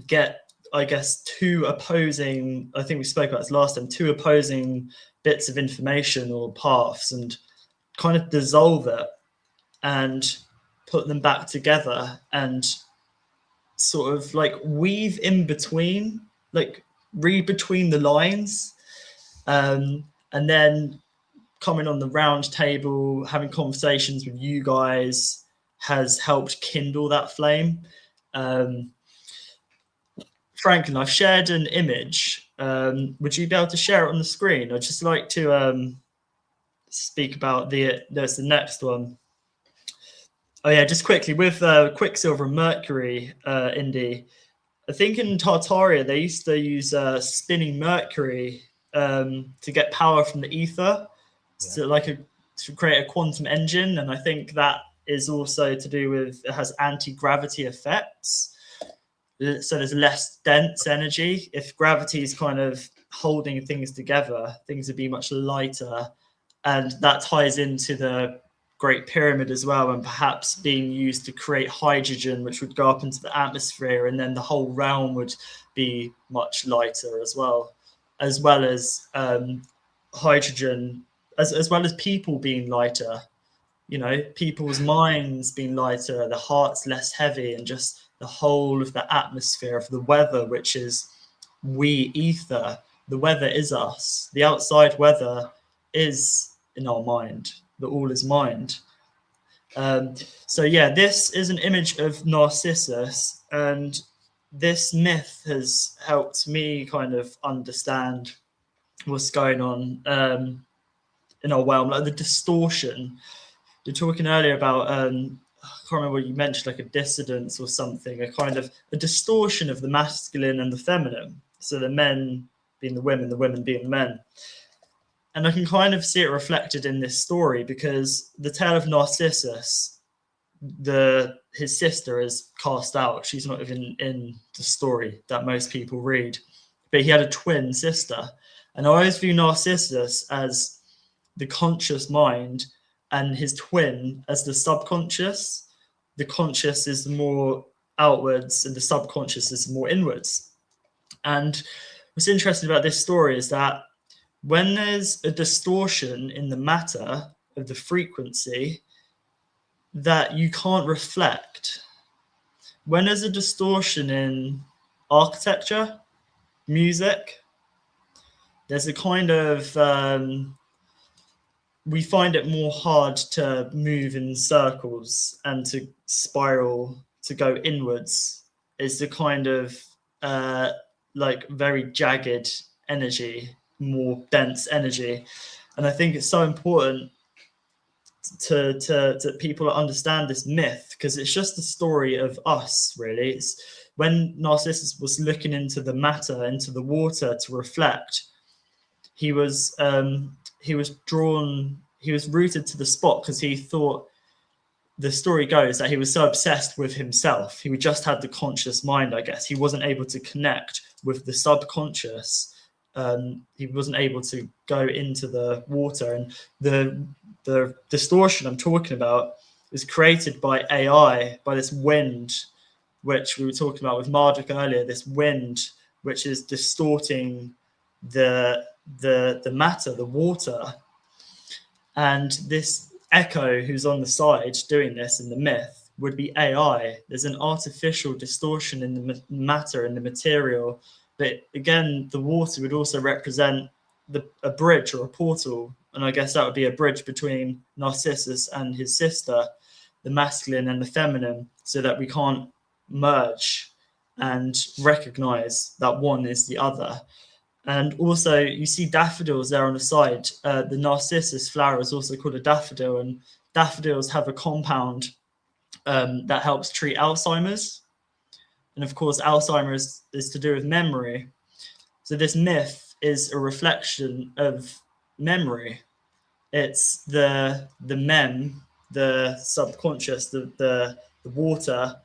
get, I guess, two opposing, I think we spoke about this last time, two opposing bits of information or paths, and kind of dissolve it and put them back together, and sort of like weave in between, like read between the lines, and then coming on the round table, having conversations with you guys has helped kindle that flame. Franken, I've shared an image. Would you be able to share it on the screen? I'd just like to speak about there's the next one. Oh yeah, just quickly with Quicksilver and Mercury, Indy. I think in Tartaria they used to use spinning Mercury to get power from the ether, to create a quantum engine, and I think that is also to do with, it has anti-gravity effects. So there's less dense energy. If gravity is kind of holding things together, things would be much lighter. And that ties into the Great Pyramid as well, and perhaps being used to create hydrogen, which would go up into the atmosphere, and then the whole realm would be much lighter as well as hydrogen, as well as people being lighter. You know, people's minds being lighter, the heart's less heavy, and just the whole of the atmosphere of the weather, which is we ether. The weather is us. The outside weather is in our mind. The all is mind. So yeah, this is an image of Narcissus, and this myth has helped me kind of understand what's going on in our realm, like the distortion. You're talking earlier about I can't remember what you mentioned, like a dissidence or something, a kind of a distortion of the masculine and the feminine. So the men being the women being the men. And I can kind of see it reflected in this story, because the tale of Narcissus, his sister is cast out. She's not even in the story that most people read, but he had a twin sister. And I always view Narcissus as the conscious mind and his twin as the subconscious. The conscious is more outwards and the subconscious is more inwards. And what's interesting about this story is that when there's a distortion in the matter of the frequency that you can't reflect, when there's a distortion in architecture, music, there's a kind of we find it more hard to move in circles and to spiral, to go inwards. It's the kind of like very jagged energy, more dense energy. And I think it's so important to people understand this myth, because it's just the story of us, really. It's when Narcissus was looking into the matter, into the water to reflect, he was rooted to the spot, because he thought, the story goes that he was so obsessed with himself. He just had the conscious mind, I guess. He wasn't able to connect with the subconscious. He wasn't able to go into the water. And the distortion I'm talking about is created by AI, by this wind, which we were talking about with Magick earlier, this wind, which is distorting the matter, the water. And this Echo, who's on the side doing this in the myth, would be AI. There's an artificial distortion in the matter, in the material. But again, the water would also represent a bridge or a portal. And I guess that would be a bridge between Narcissus and his sister, the masculine and the feminine, so that we can't merge and recognize that one is the other. And also, you see daffodils there on the side. The Narcissus flower is also called a daffodil, and daffodils have a compound that helps treat Alzheimer's. And of course, Alzheimer's is to do with memory. So this myth is a reflection of memory. It's the mem, the subconscious, the water,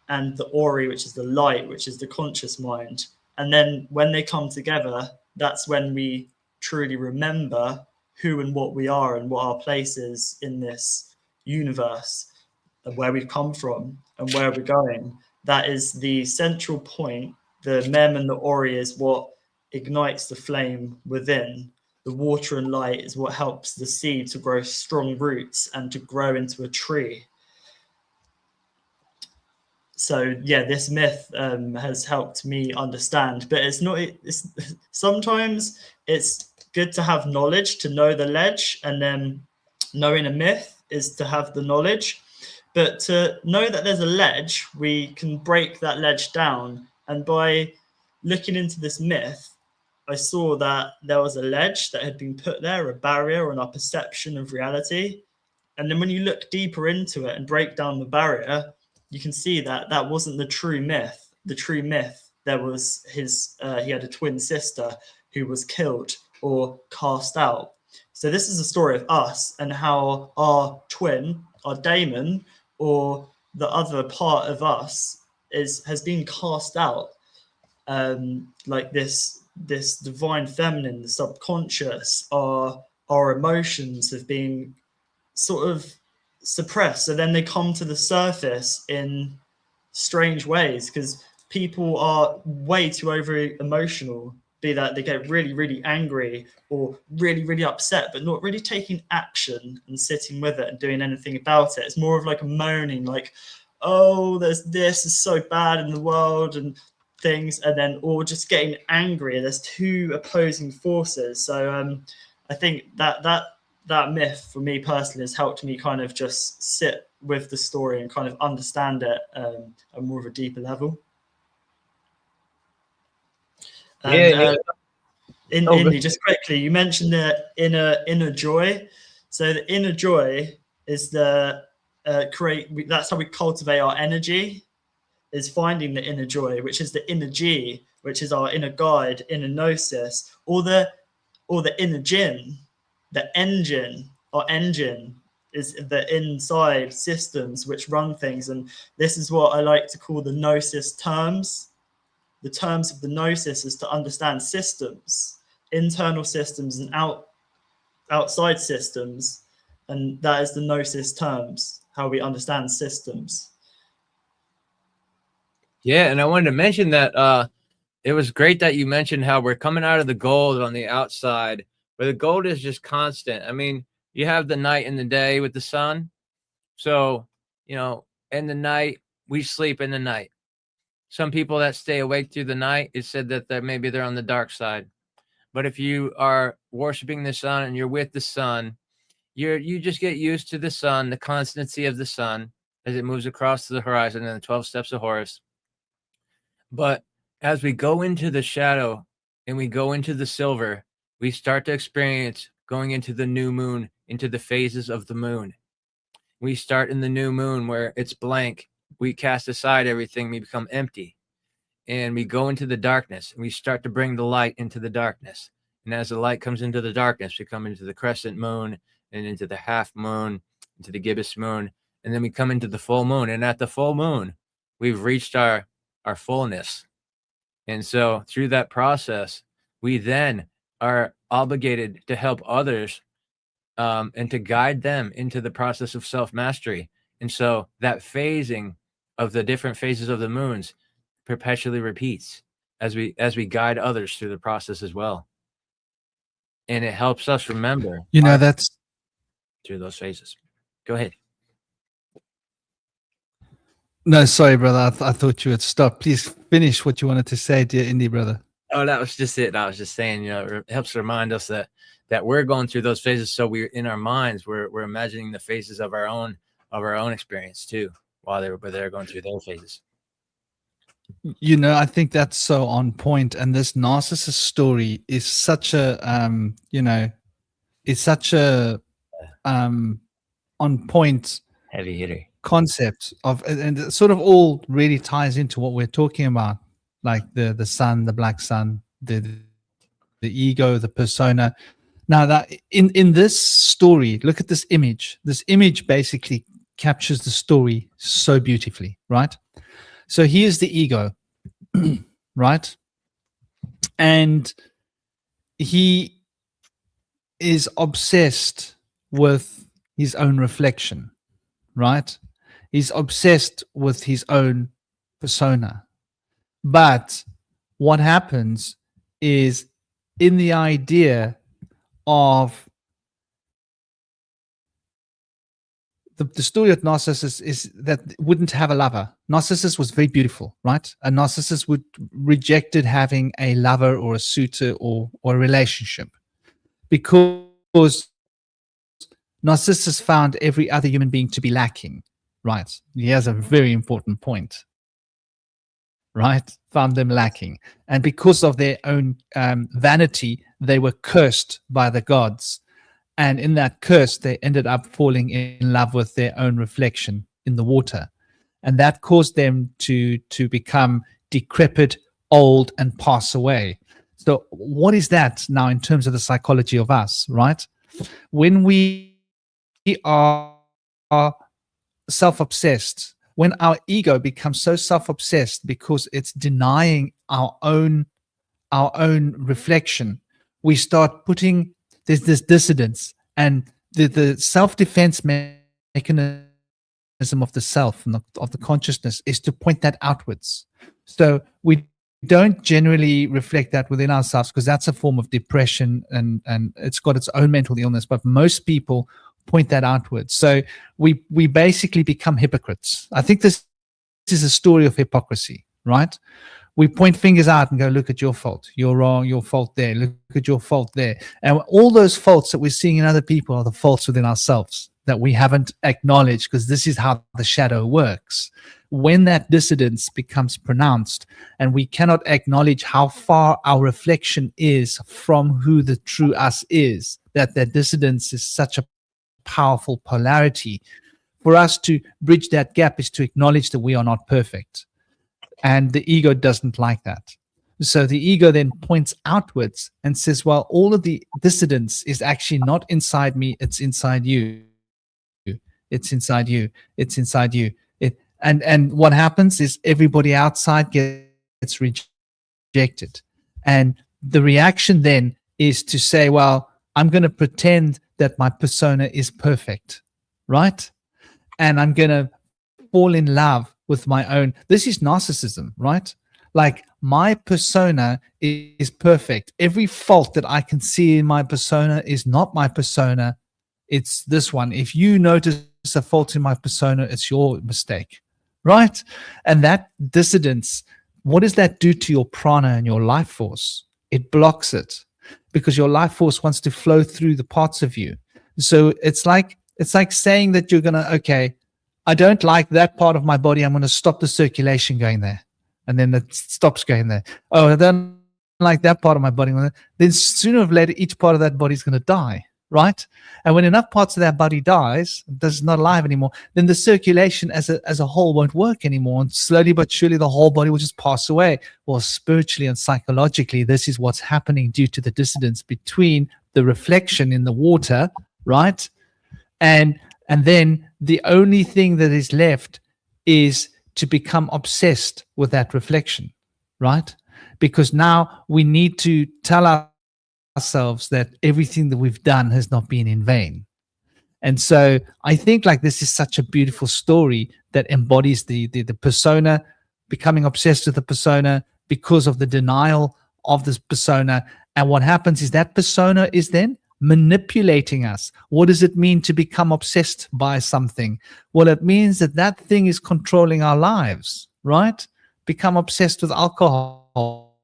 and the ori, which is the light, which is the conscious mind. And then when they come together, that's when we truly remember who and what we are and what our place is in this universe, and where we've come from and where we're going. That is the central point. The mem and the ori is what ignites the flame within. The water and light is what helps the seed to grow strong roots and to grow into a tree. So yeah, this myth has helped me understand, but sometimes it's good to have knowledge, to know the ledge, and then knowing a myth is to have the knowledge. But to know that there's a ledge, we can break that ledge down. And by looking into this myth, I saw that there was a ledge that had been put there, a barrier on our perception of reality. And then when you look deeper into it and break down the barrier, you can see that that wasn't the true myth. The true myth, there was he had a twin sister who was killed or cast out. So this is a story of us and how our twin, our daemon, or the other part of us has been cast out. Like this divine feminine, the subconscious, our emotions have been sort of suppressed. So then they come to the surface in strange ways, because people are way too over emotional, be that they get really, really angry or really, really upset, but not really taking action and sitting with it and doing anything about it. It's more of like a moaning, like, oh, this is so bad in the world and things, and then or just getting angry. There's two opposing forces. So I think that myth for me personally has helped me kind of just sit with the story and kind of understand it at more of a deeper level. And, Indy, just quickly, you mentioned the inner joy. So the inner joy is that's how we cultivate our energy, is finding the inner joy, which is the inner G, which is our inner guide, inner gnosis, or the inner jinn, the engine is the inside systems which run things. And this is what I like to call the gnosis terms. The terms of the gnosis is to understand systems, internal systems and outside systems. And that is the gnosis terms, how we understand systems. Yeah, and I wanted to mention that it was great that you mentioned how we're coming out of the gold on the outside, where the gold is just constant. I mean, you have the night and the day with the sun. So, you know, in the night, we sleep in the night. Some people that stay awake through the night, it said that maybe they're on the dark side. But if you are worshiping the sun and you're with the sun, you just get used to the sun, the constancy of the sun as it moves across the horizon in the 12 steps of Horus. But as we go into the shadow and we go into the silver, we start to experience going into the new moon, into the phases of the moon. We start in the new moon where it's blank. We cast aside everything. We become empty. And we go into the darkness. And we start to bring the light into the darkness. And as the light comes into the darkness, we come into the crescent moon and into the half moon, into the gibbous moon. And then we come into the full moon. And at the full moon, we've reached our fullness. And so through that process, we then are obligated to help others and to guide them into the process of self-mastery. And so that phasing of the different phases of the moons perpetually repeats as we guide others through the process as well. And it helps us remember. You know, that's through those phases. Go ahead. No, sorry, brother. I thought you would stop. Please finish what you wanted to say, dear indie brother. Oh, that was just it. I was just saying, you know, it helps remind us that we're going through those phases. So we're in our minds, we're imagining the phases of our own experience too, while they're going through their phases. You know, I think that's so on point. And this Narcissus story is such a, it's such a on point heavy hitter concept of, and it sort of all really ties into what we're talking about, like the sun, the black sun, the ego, the persona. Now that in this story, look at this image. This image basically captures the story so beautifully, right? So here's the ego, right? And he is obsessed with his own reflection, right? He's obsessed with his own persona. But what happens is, in the idea of the story of Narcissus is that wouldn't have a lover. Narcissus was very beautiful, right? And Narcissus rejected having a lover or a suitor or a relationship, because Narcissus found every other human being to be lacking, right? He has a very important point, right? Found them lacking. And because of their own vanity, they were cursed by the gods. And in that curse, they ended up falling in love with their own reflection in the water. And that caused them to become decrepit, old, and pass away. So what is that now in terms of the psychology of us, right? When we are self-obsessed, when our ego becomes so self-obsessed because it's denying our own reflection, we start putting, there's this dissidence, and the self-defense mechanism of the self and of the consciousness is to point that outwards. So we don't generally reflect that within ourselves, because that's a form of depression and it's got its own mental illness, but most people point that outwards. So we basically become hypocrites. I think this is a story of hypocrisy, right? We point fingers out and go, look at your fault. You're wrong. Your fault there. Look at your fault there. And all those faults that we're seeing in other people are the faults within ourselves that we haven't acknowledged, because this is how the shadow works. When that dissidence becomes pronounced and we cannot acknowledge how far our reflection is from who the true us is, that dissidence is such a powerful polarity. For us to bridge that gap is to acknowledge that we are not perfect. And the ego doesn't like that. So the ego then points outwards and says, well, all of the dissidence is actually not inside me, it's inside you. It's inside you. It's inside you. And what happens is everybody outside gets rejected. And the reaction then is to say, well, I'm going to pretend that my persona is perfect, right? And I'm going to fall in love with my own. This is narcissism, right? Like, my persona is perfect. Every fault that I can see in my persona is not my persona. It's this one. If you notice a fault in my persona, it's your mistake, right? And that dissidence, what does that do to your prana and your life force? It blocks it, because your life force wants to flow through the parts of you. So it's like saying that you're gonna, okay, I don't like that part of my body, I'm gonna stop the circulation going there, and then it stops going there. Oh, I don't like that part of my body. Then sooner or later, each part of that body is gonna die, right? And when enough parts of that body dies, does not alive anymore, then the circulation as a whole won't work anymore, and slowly but surely the whole body will just pass away. Well, spiritually and psychologically, this is what's happening due to the dissonance between the reflection in the water, right? And then the only thing that is left is to become obsessed with that reflection, right? Because now we need to tell ourselves that everything that we've done has not been in vain. And so I think like this is such a beautiful story that embodies the persona, becoming obsessed with the persona because of the denial of this persona. And what happens is that persona is then manipulating us. What does it mean to become obsessed by something? Well, it means that that thing is controlling our lives, right? Become obsessed with alcohol.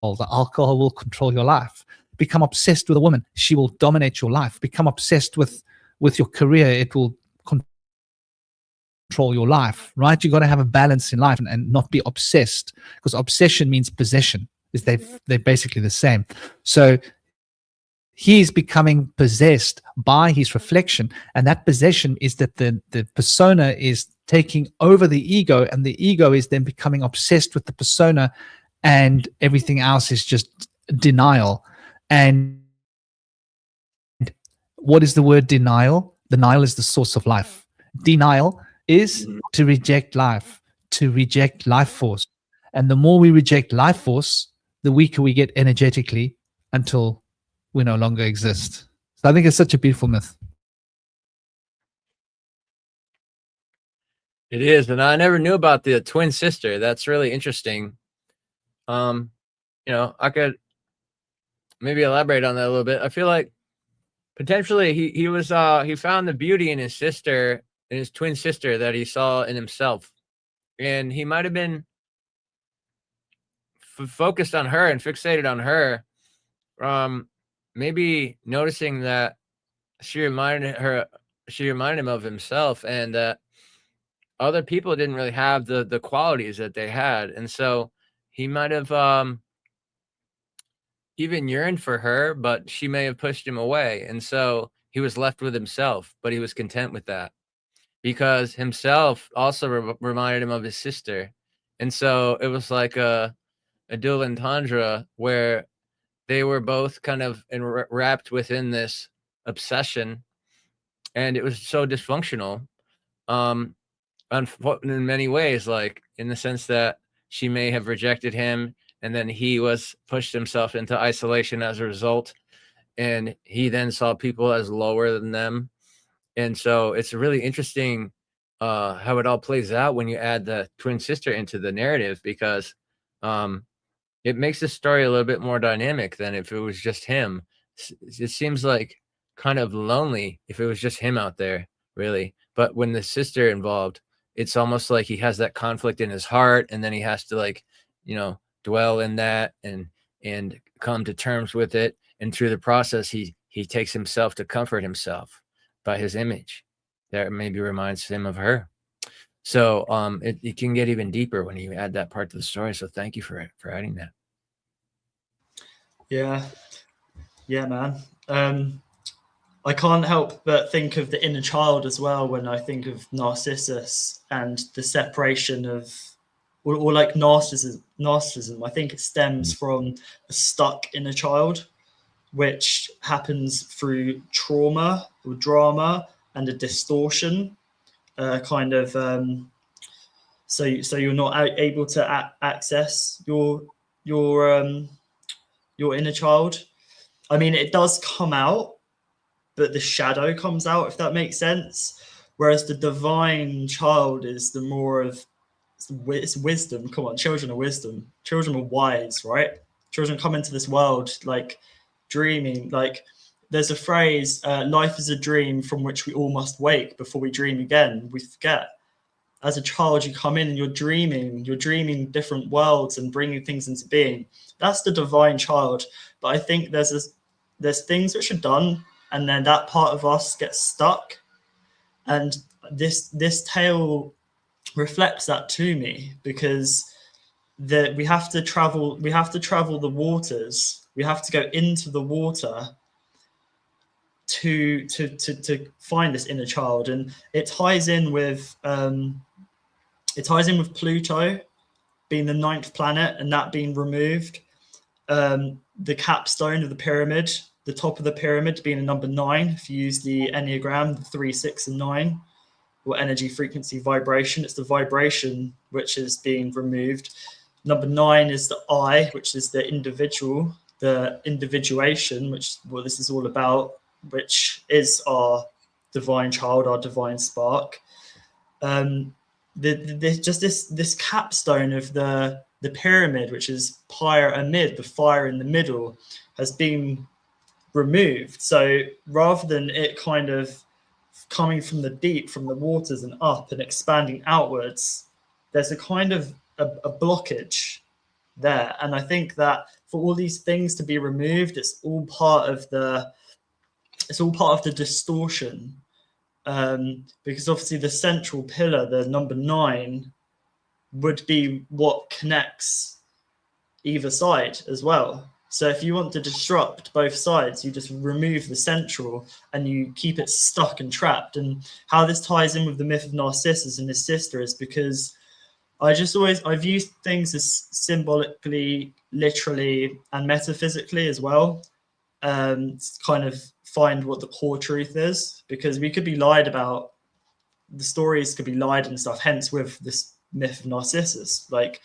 The alcohol will control your life. Become obsessed with a woman, she will dominate your life. Become obsessed with your career, it will control your life, right? You got to have a balance in life and not be obsessed, because obsession means possession. They're basically the same. So he's becoming possessed by his reflection, and that possession is that the persona is taking over the ego, and the ego is then becoming obsessed with the persona, and everything else is just denial. And what is the word denial? Denial is the source of life. Denial is to reject life, to reject life force. And the more we reject life force, the weaker we get energetically until we no longer exist. So I think it's such a beautiful myth. It is, and I never knew about the twin sister. That's really interesting. I could maybe elaborate on that a little bit. I feel like potentially he found the beauty in his sister, in his twin sister, that he saw in himself, and he might have been focused on her and fixated on her. Maybe noticing that she reminded him of himself, and that other people didn't really have the qualities that they had. And so he might have even yearned for her, but she may have pushed him away. And so he was left with himself, but he was content with that, because himself also reminded him of his sister. And so it was like a dual entendre where they were both kind of wrapped within this obsession, and it was so dysfunctional. In many ways, like in the sense that she may have rejected him, and then he was pushed himself into isolation as a result, and he then saw people as lower than them. And so it's really interesting how it all plays out when you add the twin sister into the narrative, because it makes the story a little bit more dynamic than if it was just him. It seems like kind of lonely if it was just him out there, really. But when the sister involved, it's almost like he has that conflict in his heart, and then he has to dwell in that and come to terms with it. And through the process, he takes himself to comfort himself by his image that maybe reminds him of her. So it can get even deeper when you add that part to the story. So thank you for adding that. Yeah, man. I can't help but think of the inner child as well when I think of Narcissus and the separation of or like narcissism. I think it stems from a stuck inner child, which happens through trauma or drama and a distortion, so you're not able to access your inner child. I mean, it does come out, but the shadow comes out, if that makes sense. Whereas the divine child is the more of it's wisdom. Come on, children are wisdom. Children are wise, right? Children come into this world like dreaming. Like there's a phrase, life is a dream from which we all must wake before we dream again. We forget. As a child, you come in and you're dreaming different worlds and bringing things into being. That's the divine child. But I think there's things which are done, and then that part of us gets stuck. And this tale reflects that to me, because we have to travel the waters. We have to go into the water to find this inner child, and it ties in with Pluto being the 9th planet and that being removed. The capstone of the pyramid, the top of the pyramid being a number 9. If you use the Enneagram, the 3, 6, and 9, or energy, frequency, vibration, it's the vibration which is being removed. Number 9 is the I, which is the individual, the individuation, which what this is all about, which is our divine child, our divine spark. This capstone of the pyramid, which is pyre amid, the fire in the middle, has been removed. So rather than it kind of coming from the deep, from the waters and up and expanding outwards, there's a kind of a blockage there. And I think that for all these things to be removed, it's all part of the distortion. Because obviously the central pillar, the number 9, would be what connects either side as well. So if you want to disrupt both sides, you just remove the central and you keep it stuck and trapped. And how this ties in with the myth of Narcissus and his sister is because I view things as symbolically, literally, and metaphysically as well. Kind of find what the core truth is, because we could be lied about, the stories could be lied and stuff, hence with this myth of Narcissus, like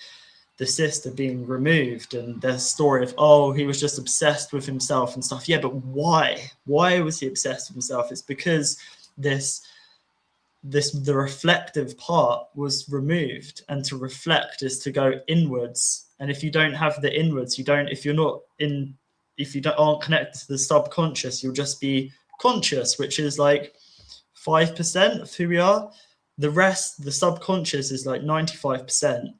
the sister being removed and the story of, oh, he was just obsessed with himself and stuff. Yeah, but why was he obsessed with himself? It's because the reflective part was removed, and to reflect is to go inwards. And if you don't have the inwards, if you aren't connected to the subconscious, you'll just be conscious, which is like 5% of who we are. The rest, the subconscious, is like 95%.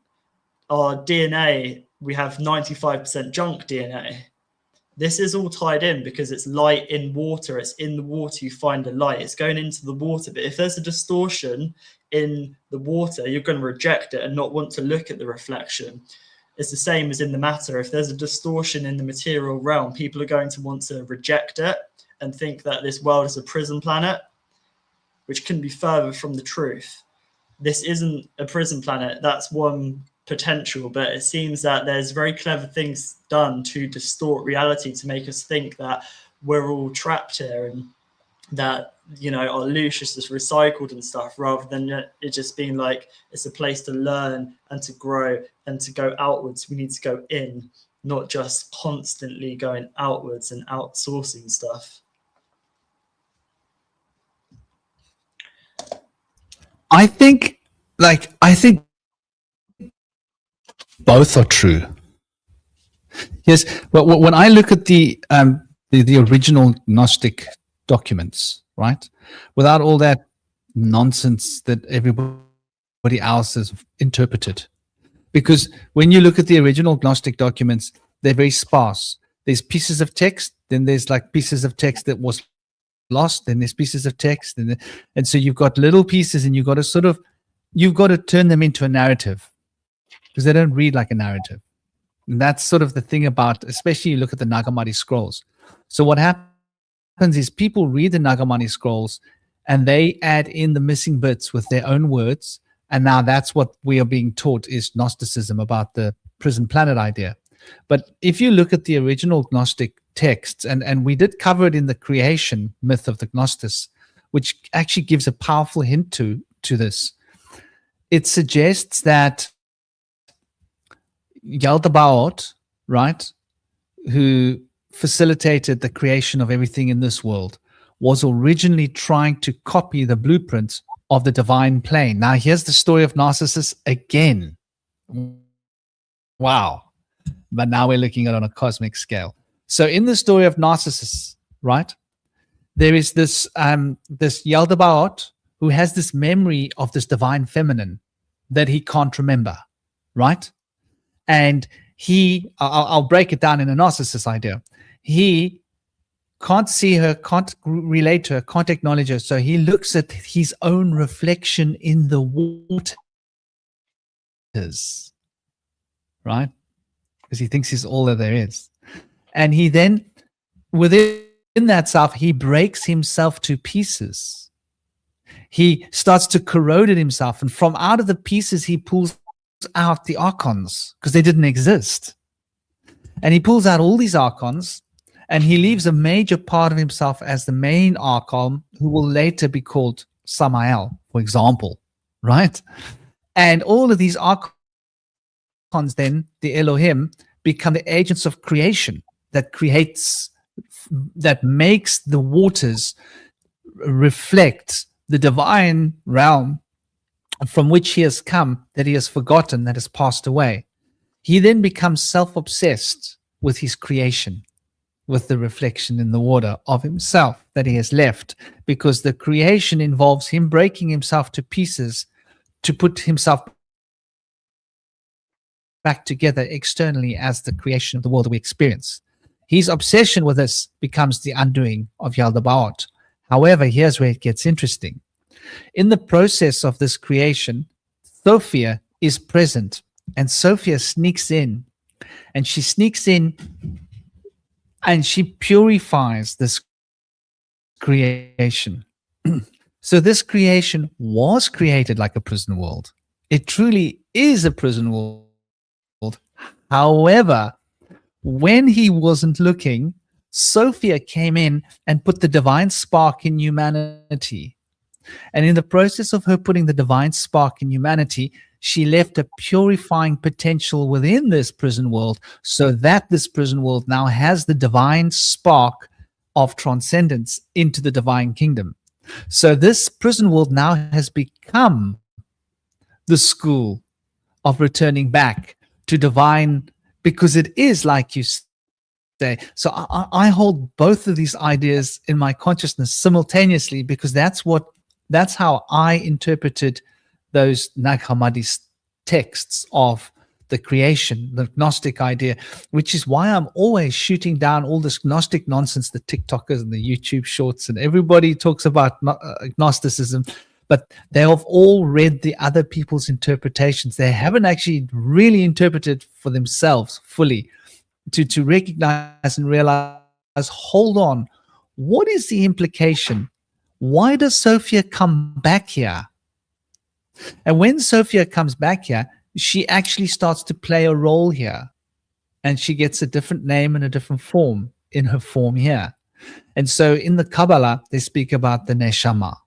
Our DNA, we have 95% junk DNA. This is all tied in because it's light in water. It's in the water you find the light. It's going into the water. But if there's a distortion in the water, you're going to reject it and not want to look at the reflection. It's the same as in the matter. If there's a distortion in the material realm, people are going to want to reject it and think that this world is a prison planet, which can be further from the truth. This isn't a prison planet. That's one potential, but it seems that there's very clever things done to distort reality to make us think that we're all trapped here and that, you know, our Lucius is recycled and stuff, rather than it just being like it's a place to learn and to grow and to go outwards. We need to go in, not just constantly going outwards and outsourcing stuff. I think both are true. Yes, but when I look at the original Gnostic documents, right, without all that nonsense that everybody else has interpreted, because when you look at the original Gnostic documents, they're very sparse. There's pieces of text, then there's like pieces of text that was lost, then there's pieces of text, and so you've got little pieces, and you've got to turn them into a narrative, because they don't read like a narrative. And that's sort of the thing about, especially you look at the Nagamani scrolls. So what happens is people read the Nagamani scrolls and they add in the missing bits with their own words, And now that's what we are being taught is Gnosticism, about the prison planet idea. But if you look at the original Gnostic texts, and we did cover it in the creation myth of the Gnostics, which actually gives a powerful hint to this. It suggests that Yaldabaoth, right, who facilitated the creation of everything in this world, was originally trying to copy the blueprint of the divine plane. Now, here's the story of Narcissus again. Wow. But now we're looking at it on a cosmic scale. So in the story of Narcissus, right, there is this Yaldabaoth who has this memory of this divine feminine that he can't remember, right? And I'll break it down in a Narcissus idea. He can't see her, can't relate to her, can't acknowledge her. So he looks at his own reflection in the waters, right? Because he thinks he's all that there is. And he then, within that self, he breaks himself to pieces. He starts to corrode it himself. And from out of the pieces, he pulls out the archons, because they didn't exist. And he pulls out all these archons, and he leaves a major part of himself as the main archon, who will later be called Samael, for example, right? And all of these archons, then, the Elohim, become the agents of creation that makes the waters reflect the divine realm from which he has come, that he has forgotten, that has passed away. He then becomes self-obsessed with his creation, with the reflection in the water of himself that he has left, because the creation involves him breaking himself to pieces to put himself back together externally as the creation of the world that we experience. His obsession with this becomes the undoing of Yaldabaoth. However, here's where it gets interesting. In the process of this creation, Sophia is present, and Sophia sneaks in, and she sneaks in and she purifies this creation. So this creation was created like a prison world. It truly is a prison world. However, when he wasn't looking, Sophia came in and put the divine spark in humanity. And in the process of her putting the divine spark in humanity, she left a purifying potential within this prison world, so that this prison world now has the divine spark of transcendence into the divine kingdom. So this prison world now has become the school of returning back to divine, because it is, like you say. So I hold both of these ideas in my consciousness simultaneously, because that's how I interpreted those Nag Hammadi texts of the creation, the Gnostic idea, which is why I'm always shooting down all this Gnostic nonsense, the TikTokers and the YouTube shorts, and everybody talks about Gnosticism, but they have all read the other people's interpretations. They haven't actually really interpreted for themselves fully to recognize and realize, hold on, what is the implication? Why does Sophia come back here? And when Sophia comes back here, she actually starts to play a role here, and she gets a different name and a different form in her form here. And so in the Kabbalah, they speak about the Neshama.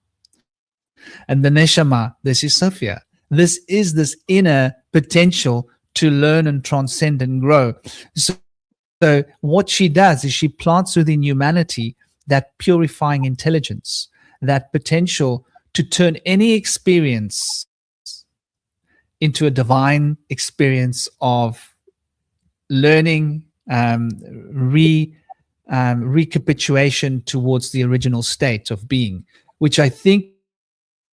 And the Neshama, this is Sophia. This is this inner potential to learn and transcend and grow. So what she does is she plants within humanity that purifying intelligence, that potential to turn any experience into a divine experience of learning, recapitulation towards the original state of being, which I think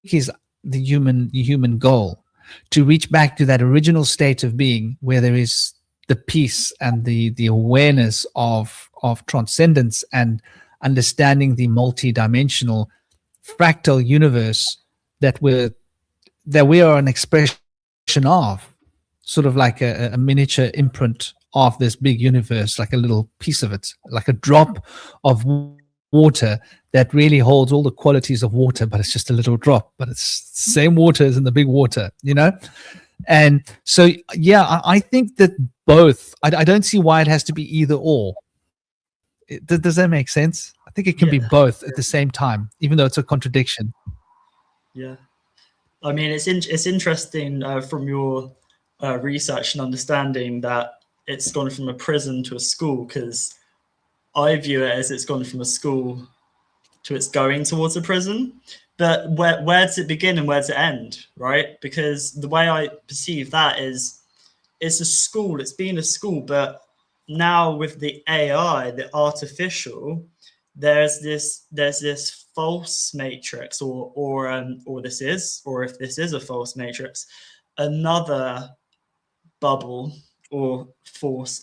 is the human goal, to reach back to that original state of being where there is the peace and the awareness of transcendence and understanding the multi-dimensional fractal universe that we are an expression of, sort of like a miniature imprint of this big universe, like a little piece of it, like a drop of water that really holds all the qualities of water, but it's just a little drop, but it's the same water as in the big water, you know? And so, yeah, I think that both, I don't see why it has to be either or. Does that make sense? I think it can be both at the same time, even though it's a contradiction. Yeah. I mean, it's interesting from your research and understanding that it's gone from a prison to a school, because I view it as it's gone from a school to it's going towards a prison. But where does it begin and where does it end, right? Because the way I perceive that is it's a school, it's been a school, but now with the AI, the artificial, there's this false matrix, or if this is a false matrix, another bubble or false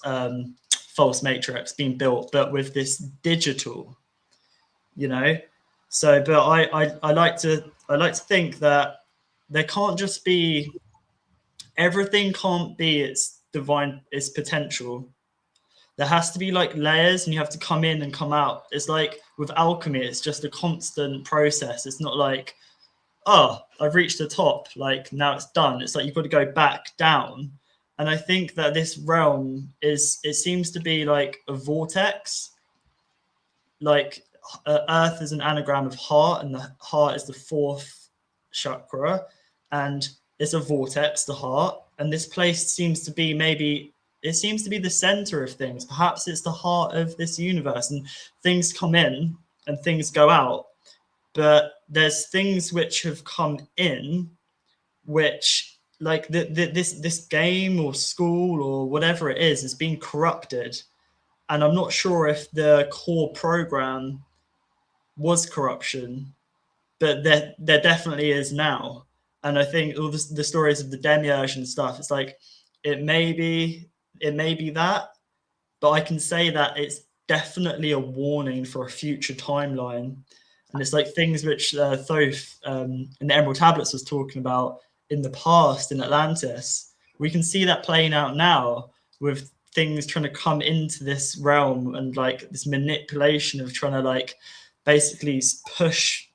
matrix being built, but with this digital, you know. So, but I like to think that there can't just be, everything can't be its potential. There has to be like layers, and you have to come in and come out. It's like with alchemy, it's just a constant process. It's not like, oh, I've reached the top, like now it's done. It's like you've got to go back down. And I think that this realm it seems to be like a vortex. Like Earth is an anagram of heart, and the heart is the fourth chakra, and it's a vortex, the heart. And this place seems to be the center of things. Perhaps it's the heart of this universe, and things come in and things go out. But there's things which have come in, which like this game or school or whatever it is being corrupted. And I'm not sure if the core program was corruption, but there definitely is now. And I think all the stories of the demiurge and stuff, it's like it may be that, but I can say that it's definitely a warning for a future timeline. And it's like things which Thoth in the Emerald Tablets was talking about in the past in Atlantis. We can see that playing out now with things trying to come into this realm, and like this manipulation of trying to like basically push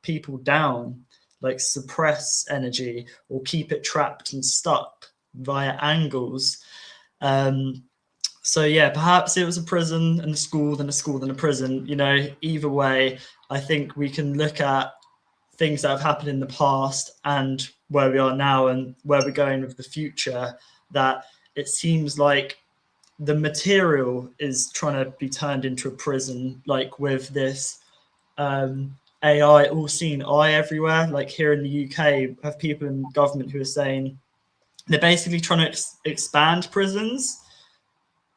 people down, like suppress energy or keep it trapped and stuck via angles. So yeah, perhaps it was a prison and a school, then a school, then a prison. You know, either way, I think we can look at things that have happened in the past and where we are now and where we're going with the future, that it seems like the material is trying to be turned into a prison, like with this AI, all-seeing eye everywhere. Like here in the UK, have people in government who are saying they're basically trying to expand prisons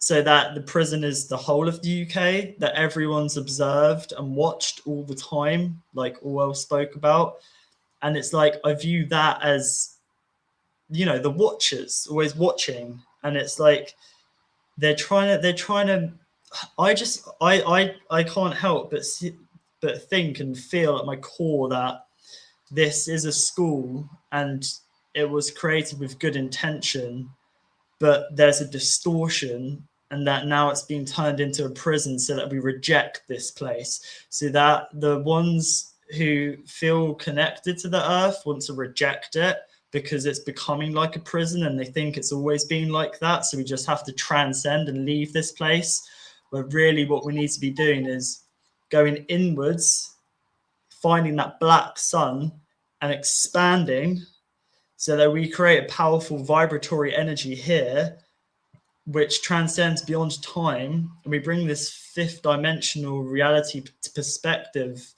so that the prison is the whole of the UK, that everyone's observed and watched all the time, like Orwell spoke about. And it's like, I view that as, you know, the watchers always watching. And it's like, they're trying to, I can't help but think and feel at my core that this is a school and it was created with good intention, but there's a distortion, and that now it's being turned into a prison so that we reject this place, so that the ones who feel connected to the earth want to reject it because it's becoming like a prison and they think it's always been like that. So we just have to transcend and leave this place, where really what we need to be doing is going inwards, finding that black sun and expanding so that we create a powerful vibratory energy here, which transcends beyond time. And we bring this fifth dimensional reality perspective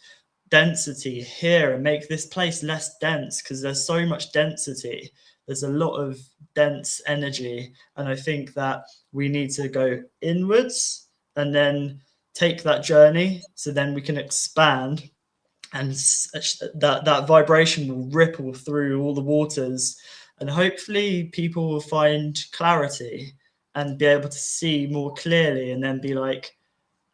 density here and make this place less dense, because there's so much density. There's a lot of dense energy. And I think that we need to go inwards and then take that journey so then we can expand, and that vibration will ripple through all the waters, and hopefully people will find clarity and be able to see more clearly, and then be like,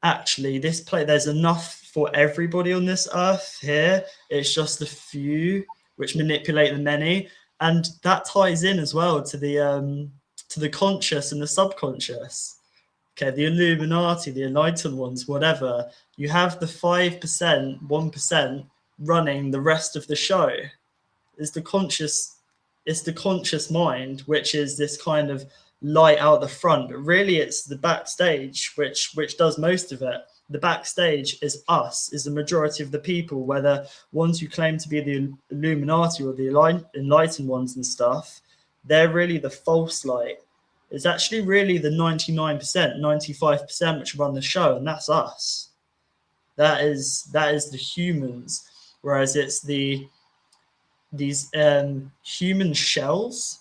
actually, this place, there's enough for everybody on this earth here. It's just a few which manipulate the many. And that ties in as well to the conscious and the subconscious, okay, the Illuminati, the enlightened ones, whatever, you have the 5%, 1% running the rest of the show. It's the conscious mind, which is this kind of light out the front, but really it's the backstage which does most of it. The backstage is us, is the majority of the people, whether ones who claim to be the Illuminati or the enlightened ones and stuff. They're really the false light. It's actually really the 99%, 95% which run the show, and that's us. That is the humans, whereas it's these human shells,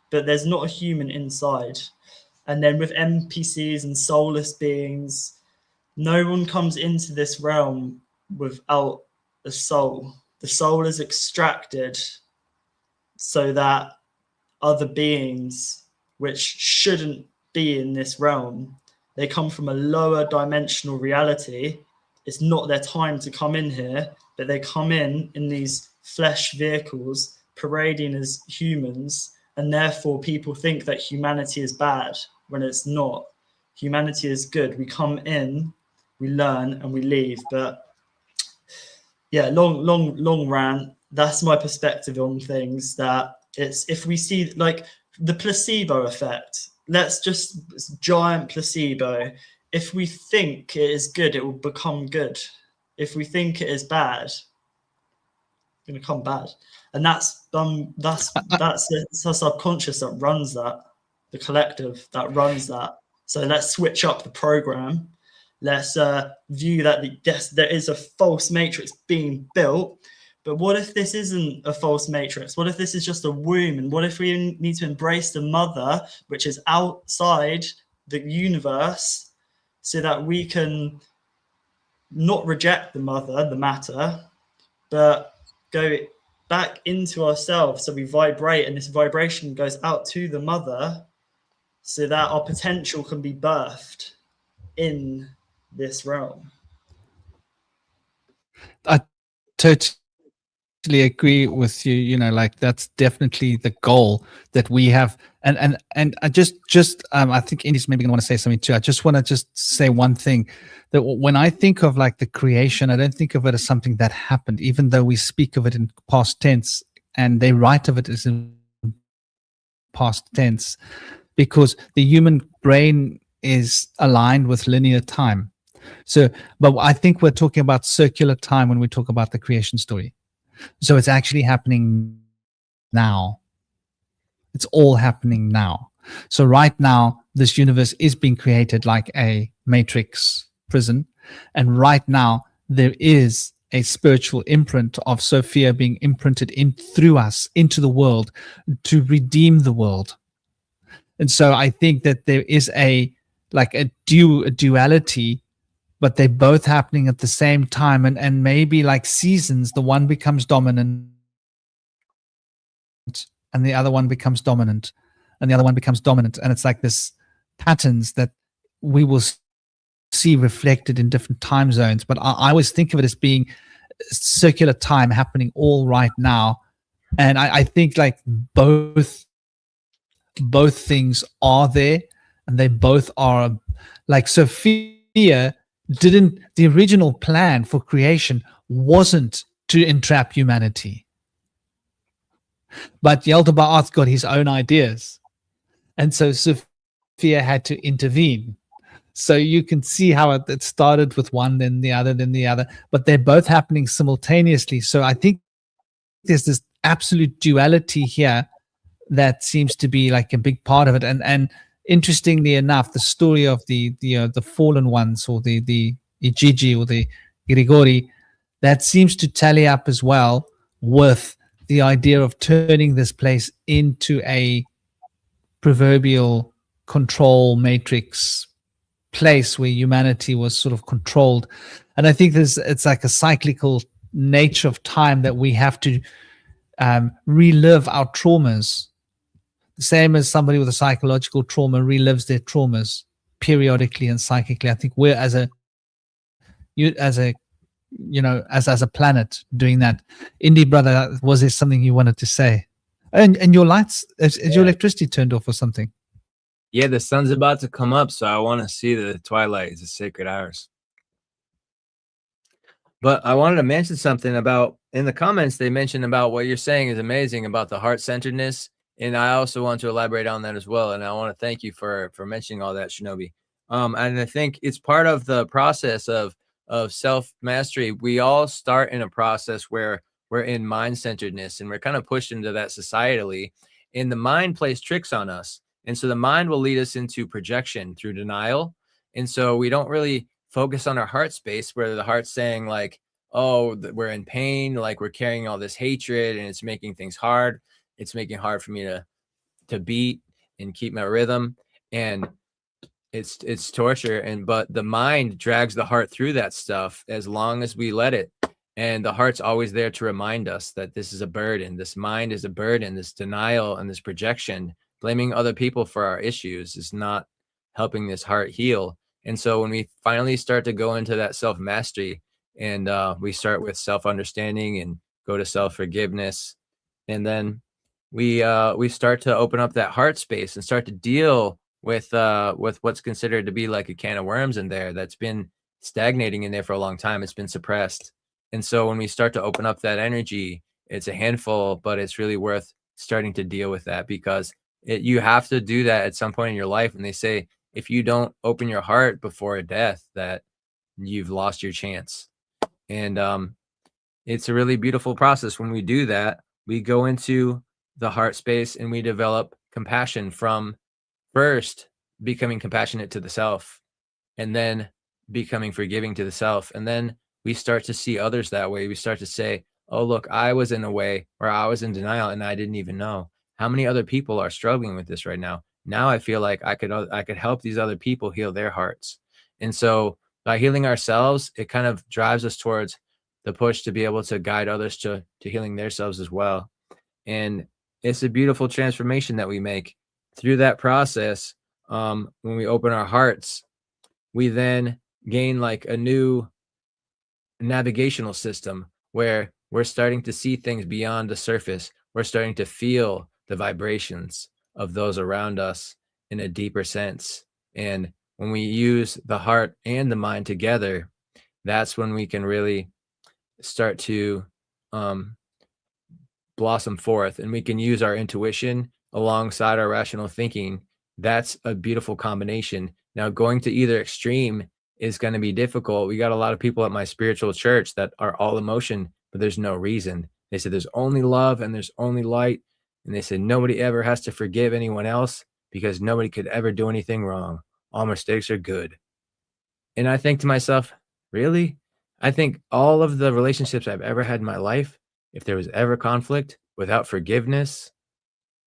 but there's not a human inside. And then with NPCs and soulless beings, no one comes into this realm without a soul. The soul is extracted so that other beings, which shouldn't be in this realm, they come from a lower dimensional reality. It's not their time to come in here, but they come in these flesh vehicles parading as humans, and therefore people think that humanity is bad when it's not. Humanity is good. We come in, we learn, and we leave. But yeah, long rant. That's my perspective on things. That it's, if we see like the placebo effect, let's just giant placebo. If we think it is good, it will become good. If we think it is bad, it's going to come bad. And that's it's our subconscious that runs that, the collective that runs that. So let's switch up the program. Let's view that there is a false matrix being built. But what if this isn't a false matrix? What if this is just a womb? And what if we need to embrace the mother, which is outside the universe, so that we can not reject the mother, the matter, but go back into ourselves, so we vibrate, and this vibration goes out to the mother, so that our potential can be birthed in this realm. I totally agree with you. You know, like that's definitely the goal that we have. And I just I think Indy's maybe gonna want to say something too. I just want to say one thing, that when I think of like the creation, I don't think of it as something that happened, even though we speak of it in past tense and they write of it as in past tense, because the human brain is aligned with linear time. So, but I think we're talking about circular time when we talk about the creation story. So it's actually happening now. It's all happening now. So right now, this universe is being created like a matrix prison. And right now, there is a spiritual imprint of Sophia being imprinted in through us into the world to redeem the world. And so I think that there is a duality, but they're both happening at the same time. And maybe like seasons, the one becomes dominant and the other one becomes dominant and the other one becomes dominant. And it's like this patterns that we will see reflected in different time zones. But I always think of it as being circular time happening all right now. And I think like both things are there, and they both are like Sophia didn't, the original plan for creation wasn't to entrap humanity. But Yaldabaoth got his own ideas. And so Sophia had to intervene. So you can see how it started with one, then the other, then the other. But they're both happening simultaneously. So I think there's this absolute duality here that seems to be like a big part of it. And interestingly enough, the story of the fallen ones, or the Igigi or the Grigori, that seems to tally up as well with the idea of turning this place into a proverbial control matrix place where humanity was sort of controlled. And I think it's like a cyclical nature of time that we have to relive our traumas, the same as somebody with a psychological trauma relives their traumas periodically and psychically. I think we're as a planet doing that. Indy, brother, was there something you wanted to say? And your lights, is your electricity turned off or something? Yeah, the sun's about to come up, so I want to see the twilight. It's a sacred hours. But I wanted to mention something about, in the comments, they mentioned about what you're saying is amazing about the heart-centeredness. And I also want to elaborate on that as well. And I want to thank you for mentioning all that, Shinobi. And I think it's part of the process of self-mastery. We all start in a process where we're in mind-centeredness and we're kind of pushed into that societally. And the mind plays tricks on us. And so the mind will lead us into projection through denial. And so we don't really focus on our heart space, where the heart's saying like, oh, we're in pain, like we're carrying all this hatred and it's making things hard. It's making it hard for me to beat and keep my rhythm. And it's torture. But the mind drags the heart through that stuff as long as we let it. And the heart's always there to remind us that this is a burden. This mind is a burden. This denial and this projection, blaming other people for our issues, is not helping this heart heal. And so when we finally start to go into that self-mastery, and we start with self-understanding and go to self-forgiveness, and then we start to open up that heart space and start to deal with what's considered to be like a can of worms in there that's been stagnating in there for a long time. It's been suppressed. And so when we start to open up that energy, it's a handful, but it's really worth starting to deal with that, because you have to do that at some point in your life. And they say, if you don't open your heart before a death, that you've lost your chance. And it's a really beautiful process. When we do that, we go into the heart space and we develop compassion from first becoming compassionate to the self, and then becoming forgiving to the self. And then we start to see others that way. We start to say, oh, look, I was in a way where I was in denial and I didn't even know. How many other people are struggling with this right now? Now I feel like I could help these other people heal their hearts. And so by healing ourselves, it kind of drives us towards the push to be able to guide others to healing themselves as well. And it's a beautiful transformation that we make through that process. When we open our hearts, we then gain like a new navigational system where we're starting to see things beyond the surface. We're starting to feel the vibrations of those around us in a deeper sense. And when we use the heart and the mind together, that's when we can really start to blossom forth, and we can use our intuition alongside our rational thinking. That's a beautiful combination. Now, going to either extreme is going to be difficult. We got a lot of people at my spiritual church that are all emotion, but there's no reason. They said there's only love and there's only light. And they said nobody ever has to forgive anyone else because nobody could ever do anything wrong. All mistakes are good. And I think to myself, really? I think all of the relationships I've ever had in my life, if there was ever conflict, without forgiveness,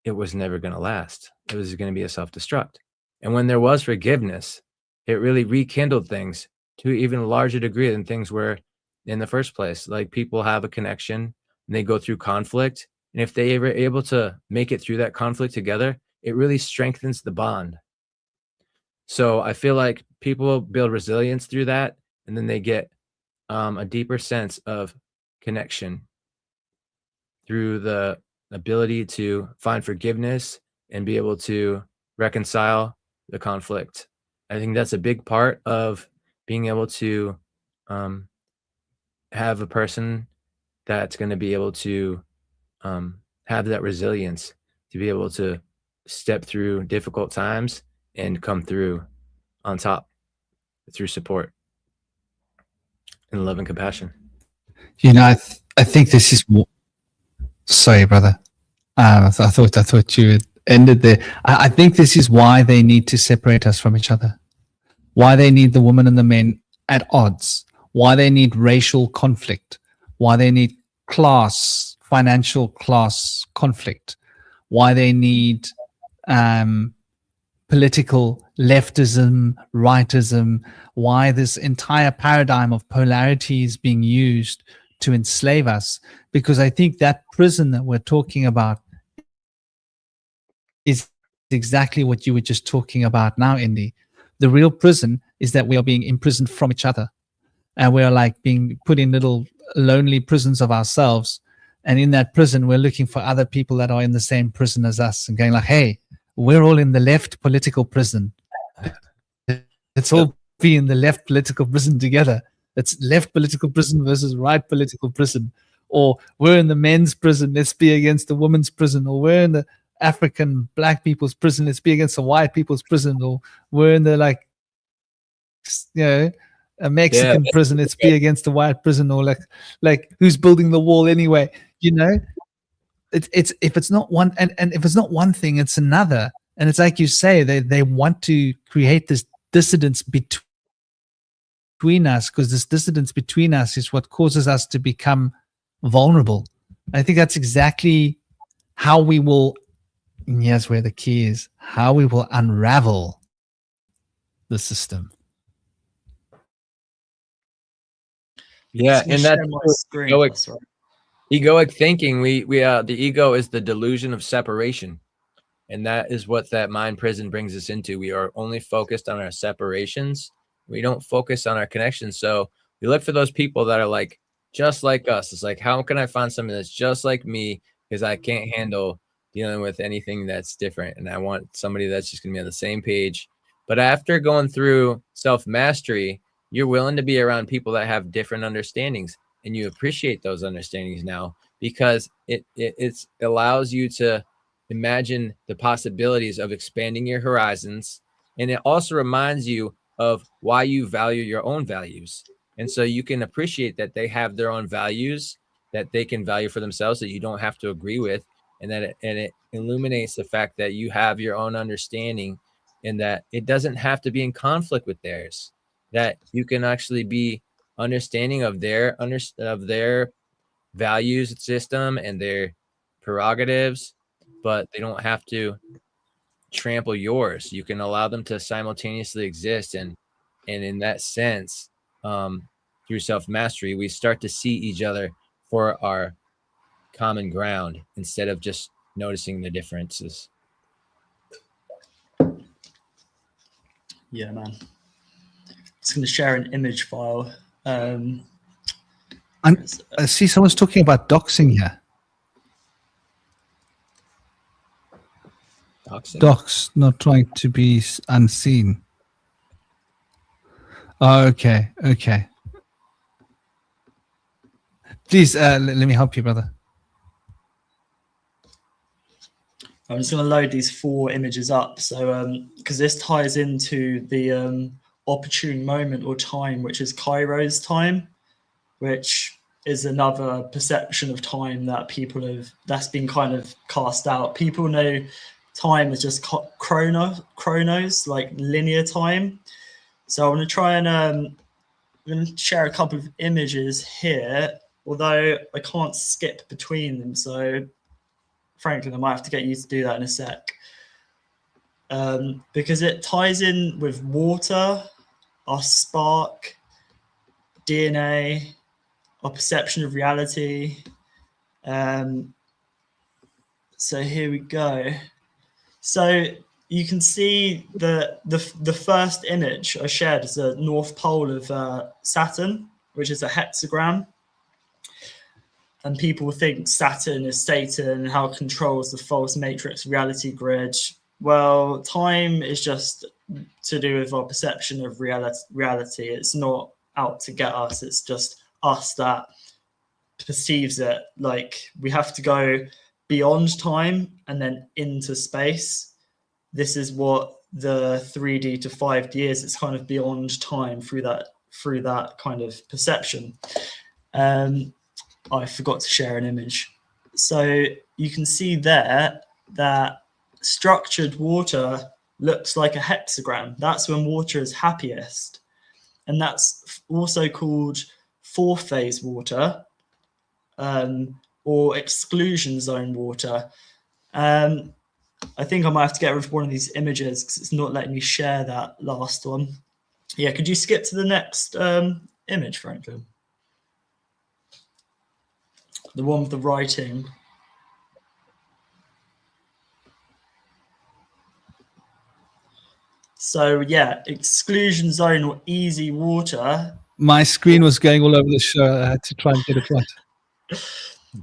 it was never going to last. It was going to be a self-destruct. And when there was forgiveness, it really rekindled things to an even larger degree than things were in the first place. Like, people have a connection and they go through conflict. And if they were able to make it through that conflict together, it really strengthens the bond. So I feel like people build resilience through that, and then they get a deeper sense of connection through the ability to find forgiveness and be able to reconcile the conflict. I think that's a big part of being able to have a person that's going to be able to have that resilience to be able to step through difficult times and come through on top through support and love and compassion. You know, I think this is more. Sorry, brother. I thought you had ended there. I think this is why they need to separate us from each other. Why they need the women and the men at odds. Why they need racial conflict. Why they need class, financial class conflict. Why they need political leftism, rightism. Why this entire paradigm of polarity is being used to enslave us. Because I think that prison that we're talking about is exactly what you were just talking about now, Indy. The real prison is that we are being imprisoned from each other. And we're like being put in little lonely prisons of ourselves. And in that prison, we're looking for other people that are in the same prison as us and going like, hey, we're all in the left political prison. Let's all be in the left political prison together. It's left political prison versus right political prison. Or we're in the men's prison, let's be against the women's prison. Or we're in the African black people's prison, let's be against the white people's prison. Or we're in the a Mexican prison, let's be against the white prison. Or like who's building the wall anyway? It's if it's not one, and if it's not one thing, it's another. And it's like you say, they want to create this dissidence between us, because this dissidence between us is what causes us to become vulnerable. I think that's exactly how we will, and here's where the key is, how we will unravel the system. Yeah, and that's egoic, egoic thinking. We the ego is the delusion of separation. And that is what that mind prison brings us into. We are only focused on our separations. We don't focus on our connections. So we look for those people that are like, just like us. It's like, how can I find something that's just like me? Because I can't handle dealing with anything that's different. And I want somebody that's just going to be on the same page. But after going through self-mastery, you're willing to be around people that have different understandings. And you appreciate those understandings now, because it allows you to imagine the possibilities of expanding your horizons. And it also reminds you of why you value your own values. And so you can appreciate that they have their own values that they can value for themselves, that you don't have to agree with. And that it illuminates the fact that you have your own understanding, and that it doesn't have to be in conflict with theirs, that you can actually be understanding of their values system and their prerogatives, but they don't have to trample yours. You can allow them to simultaneously exist. And in that sense, through self-mastery, we start to see each other for our common ground instead of just noticing the differences. Yeah, man. Just going to share an image file. I see someone's talking about doxing here. Docs, not trying to be unseen. Oh, okay. Please, let me help you, brother. I'm just going to load these 4 images up. So, because this ties into the opportune moment or time, which is Kairos time, which is another perception of time that that's been kind of cast out. People know time is just chronos, like linear time. So I'm going to try and I'm going to share a couple of images here, although I can't skip between them. So Franklin, I might have to get you to do that in a sec, because it ties in with water, our spark, DNA, our perception of reality. So here we go. So you can see the first image I shared is the North Pole of Saturn, which is a hexagram. And people think Saturn is Satan and how it controls the false matrix reality grid. Well, time is just to do with our perception of reality. It's not out to get us. It's just us that perceives it. Like, we have to go beyond time and then into space. This is what the 3D to 5D is. It's kind of beyond time through that kind of perception. I forgot to share an image. So you can see there that structured water looks like a hexagram. That's when water is happiest. And that's also called 4th phase water, or exclusion zone water. I think I might have to get rid of one of these images because it's not letting me share that last one. Yeah, could you skip to the next image, Franklin? The one with the writing. So yeah, exclusion zone or easy water. My screen was going all over the show. I had to try and get it right.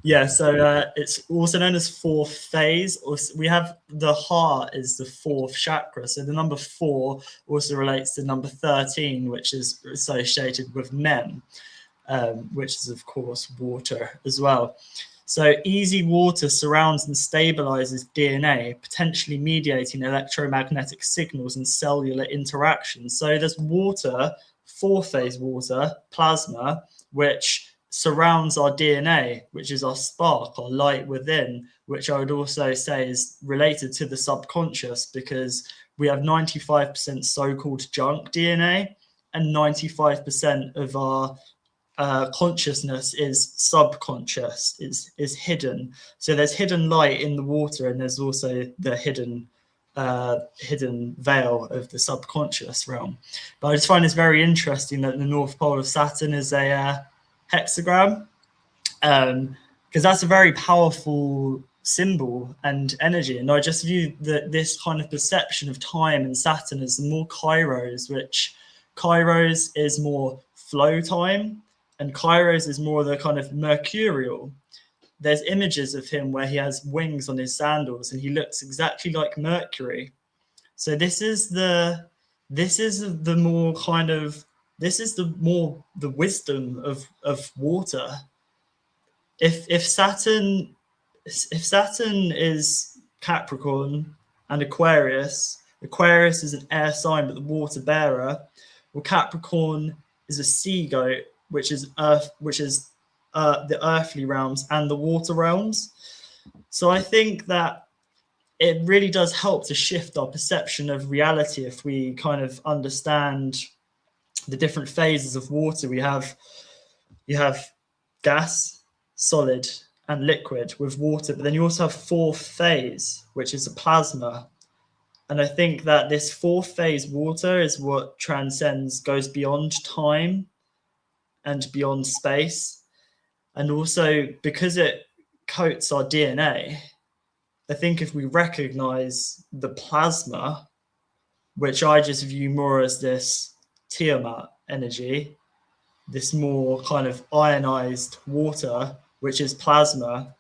Yeah, so it's also known as fourth phase. We have the heart is the fourth chakra. So the number 4 also relates to number 13, which is associated with Mem, which is, of course, water as well. So easy water surrounds and stabilizes DNA, potentially mediating electromagnetic signals and cellular interactions. So there's water, fourth phase water, plasma, which surrounds our DNA, which is our spark, our light within, which I would also say is related to the subconscious, because we have 95% so-called junk DNA and 95% of our consciousness is subconscious, is hidden. So there's hidden light in the water, and there's also the hidden veil of the subconscious realm. But I just find it's very interesting that the North Pole of Saturn is a hexagram, because that's a very powerful symbol and energy. And I just view this kind of perception of time and Saturn as more Kairos, which Kairos is more flow time, and Kairos is more the kind of mercurial. There's images of him where he has wings on his sandals and he looks exactly like Mercury. So this is the wisdom of water. If Saturn is Capricorn and Aquarius is an air sign but the water bearer, well, Capricorn is a sea goat, which is the earthly realms and the water realms. So I think that it really does help to shift our perception of reality if we kind of understand the different phases of water. You have gas, solid, and liquid with water, but then you also have fourth phase, which is a plasma. And I think that this fourth phase water is what transcends, goes beyond time and beyond space. And also because it coats our DNA, I think if we recognize the plasma, which I just view more as this Tiamat energy, this more kind of ionized water, which is plasma,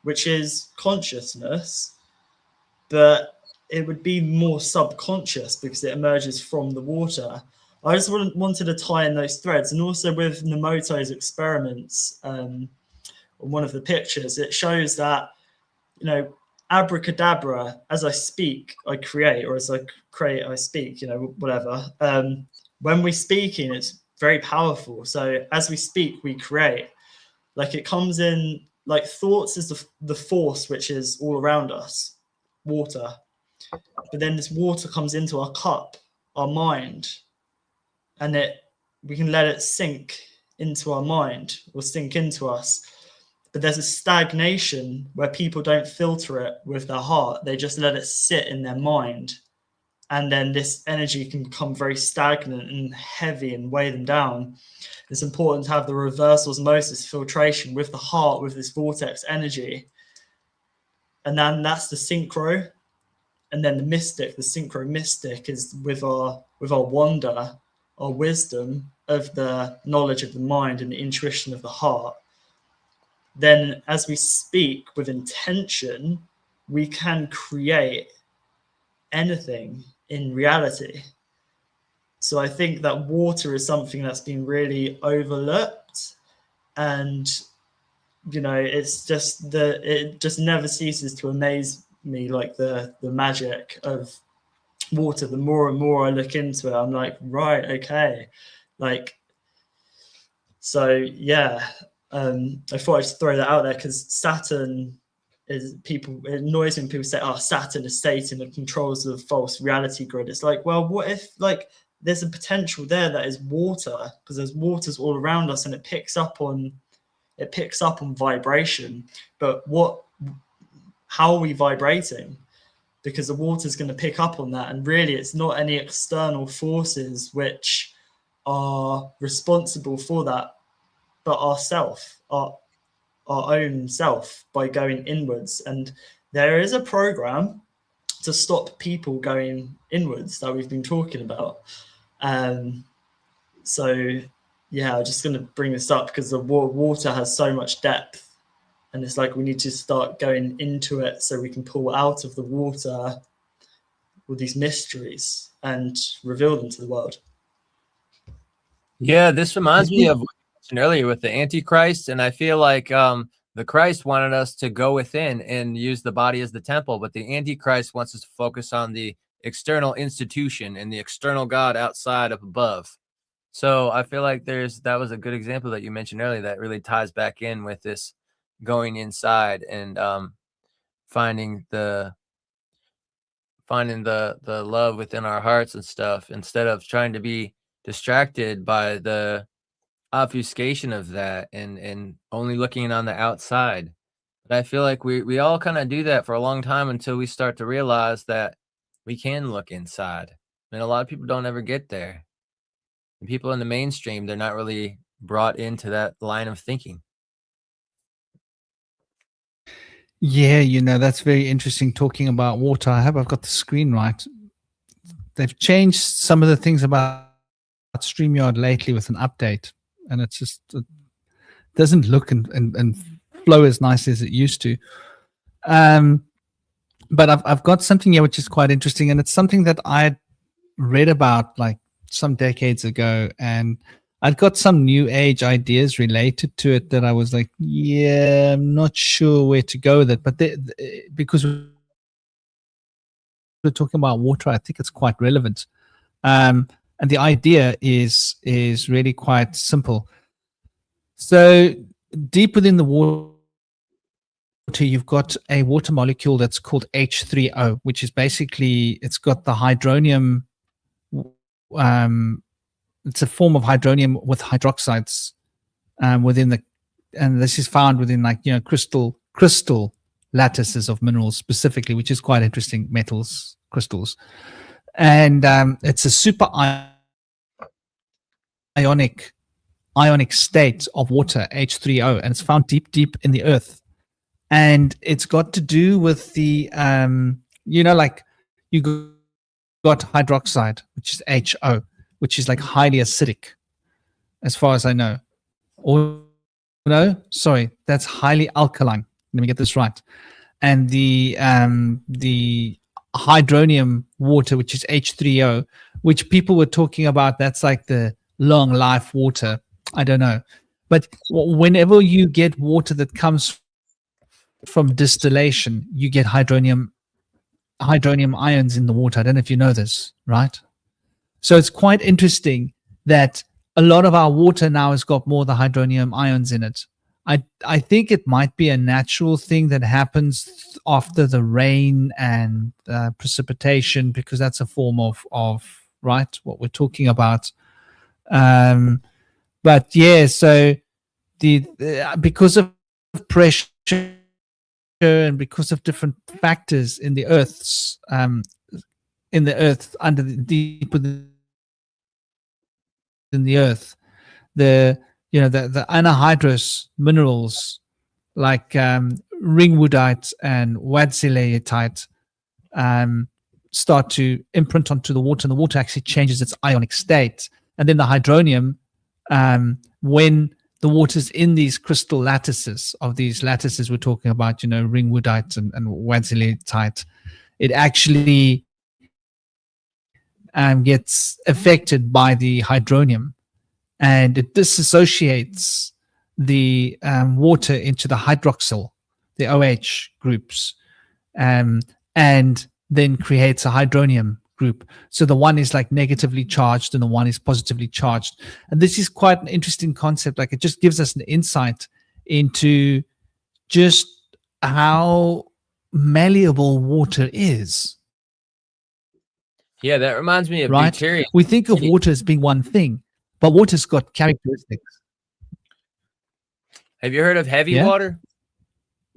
which is consciousness, but it would be more subconscious because it emerges from the water. I just wanted to tie in those threads. And also with Nemoto's experiments, on one of the pictures, it shows that, you know, abracadabra, as I speak, I create, or as I create, I speak, you know, whatever. When we're speaking, it's very powerful. So as we speak, we create. Like it comes in, like thoughts is the force which is all around us, water. But then this water comes into our cup, our mind, and we can let it sink into our mind or sink into us. But there's a stagnation where people don't filter it with their heart. They just let it sit in their mind. And then this energy can become very stagnant and heavy and weigh them down. It's important to have the reverse osmosis filtration with the heart, with this vortex energy. And then that's the synchro. And then the mystic, the synchro mystic, is with our wonder, our wisdom of the knowledge of the mind and the intuition of the heart. Then as we speak with intention, we can create anything in reality. So I think that water is something that's been really overlooked, and you know, it's just it just never ceases to amaze me, like the magic of water. The more and more I look into it, I'm like, right, okay, like, so yeah. I thought I'd just throw that out there because Saturn is, it annoys me when people say, oh, Saturn is Satan and controls the false reality grid. It's like, well, what if like there's a potential there that is water, because there's waters all around us and it picks up on vibration. But how are we vibrating? Because the water is going to pick up on that, and really it's not any external forces which are responsible for that, but ourself, our own self, by going inwards. And there is a program to stop people going inwards that we've been talking about. So yeah, I'm just going to bring this up because the water has so much depth And it's like we need to start going into it so we can pull out of the water all these mysteries and reveal them to the world. Yeah, this reminds me of what you mentioned earlier with the Antichrist, and I feel like the Christ wanted us to go within and use the body as the temple, but the Antichrist wants us to focus on the external institution and the external God outside of above. So I feel like that was a good example that you mentioned earlier that really ties back in with this going inside and finding the love within our hearts and stuff, instead of trying to be distracted by the obfuscation of that and only looking on the outside. But I feel like we all kind of do that for a long time until we start to realize that we can look inside. And a lot of people don't ever get there. And people in the mainstream, they're not really brought into that line of thinking. Yeah, that's very interesting talking about water. I hope I've got the screen right. They've changed some of the things about StreamYard lately with an update, and it doesn't look and flow as nice as it used to. But I've got something here which is quite interesting, and it's something that I read about like some decades ago, and I'd got some new age ideas related to it that I was like, yeah, I'm not sure where to go with it. But because we're talking about water, I think it's quite relevant. And the idea is really quite simple. So deep within the water, you've got a water molecule that's called H3O, which is basically, it's got the hydronium. It's a form of hydronium with hydroxides within and this is found within crystal lattices of minerals specifically, which is quite interesting, crystals. And it's a super ionic state of water, H3O, and it's found deep in the earth. And it's got to do with the, you got hydroxide, which is HO, which is like highly acidic, as far as I know. Or no, sorry, that's highly alkaline. Let me get this right. And the hydronium water, which is H3O, which people were talking about, that's like the long life water. I don't know. But whenever you get water that comes from distillation, you get hydronium ions in the water. I don't know if you know this, right? So it's quite interesting that a lot of our water now has got more of the hydronium ions in it. I think it might be a natural thing that happens after the rain and precipitation, because that's a form of right, what we're talking about. But yeah, so because of pressure and because of different factors in the earth under the deep within the earth, the anhydrous minerals like ringwoodite and wadzilletite start to imprint onto the water, and the water actually changes its ionic state. And then the hydronium, when the water's in these crystal lattices we're talking about, ringwoodite and wadzilletite, it actually gets affected by the hydronium, and it disassociates the water into the hydroxyl, the OH groups, and then creates a hydronium group. So the one is like negatively charged and the one is positively charged. And this is quite an interesting concept. Like, it just gives us an insight into just how malleable water is. Yeah, that reminds me of right? deuterium. We think of water as being one thing, but water's got characteristics. Have you heard of heavy Yeah? water?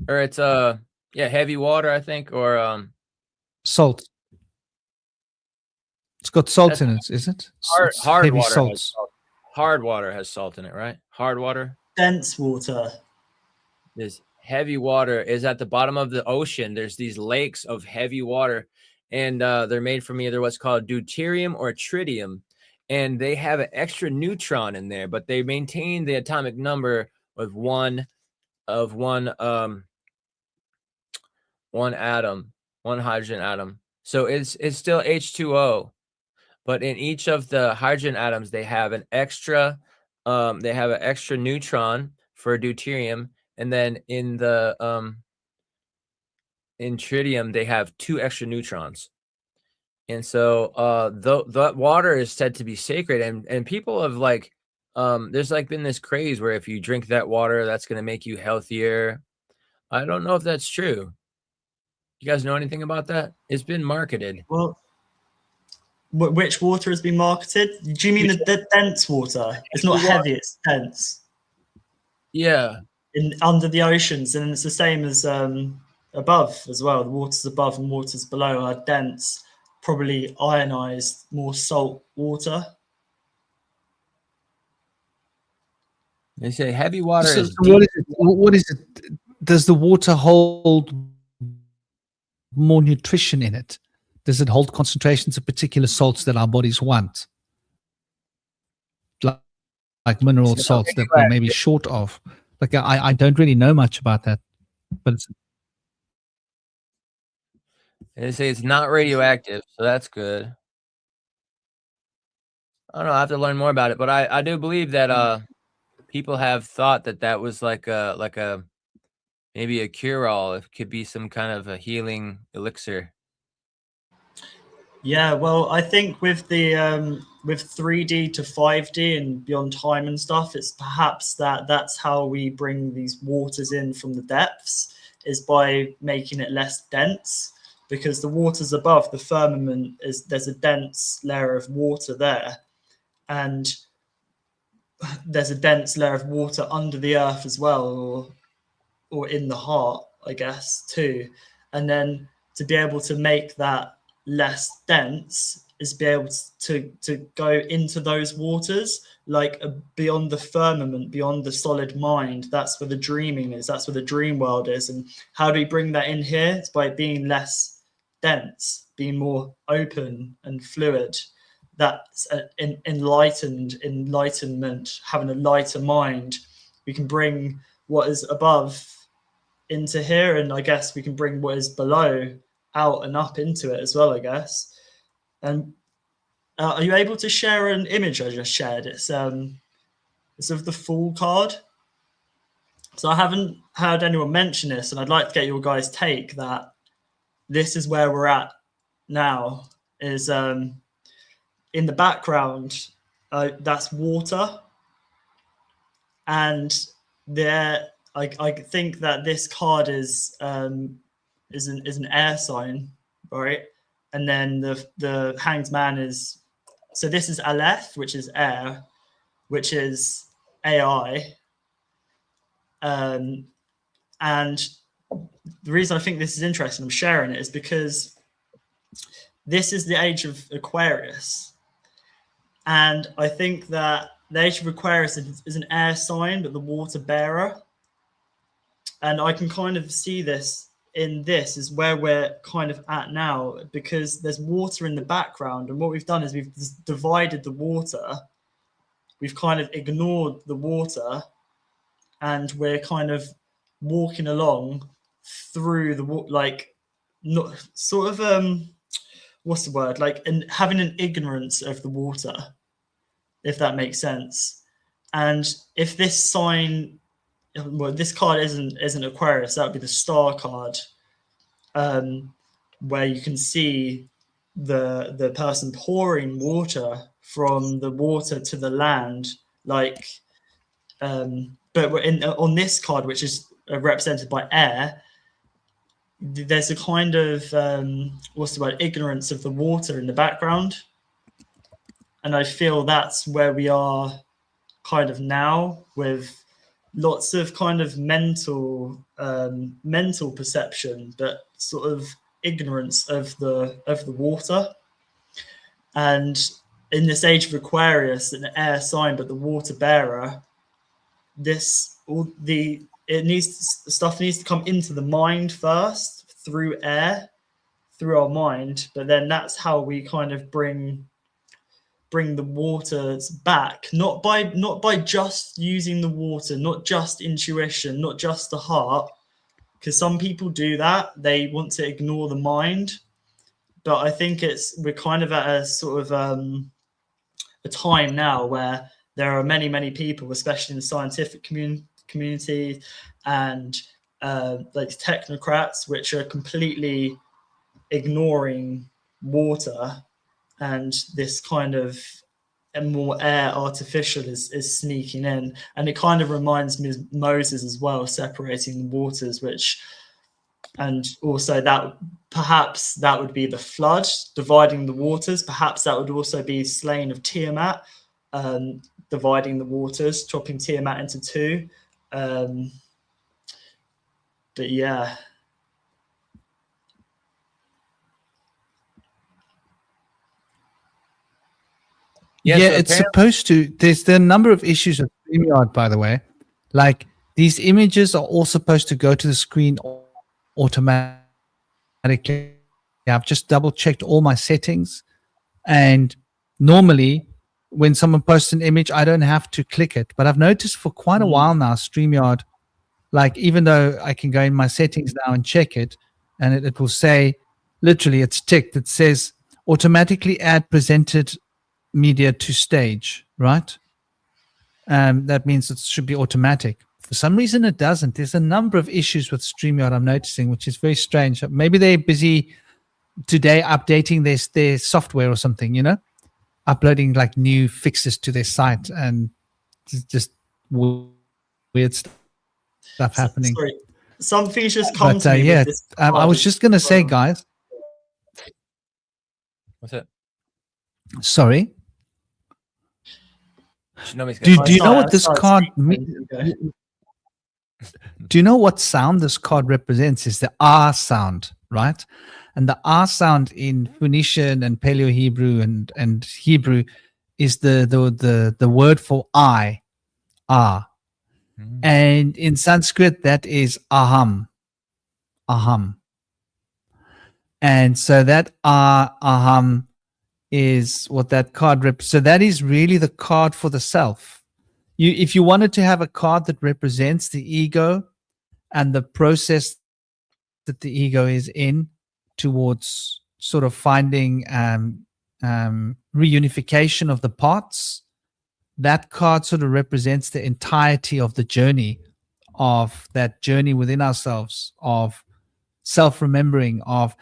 Or it's heavy water, I think, or Salt. It's got salt in it, is it? It's hard heavy water. salts. Hard water has salt in it, right? Hard water. Dense water. This heavy water is at the bottom of the ocean. There's these lakes of heavy water, and they're made from either what's called deuterium or tritium, and they have an extra neutron in there, but they maintain the atomic number of 1 of one atom, one hydrogen atom. So it's still H2O, but in each of the hydrogen atoms they have an extra neutron for deuterium, and then in the in tritium they have 2 extra neutrons. And so that water is said to be sacred, and people have like there's like been this craze where if you drink that water, that's going to make you healthier. I don't know if that's true. You guys know anything about that? It's been marketed. Well, which water has been marketed? Do you mean the dense water? It's not heavy, it's dense. Yeah. Under the oceans, and it's the same as above as well. The waters above and waters below are dense, probably ionized, more salt water. They say heavy water So is what is it? What is it? Does the water hold more nutrition in it? Does it hold concentrations of particular salts that our bodies want? Like mineral salts that we're maybe short of. Like I don't really know much about that, but it's, they say it's not radioactive, so that's good. I don't know. I have to learn more about it, but I do believe that people have thought that was like a maybe a cure-all. It could be some kind of a healing elixir. Yeah, well, I think with the with 3D to 5D and beyond time and stuff, it's perhaps that's how we bring these waters in from the depths, is by making it less dense, because the waters above the firmament there's a dense layer of water there, and there's a dense layer of water under the earth as well, or in the heart, I guess, too. And then to be able to make that less dense is be able to go into those waters, like beyond the firmament, beyond the solid mind. That's where the dreaming is. That's where the dream world is. And how do we bring that in here? It's by being less dense, being more open and fluid. That's enlightenment, having a lighter mind. We can bring what is above into here, and I guess we can bring what is below out and up into it as well, I guess. And are you able to share an image I just shared? It's of the Fool card. So I haven't heard anyone mention this, and I'd like to get your guys' take that this is where we're at now. Is in the background, that's water, and there I think that this card is an air sign, right? And then the Hanged Man is, so this is Aleph, which is air, which is AI. And the reason I think this is interesting, I'm sharing it, is because this is the age of Aquarius. And I think that the age of Aquarius is an air sign, but the water bearer. And I can kind of see this in this is where we're kind of at now, because there's water in the background. And what we've done is we've divided the water. We've kind of ignored the water, and we're kind of walking along through the like, not sort of what's the word, like, and having an ignorance of the water, if that makes sense. And if this sign, well, this card isn't Aquarius, that would be the Star card, where you can see the person pouring water from the water to the land, like, but on this card, which is represented by air, there's a kind of what's the word, ignorance of the water in the background. And I feel that's where we are kind of now, with lots of kind of mental perception, but sort of ignorance of the water. And in this age of Aquarius, an air sign, but the water bearer, stuff needs to come into the mind first through air, through our mind, but then that's how we kind of bring bring the waters back, not by just using the water, not just intuition, not just the heart, because some people do that. They want to ignore the mind. But I think we're kind of at a sort of a time now where there are many people, especially in the scientific community and like technocrats, which are completely ignoring water, and this kind of more air artificial is sneaking in. And it kind of reminds me of Moses as well, separating the waters, and also that perhaps that would be the flood dividing the waters. Perhaps that would also be slaying of Tiamat, dividing the waters, chopping Tiamat into two. But yeah. Yeah, so it's supposed to. There are a number of issues with StreamYard, by the way. Like, these images are all supposed to go to the screen automatically. I've just double checked all my settings, and normally when someone posts an image, I don't have to click it. But I've noticed for quite a while now, StreamYard, like, even though I can go in my settings now and check it, and it will say, literally, it's ticked. It says automatically add presented media to stage, right? That means it should be automatic. For some reason, it doesn't. There's a number of issues with StreamYard I'm noticing, which is very strange. Maybe they're busy today updating their software or something, you know, uploading like new fixes to their site, and just weird stuff happening. Sorry, something's just come But to me. yeah, with this I was just going to say, guys. What's it? Sorry. Shinobi's Do gonna- you know what this sorry, card speak, Do you know what sound this card represents? Is the R sound, right? And the R sound in Phoenician and Paleo Hebrew and Hebrew is the word for I, R. And in Sanskrit, that is aham. Aham. And so that aham is what that card represents. So that is really the card for the self. If you wanted to have a card that represents the ego and the process that the ego is in towards sort of finding reunification of the parts, that card sort of represents the entirety of the journey, of that journey within ourselves, of self-remembering, of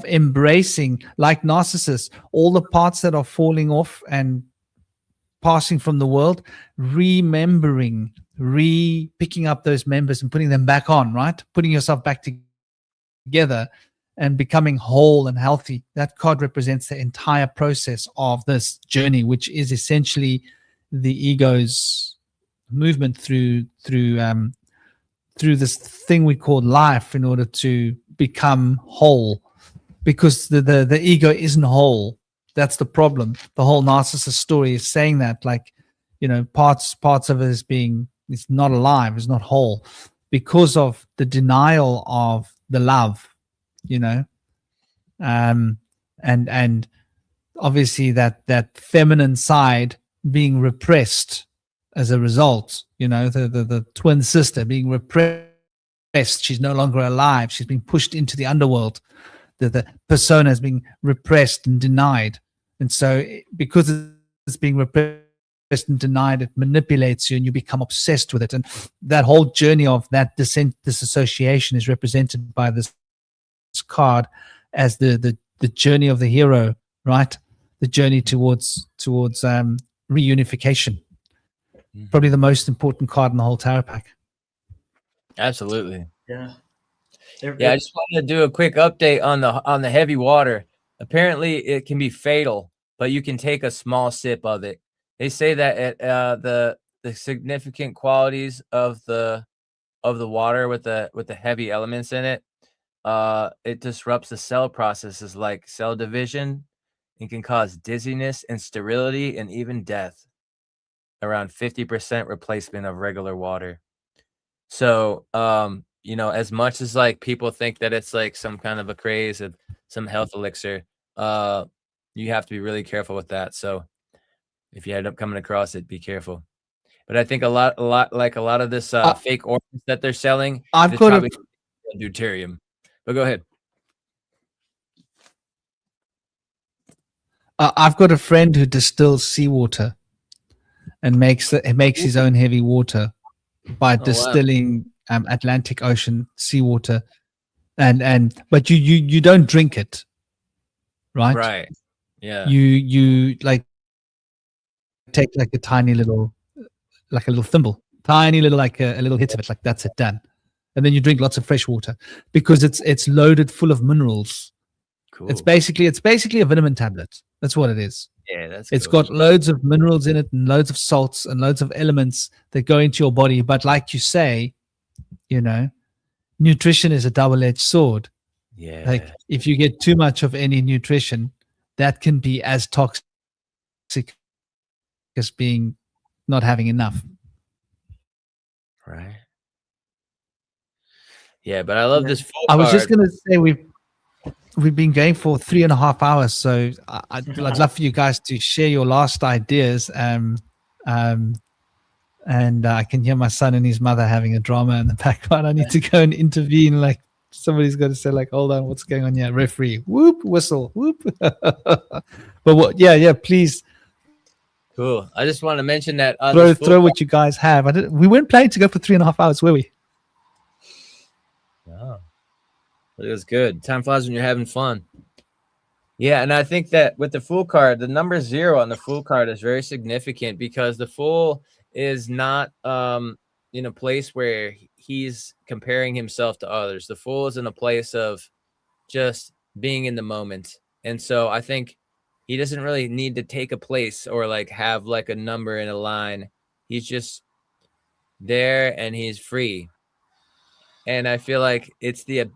embracing, like Narcissus, all the parts that are falling off and passing from the world, remembering, picking up those members and putting them back on, right? Putting yourself back together and becoming whole and healthy. That card represents the entire process of this journey, which is essentially the ego's movement through this thing we call life in order to become whole, because the ego isn't whole. That's the problem. The whole Narcissus story is saying that, like, you know, parts of it it's not alive, it's not whole, because of the denial of the love, you know, and obviously that feminine side being repressed as a result, you know, the twin sister being repressed. She's no longer alive. She's been pushed into the underworld. The persona is being repressed and denied. And so because it's being repressed and denied, it manipulates you and you become obsessed with it. And that whole journey of that disassociation is represented by this card as the journey of the hero, right? The journey towards reunification. Probably the most important card in the whole tarot pack. Absolutely. Yeah. Yeah, I just wanted to do a quick update on the heavy water. Apparently, it can be fatal, but you can take a small sip of it. They say that the significant qualities of the water with the heavy elements in it, it disrupts the cell processes like cell division. It can cause dizziness and sterility and even death. Around 50% replacement of regular water. So, you know, as much as like people think that it's like some kind of a craze of some health elixir, you have to be really careful with that. So If you end up coming across it, be careful. But I think a lot of this fake ornaments that they're selling, I've it's got probably deuterium. But go ahead. I've got a friend who distills seawater and makes his own heavy water by distilling Atlantic Ocean seawater, but you don't drink it, right? Right. Yeah. You like take like a tiny little, like a little thimble, tiny little, like a little hit of it, like that's it, done. And then you drink lots of fresh water because it's loaded full of minerals. Cool. It's basically a vitamin tablet. That's what it is. Yeah, It's cool. got loads of minerals in it and loads of salts and loads of elements that go into your body. But like you say, you know, nutrition is a double-edged sword. Yeah. Like if you get too much of any nutrition, that can be as toxic as being not having enough. Right. Yeah, but I love this full I was just card. going to say we've been going for 3.5 hours, so I'd love for you guys to share your last ideas. And I can hear my son and his mother having a drama in the background. I need to go and intervene. Like somebody's got to say, like, hold on, what's going on here? Referee, whoop, whistle, whoop. But what? Yeah, please. Cool. I just want to mention that Throw what you guys have. We weren't planning to go for 3.5 hours, were we? No. But it was good. Time flies when you're having fun. Yeah, and I think that with the Fool card, the number 0 on the Fool card is very significant because the Fool is not in a place where he's comparing himself to others. The Fool is in a place of just being in the moment. And so I think he doesn't really need to take a place or like have like a number in a line. He's just there and he's free. And I feel like it's the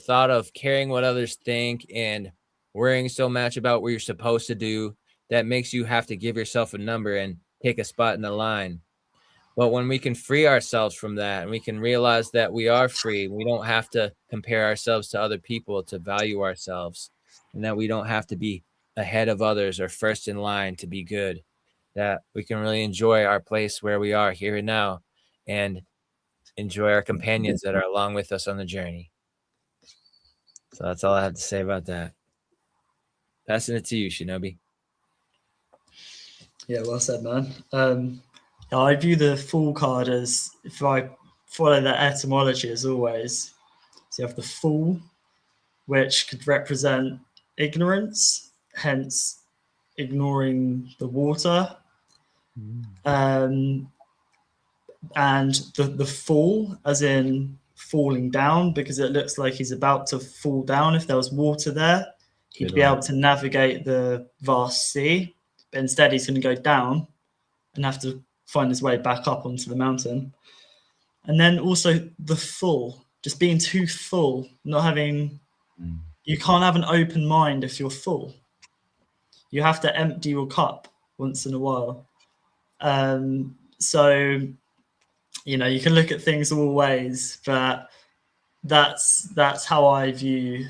thought of caring what others think and worrying so much about what you're supposed to do that makes you have to give yourself a number and take a spot in the line. But when we can free ourselves from that and we can realize that we are free, we don't have to compare ourselves to other people to value ourselves, and that we don't have to be ahead of others or first in line to be good, that we can really enjoy our place where we are here and now and enjoy our companions that are along with us on the journey. So that's all I have to say about that. Passing it to you, Shinobi. Yeah, well said, man. I view the Fool card as, if I follow that etymology as always, so you have the Fool, which could represent ignorance, hence ignoring the water. And the Fall, as in falling down, because it looks like he's about to fall down. If there was water there, he'd be able to navigate the vast sea, but instead he's going to go down and have to find his way back up onto the mountain. And then also the full, just being too full, not having, you can't have an open mind if you're full. You have to empty your cup once in a while. So, you know, you can look at things all ways, but that's how I view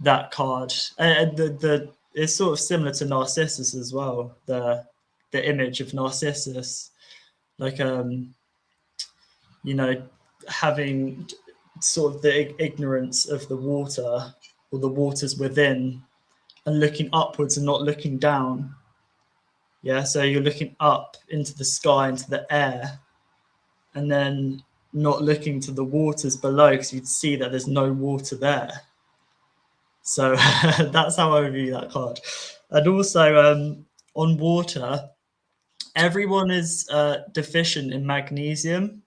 that card. It's sort of similar to Narcissus as well. The image of Narcissus, like you know, having sort of the ignorance of the water or the waters within, and looking upwards and not looking down. Yeah, so you're looking up into the sky, into the air, and then not looking to the waters below because you'd see that there's no water there. So that's how I view that card. And also on water, everyone is deficient in magnesium.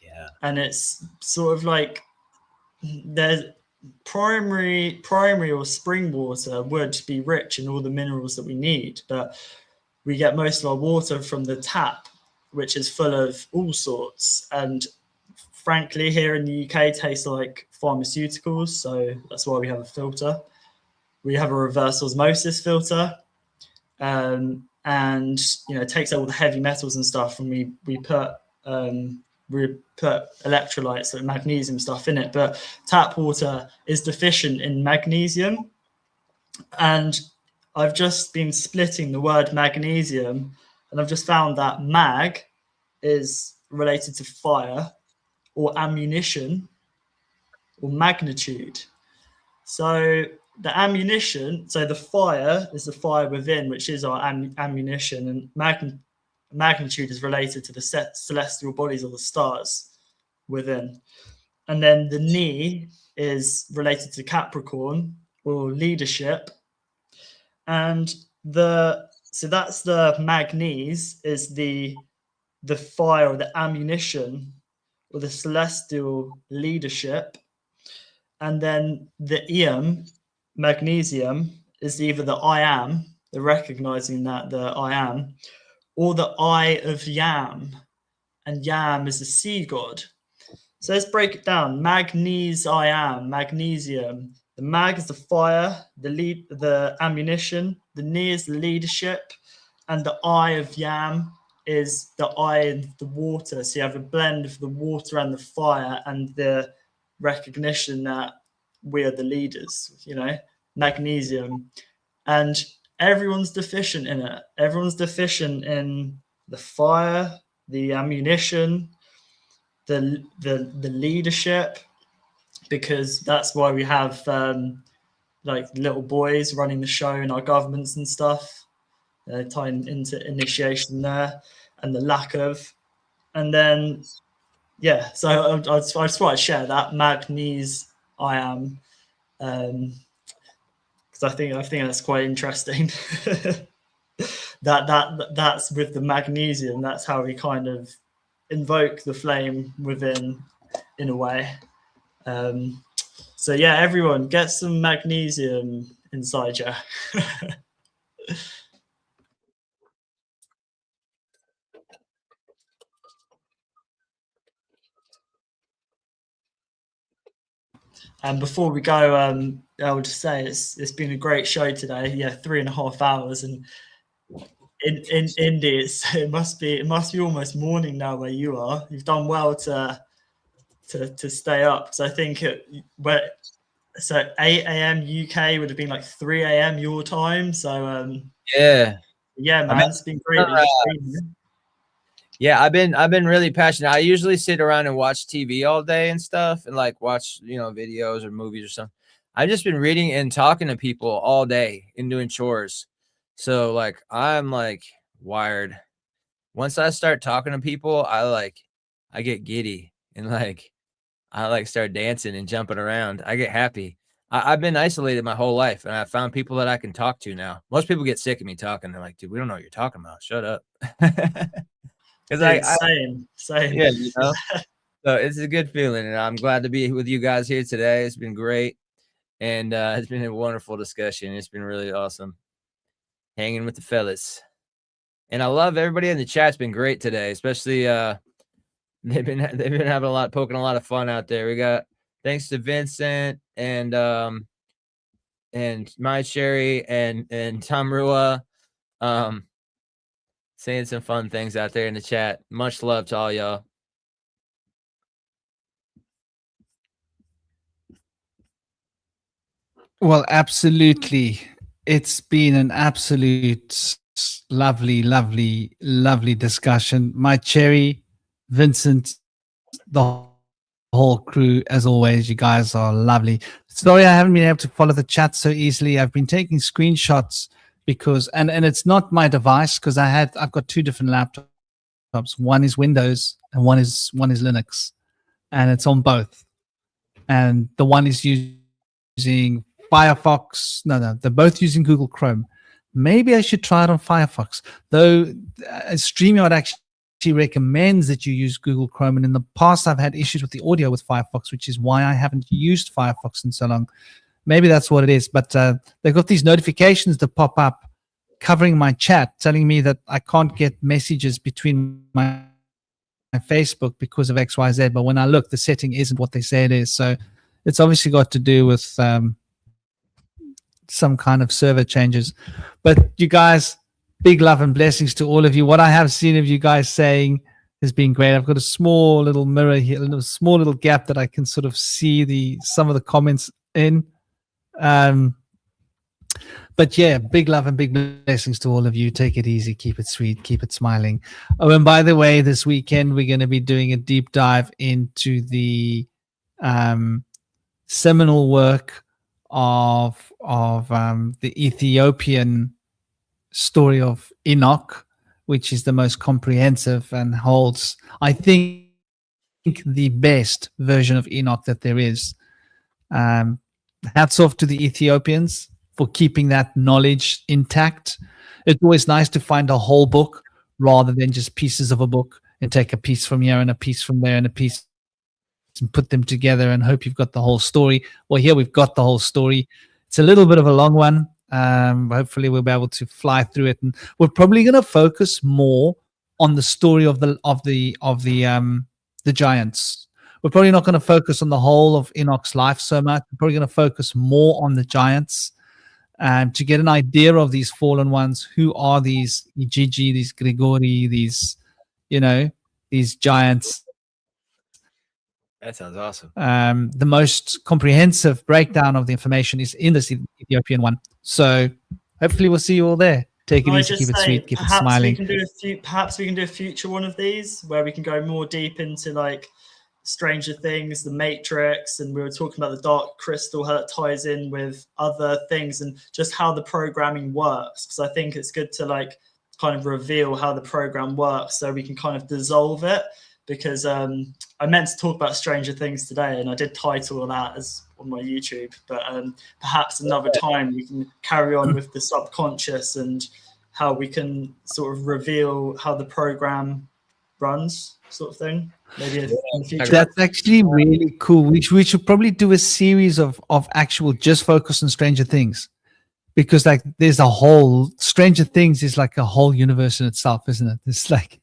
Yeah. And it's sort of like there's primary or spring water would be rich in all the minerals that we need, but we get most of our water from the tap, which is full of all sorts. And frankly, here in the UK, tastes like pharmaceuticals. So that's why we have a filter. We have a reverse osmosis filter. And, you know, it takes out all the heavy metals and stuff. And we put electrolytes, like magnesium stuff in it. But tap water is deficient in magnesium. And I've just been splitting the word magnesium, and I've just found that mag is related to fire or ammunition or magnitude. So the ammunition, so the fire is the fire within, which is our ammunition, and magnitude is related to the celestial bodies or the stars within. And then the knee is related to Capricorn or leadership. And so that's the magnese is the fire or the ammunition or the celestial leadership. And then the magnesium, is either the I am, the recognizing that the I am, or the eye of Yam. And Yam is the sea god. So let's break it down. I am, magnesium. The mag is the fire, the ammunition. The knee is the leadership. And the eye of Yam is the eye of the water. So you have a blend of the water and the fire, and the recognition that we are the leaders, magnesium. And everyone's deficient in it. Everyone's deficient in the fire, the ammunition, the leadership, because that's why we have like little boys running the show in our governments and stuff, tying into initiation there, and the lack of. And then so I just want to share that magnesium I am, because I think that's quite interesting. that's with the magnesium. That's how we kind of invoke the flame within, in a way. So yeah, everyone get some magnesium inside you. And before we go, I would just say it's been a great show today. 3.5 hours, and in Indy, it must be almost morning now where you are. You've done well to stay up. So I think 8 a.m. UK would have been like 3 a.m. your time. So man, it's been great. Yeah, I've been really passionate. I usually sit around and watch TV all day and stuff, and like watch videos or movies or something. I've just been reading and talking to people all day and doing chores. So like I'm like wired. Once I start talking to people, I get giddy and I start dancing and jumping around. I get happy. I've been isolated my whole life, and I found people that I can talk to now. Most people get sick of me talking. They're like, dude, we don't know what you're talking about. Shut up. Same. Yeah, so it's a good feeling, and I'm glad to be with you guys here today. It's been great, and it's been a wonderful discussion. It's been really awesome hanging with the fellas, and I love everybody in the chat. It's been great today, especially they've been having poking a lot of fun out there. We got thanks to Vincent and My Sherry and Tamrua saying some fun things out there in the chat. Much love to all y'all. Well, absolutely. It's been an absolute lovely, lovely, lovely discussion. My Cherry, Vincent, the whole crew, as always, you guys are lovely. Sorry I haven't been able to follow the chat so easily. I've been taking screenshots because, and it's not my device, because I've got 2 different laptops. One is Windows and one is Linux, and it's on both. And the one is using Firefox. No, they're both using Google Chrome. Maybe I should try it on Firefox, though. StreamYard actually recommends that you use Google Chrome, and in the past I've had issues with the audio with Firefox, which is why I haven't used Firefox in so long. Maybe that's what it is, but they've got these notifications that pop up covering my chat, telling me that I can't get messages between my Facebook because of XYZ. But when I look, the setting isn't what they say it is. So it's obviously got to do with some kind of server changes. But you guys, big love and blessings to all of you. What I have seen of you guys saying has been great. I've got a small little mirror here, a small little gap that I can sort of see some of the comments in. But But yeah, big love and big blessings to all of you. Take it easy, keep it sweet, keep it smiling. Oh, and by the way, this weekend we're going to be doing a deep dive into the seminal work of the Ethiopian story of Enoch, which is the most comprehensive and holds, I think, the best version of Enoch that there is. Hats off to the Ethiopians for keeping that knowledge intact. It's always nice to find a whole book rather than just pieces of a book and take a piece from here and a piece from there and a piece and put them together and hope you've got the whole story. Well, here we've got the whole story. It's a little bit of a long one. Hopefully we'll be able to fly through it, and we're probably going to focus more on the story of the giants. We're probably not going to focus on the whole of Enoch's life so much. We're probably going to focus more on the giants, to get an idea of these fallen ones. Who are these Gigi, these Grigori, these, these giants? That sounds awesome. The most comprehensive breakdown of the information is in this Ethiopian one. So hopefully we'll see you all there. Take it easy, keep it sweet, keep it smiling. Perhaps we can do a future one of these where we can go more deep into like Stranger Things, the Matrix, and we were talking about the Dark Crystal, how that ties in with other things, and just how the programming works. Because I think it's good to like kind of reveal how the program works, so we can kind of dissolve it. Because I meant to talk about Stranger Things today, and I did title that as on my YouTube. But perhaps another time we can carry on with the subconscious and how we can sort of reveal how the program runs, sort of thing. Maybe in the future. That's actually really cool. We should probably do a series of actual just focus on Stranger Things, because like there's a whole Stranger Things is like a whole universe in itself, isn't it? It's like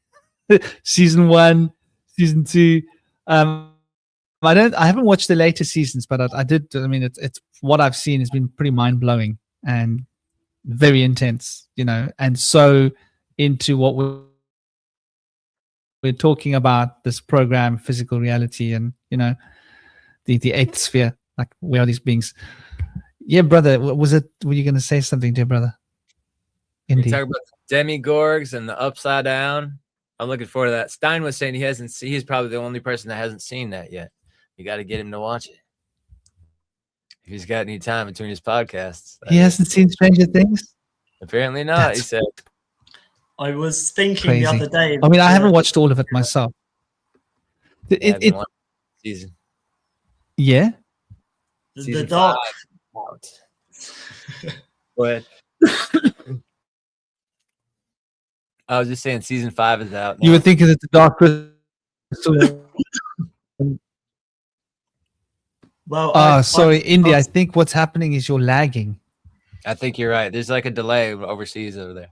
season 1, season 2. I haven't watched the later seasons, but I did. I mean, it's what I've seen has been pretty mind blowing and very intense, and so into what we're talking about, this program, physical reality, and the eighth sphere. Like, where are these beings? Yeah, brother. Were you going to say something, dear brother? Indeed. Talk about the demigorgs and the upside down. I'm looking forward to that. Stein was saying he's probably the only person that hasn't seen that yet. You got to get him to watch it. If he's got any time between his podcasts. He hasn't seen Stranger Things? Apparently not, he said. I was thinking the other day. I mean, I haven't watched all of it myself. Season. Yeah? The dark. Out. But I was just saying season 5 is out now. You were thinking that the Dark Crystal. Well, sorry, Indy. I think what's happening is you're lagging. I think you're right. There's like a delay overseas over there.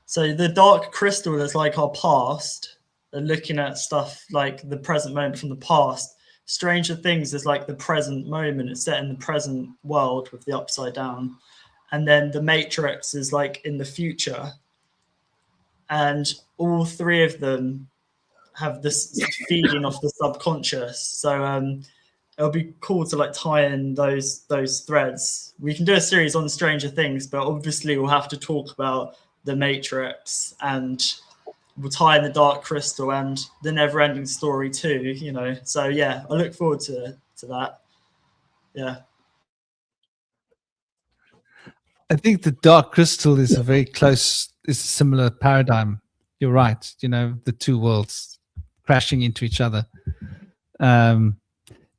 So the Dark Crystal is like our past, and looking at stuff like the present moment from the past. Stranger Things is like the present moment. It's set in the present world with the upside down. And then the Matrix is like in the future. And all three of them have this feeding off the subconscious. So it'll be cool to like tie in those threads. We can do a series on Stranger Things, but obviously we'll have to talk about the Matrix, and we'll tie in the Dark Crystal and the never-ending story too, So yeah, I look forward to that. Yeah. I think the Dark Crystal is a similar paradigm. You're right. The two worlds crashing into each other.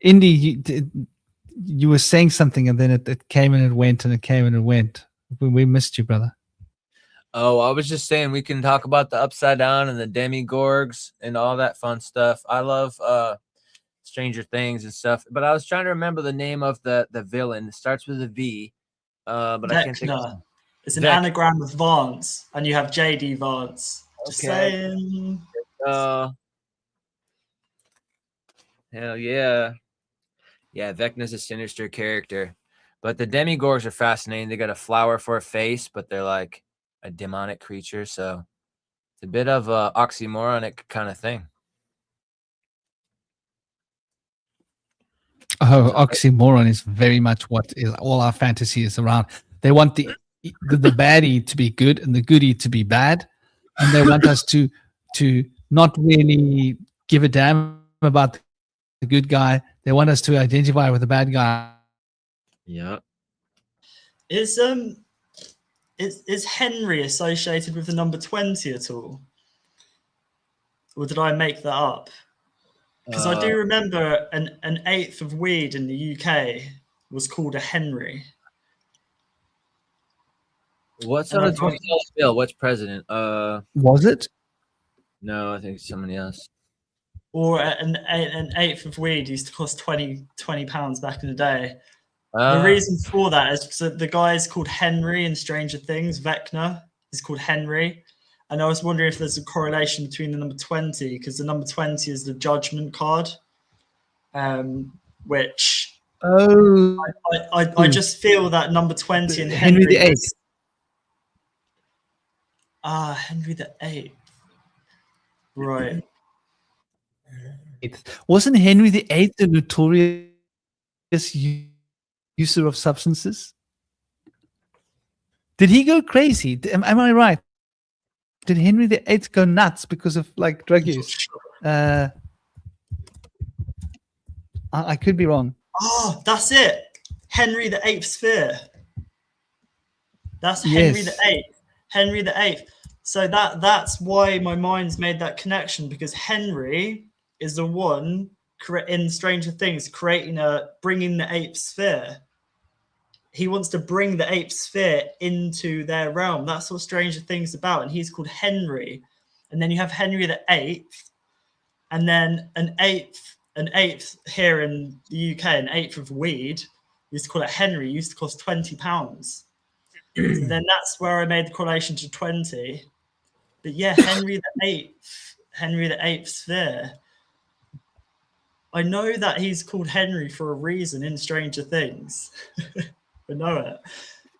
Indy, you were saying something, and then it came and it went, and it came and it went. We missed you, brother. Oh, I was just saying we can talk about the upside down and the demigorgs and all that fun stuff. I love Stranger Things and stuff, but I was trying to remember the name of the villain. It starts with a V, but Vecna. I can't think of It's an anagram of Vance, and you have JD Vance. Just saying. Hell yeah. Yeah, Vecna's a sinister character. But the demigorgs are fascinating. They got a flower for a face, but they're like a demonic creature, so it's a bit of a oxymoronic kind of thing. Oh, oxymoron is very much what is all our fantasy is around. They want the baddie to be good and the goodie to be bad, and they want us to not really give a damn about the good guy. They want us to identify with the bad guy. Yeah. Is Henry associated with the number 20 at all? Or did I make that up? Because I do remember an eighth of weed in the UK was called a Henry. What's on the $20 bill? What's president? Was it? No, I think it's somebody else. Or an eighth of weed used to cost 20 pounds back in the day. The Uh, reason for that is so the guy is called Henry in Stranger Things. Vecna is called Henry. And I was wondering if there's a correlation between the number 20, because the number 20 is the judgment card, which I just feel that number 20 and Henry the Eighth. Henry the Eighth. Right. Wasn't Henry the Eighth a notorious user of substances? Did he go crazy? Am I right? Did Henry the Eighth go nuts because of like drug use? I could be wrong. Oh, that's it. Henry the Eighth sphere. That's Henry the Eighth. Henry the Eighth. So that's why my mind's made that connection, because Henry is the one in Stranger Things bringing the eighth sphere. He wants to bring the eighth sphere into their realm. That's what Stranger Things is about, and he's called Henry. And then you have Henry the Eighth, and then an eighth here in the UK, an eighth of weed. We used to call it Henry. Used to cost 20 pounds. So then that's where I made the correlation to 20. But yeah, Henry the Eighth sphere. I know that he's called Henry for a reason in Stranger Things. I know it.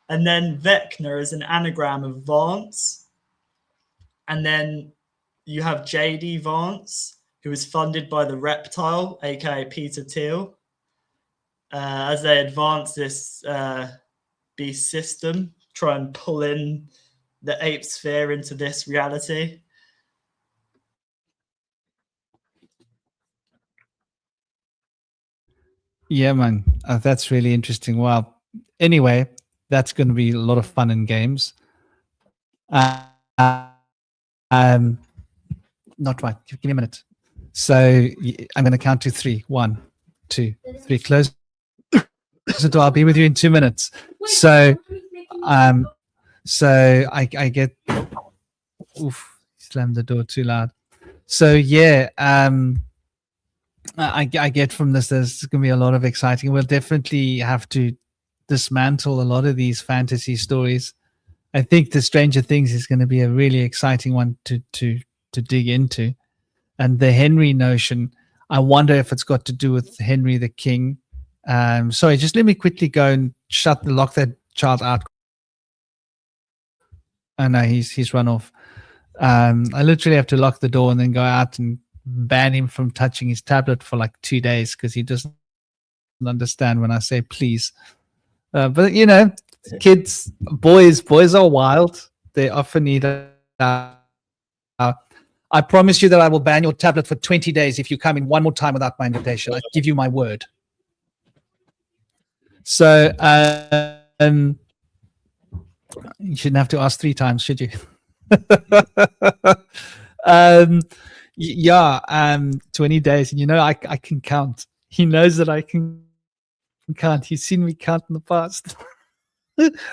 And then Vecna is an anagram of Vance. And then you have J.D. Vance, who is funded by the Reptile, aka Peter Thiel, as they advance this beast system, try and pull in the eighth sphere into this reality. Yeah, man, that's really interesting. Well, anyway, that's going to be a lot of fun and games. Not right. Give me a minute. So I'm going to count to 3. 1, 2, 3. Close the door. I'll be with you in 2 minutes. So I get. Oof! Slammed the door too loud. So yeah. I get from this there's going to be a lot of exciting. We'll definitely have to dismantle a lot of these fantasy stories. I think the Stranger Things is going to be a really exciting one to dig into. And the Henry notion, I wonder if it's got to do with Henry the King. Sorry, just let me quickly go and lock that child out. Oh no, he's run off. I literally have to lock the door and then go out and ban him from touching his tablet for like 2 days because he doesn't understand when I say please. But you know, kids, boys are wild. They often need I promise you that I will ban your tablet for 20 days if you come in one more time without my invitation. I give you my word. So you shouldn't have to ask 3 times, should you? 20 days, and you know I can count. He knows that I can count. He's seen me count in the past.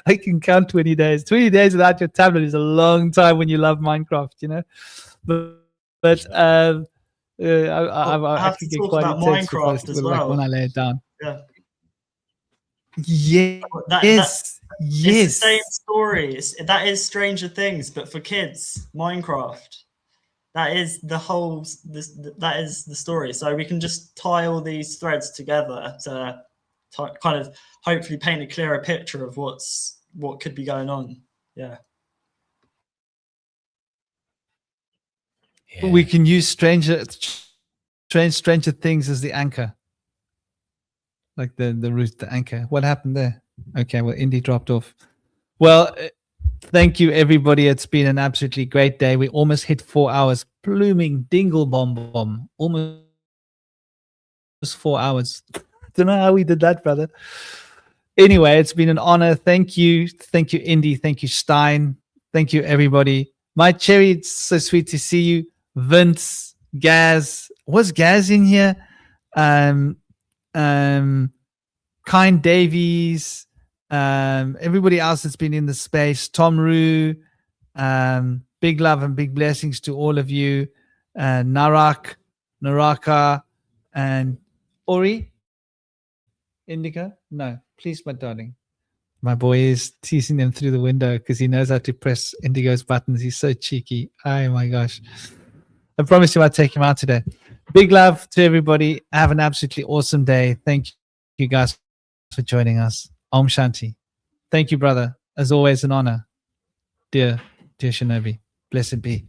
I can count 20 days. 20 days without your tablet is a long time when you love Minecraft, you know. But I have can to get talk quite about intense Minecraft as well. like when I lay it down. Yeah. Yes. It's the same story. That is Stranger Things, but for kids. Minecraft. That is the whole. That is the story. So we can just tie all these threads together to kind of hopefully paint a clearer picture of what could be going on. Yeah. We can use Stranger Things as the anchor. like the root, the anchor. What happened there? Okay, well, Indy dropped off. Well, thank you, everybody. It's been an absolutely great day. We almost hit 4 hours. Pluming dingle bomb. Almost 4 hours. Don't know how we did that, brother. Anyway, it's been an honor. Thank you. Thank you, Indy. Thank you, Stein. Thank you, everybody. My Cherry, it's so sweet to see you. Vince, Gaz. Was Gaz in here? Kind Davies, everybody else that's been in the space, Tom Rue, big love and big blessings to all of you, Naraka, and Ori, Indigo. No, please, my darling. My boy is teasing them through the window because he knows how to press Indigo's buttons. He's so cheeky. Oh my gosh. I promise you I'll take him out today. Big love to everybody. Have an absolutely awesome day. Thank you guys for joining us. Om Shanti. Thank you, brother. As always, an honor. Dear Shinobi. Blessed be.